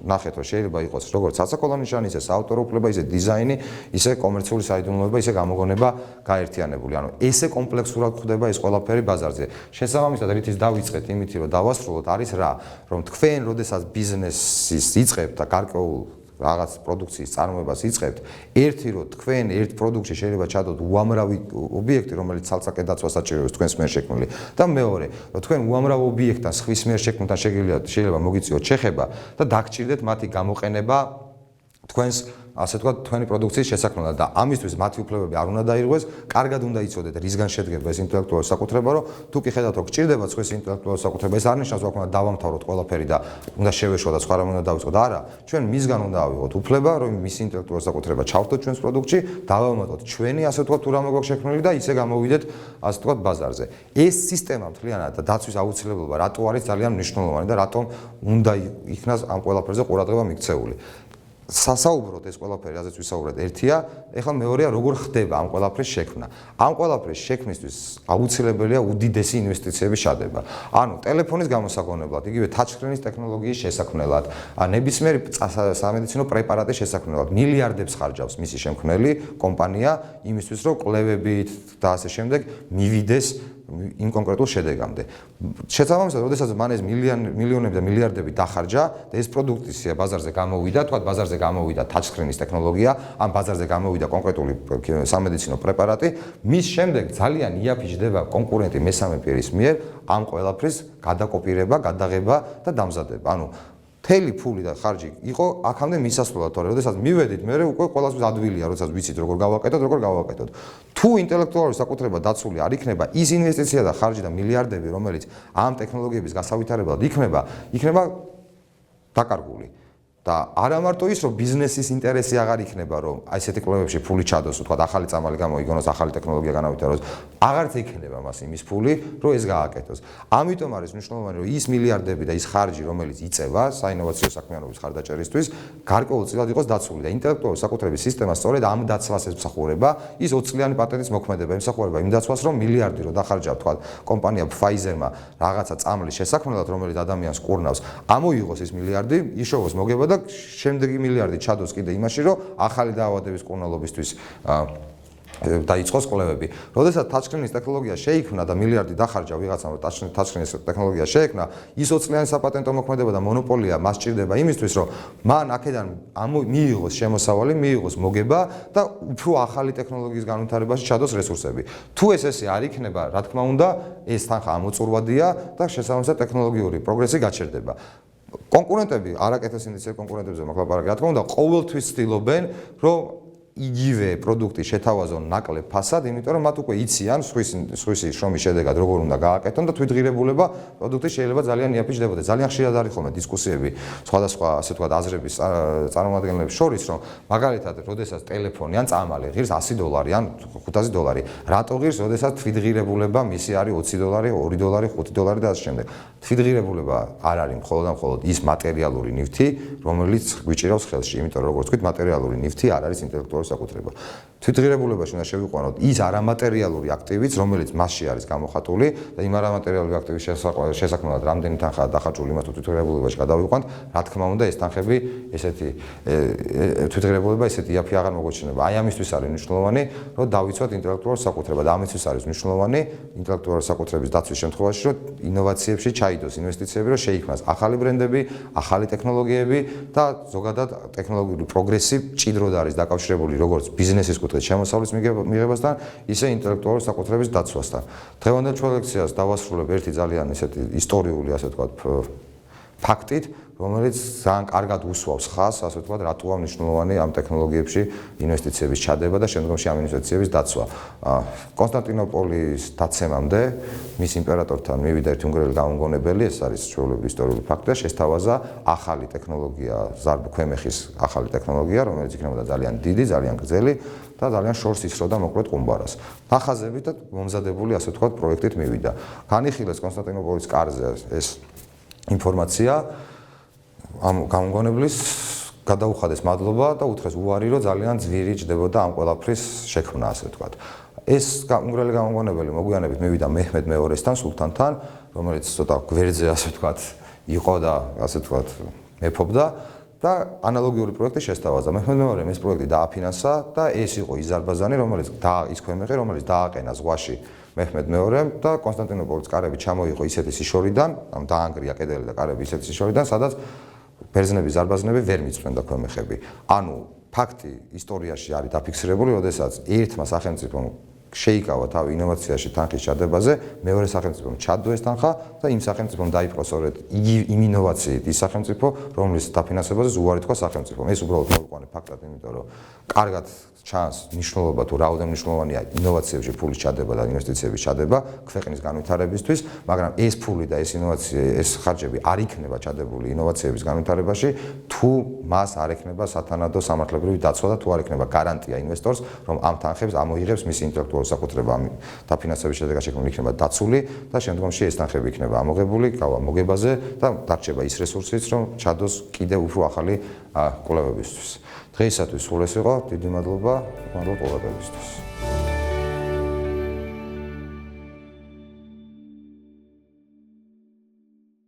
ნახეთ რომ შეიძლება იყოს როგორც სასაქოლო ნიშანი, ისე საავტორო უფლება, ისე დიზაინი, ისე კომერციული საიდუმლოება, ისე გამოგონება გაერთიანებული. ანუ ესე კომპლექსურად ხდება ეს ყველაფერი ბაზარზე. შესაბამისად, რითიც დავიწყეთ იმით რომ დავასრულოთ არის რა, რომ თქვენ როდესაც ბიზნესის იწყებთ და გარკვეულ რაღაც პროდუქციის წარმოებას იწყებთ, ერთი რომ თქვენ ერთ პროდუქტში შეიძლება ჩადოთ უამრავი ობიექტი, რომელიც ცალ-ცალკე დაცვას საჭიროებს თქვენს მიერ შექმნილი და მეორე, რომ თქვენ უამრავ ობიექტთან სხვის მიერ შექმნილთან შეიძლება მოგიწიოთ შეხება და დაგჭირდეთ მათი გამოყენება თქვენს ასე ვთქვათ თქვენი პროდუქციის შესაქმნელად და ამისთვის მათი უფლებები არ უნდა დაირღვეს, კარგად უნდა იცოდეთ რისგან შედგება ეს ინტელექტუალური საკუთრება, რომ თუ კი ხედავთ რომ გჭირდება სხვის ინტელექტუალური საკუთრება, ეს არ ნიშნავს რომ უნდა დავამთავროთ ყველაფერი და უნდა შევეშვა და სხვა რამ უნდა დავიწყოთ. არა, ჩვენ მისგან უნდა ავიღოთ უფლება, რომ მის ინტელექტუალური საკუთრება ჩავთოთ ჩვენს პროდუქტში, დავამატოთ ჩვენი ასე ვთქვათ თუ რამე გვაქვს შექმნილი და ისე გამოვიდეთ ასე ვთქვათ ბაზარზე. ეს სისტემა მთლიანად და დაცვის აუცილებლობა რატო არის ძალიან მნიშვნელოვანი და რატომ უნდა იქნას ამ ყველაფერზე ყურადღება მიქცეული. სასაუბროთ ეს ყველაფერი, რაზეც ვისაუბრეთ, ერთია, ეხლა მეორეა როგორ ხდება ამ ყველაფრის შექმნა. ამ ყველაფრის შექმნისთვის აუცილებელია უდიდესი ინვესტიციების ჩადება. ანუ ტელეფონის გამოსაგონებლად, იგივე ტაჩსკრინის ტექნოლოგიის შესაქმნელად, ნებისმიერი სამედიცინო პრეპარატის შესაქმნელად მილიარდებს ხარჯავს მისი შემქმნელი კომპანია იმისთვის, რომ კვლევებით და ასე შემდეგ მივიდეს იმ კონკრეტულ შედეგამდე. შესაბამისად, როდესაც მან ეს მილიონები და მილიარდები დახარჯა და ეს პროდუქცია ბაზარზე გამოვიდა, თქვათ ბაზარზე გამოვიდა ტაჩსკრინის ტექნოლოგია, ან ბაზარზე გამოვიდა კონკრეტული სამედიცინო პრეპარატი, მის შემდეგ ძალიან იაფიჩდება კონკურენტი მესამე პირის მიერ ამ ყველაფრის გადაკოპირება, გადაღება და დამზადება. ანუ მთელი ფული და ხარჯი იყო აქამდე მისასვლელად, თორე როდესაც მივედით, მე უკვე ყველასთვის ადვილია, როდესაც ვიცით როგორ გავაკეთოთ. თუ ინტელექტუალური საკუთრება დაცული არ იქნება, ის ინვესტიცია და ხარჯი და მილიარდები, რომელიც ამ ტექნოლოგიების გასავითარებლად იქნება დაკარგული. და არა მარტო ის, რომ ბიზნესის ინტერესი აღარ იქნება, რომ აი ესეთი კვლევებში ფული ჩადოს, თქვა ახალი წამალი გამოიგონოს, ახალი ტექნოლოგია განავითაროს, აღარც იქნება მას იმის ფული, რომ ეს გააკეთოს. ამიტომ არის მნიშვნელოვანი, რომ ის მილიარდები და ის ხარჯი, რომელიც იწევა საინოვაციო საქმიანობის ხარდაჭერისთვის, გარკვეულწილად იყოს დაცული და ინტელექტუალური საკუთრების სისტემა სწორედ ამ დაცვას ემსახურება, ის 20 წლიანი პატენტის მოქმედება ემსახურება იმ დაცვას, რომ მილიარდი რო დახარჯა, თქვა კომპანია Pfizer-მა რაღაცა წამლის შესაქმნელად, რომელიც ადამიანს კურნავს, ამოიღოს ეს მილიარდი, იშოვოს მოგება და და შემდეგი მილიარდი ჩადოს კიდე იმაში, რომ ახალი დაავადების კურნალობისთვის დაიწყოს კვლევები. როდესაც ტაჩსკრინის ტექნოლოგია შეიქმნა და მილიარდი დახარჯა ვიღაცამ, რომ ტაჩსკრინის ტექნოლოგია შეექმნა, ის ოცლიანი საპატენტო მოქმედება და მონოპოლია მას სჭირდება იმისთვის, რომ მან აქედან მიიღოს შემოსავალი, მიიღოს მოგება და უფრო ახალი ტექნოლოგიის განვითარებაში ჩადოს რესურსები. თუ ესე არ იქნება, რა თქმა უნდა, ეს თანხა ამოწურვადია და შესაბამისად ტექნოლოგიური პროგრესი გაჩერდება. კონკურენტები, არაკეთილ სინდისეულ კონკურენტებზე მოკლაპარაკე, რა თქმა უნდა, ყოველთვის ცდილობენ, რომ იგივე პროდუქტი შეთავაზონ ნაკლებ ფასად, იმიტომ რომ მათ უკვე იციან სხვისი შრომის შედეგად როგორ უნდა გააკეთონ და თვითღირებულება პროდუქტი შეიძლება ძალიან იაფი ჯდებოდეს. ძალიან ხშირად არის ხოლმე დისკუსიები სხვადასხვა ასე ვთქვათ აზრების წარმომადგენლებს შორის, რომ მაგალითად, როდესაც ტელეფონი ან წამალი ღირს $100 ან $500, რატო ღირს, როდესაც თვითღირებულება მისი არის $20, $2, $5 და ასე შემდეგ. თვითღირებულება არ არის მხოლოდ ის მატერიალური ნივთი, რომელიც გვიჭირავს ხელში, იმიტომ რომ როგორც ვთქვით, მატერიალური ნივთი არ არის ინტელექტუალური საკუთრება. თვითღირებულებაში უნდა შევიყვანოთ ის არამატერიალური აქტივიც, რომელიც მასში არის გამოხატული და იმ არამატერიალური აქტივის შესაქმნელად რამდენი თანხაა დახარჯული იმას თვითღირებულებაში გადავიყვანთ, რა თქმა უნდა, ეს თანხები ესეთი თვითღირებულება ესეთი იაფი აღარ მოგოჩნდება. აი ამისთვის არის მნიშვნელოვანი, რომ დავიცვათ ინტელექტუალურ საკუთრება და ამისთვის არის მნიშვნელოვანი ინტელექტუალური საკუთრების დაცვის შემთხვევაში, რომ ინოვაციებში ჩაიდოს ინვესტიციები, რომ შეიქმნას ახალი ბრენდები, ახალი ტექნოლოგიები და ზოგადად ტექნოლოგიური პროგრესი ჭიდროდ არის დაკავშირებული როგორც ბიზნესის კუთხით შემოსავლის მიღებასთან, ისე ინტელექტუალური საკუთრების დაცვასთან. დღევანდელ ჩვენ ლექციას დავასრულებ ერთი ძალიან ისეთი ისტორიული, ასე ვთქვათ, ფაქტით, რომელიც ძალიან კარგად უსვავს ხაზს, ასე ვთქვათ, რატოა მნიშვნელოვანი ამ ტექნოლოგიებში ინვესტიციების ჩადება და შემდგომში ამ ინვესტიციების დაცვა. კონსტანტინოპოლის დაცემამდე მის იმპერატორთან მივიდა ერთი უნგრელი გამომგონებელი, ეს არის ჩვეულებრივი ისტორიული ფაქტი და შესთავაზა ახალი ტექნოლოგია, ზარბ-ქვემეხის ახალი ტექნოლოგია, რომელიც იქნებოდა ძალიან დიდი, ძალიან გრძელი და ძალიან შორს ისროდა მოკლედ ყუმბარას. ნახაზებით და მომზადებული, ასე ვთქვათ, პროექტით მივიდა. განიხილეს კონსტანტინოპოლის კარზე ეს ინფორმაცია ამ გამომგონებლის გადაუხადეს მადლობა და უთხრეს უარი, რომ ძალიან ძვირი ჯდებოდა ამ ყველაფრის შექმნა, ასე ვთქვათ. ეს უნგრელი გამომგონებელი მოგვიანებით მივიდა მეჰმედ მეორესთან, სულთანთან, რომელიც ცოტა გვერდზე, ასე ვთქვათ, იყო და ასე ვთქვათ, მეფობდა და ანალოგიური პროექტი შესთავაზა. მეჰმედ მეორემ ეს პროექტი დააფინანსა და ეს იყო ის ზარბაზანი, ის ქვემეხი, რომელიც დააყენა ზღვაში მეჰმედ მეორემ და კონსტანტინოპოლის კარები ჩამოიღო ისეთი სიშორიდან, დაანგრია კედელი და კარები ისეთი სიშორიდან, სადაც ბერძნების ზარბაზნები ვერ მიწვენდა ქვემეხები. ანუ ფაქტი ისტორიაში არის დაფიქსირებული, როდესაც ერთმა სახელმწიფომ შეიკავა თავი ინოვაციაში თანხის ჩადებაზე, მეორე სახელმწიფომ ჩადო ეს თანხა და იმ სახელმწიფომ დაიპყრო სწორედ იმ ინოვაციით ის სახელმწიფო, რომლის დაფინანსებაზე ზუარი თქვა სახელმწიფომ. ეს უბრალოდ მოვიყვანე ფაქტად, იმიტომ რომ კარგად ჩანს ნიშნულობა თუ რაოდენ მნიშვნელოვანია ინოვაციებში ფულის ჩადება და ინვესტიციების ჩადება ქვეყნის განვითარებისთვის, მაგრამ ეს ფული და ეს ინოვაცია, ეს ხარჯები არ იქნება ჩადებული ინოვაციების განვითარებაში, თუ მას არ ექნება სათანადო სამართლებრივი დაცვა და თუ არ ექნება გარანტია ინვესტორს, რომ ამ თანხებს ამოიღებს მისი ინტელექტუალური საკუთრება ამ დაფინანსების შედეგად შექმნილი იქნება დაცული და შემდგომში ეს თანხები იქნება ამოღებული, გავა მოგებაზე და დარჩება ის რესურსიც, რომ ჩადოს კიდევ უფრო ახალი კვლევებისთვის. დღეისათვის სულ ეს იყო, დიდი მადლობა ყურადღებისთვის.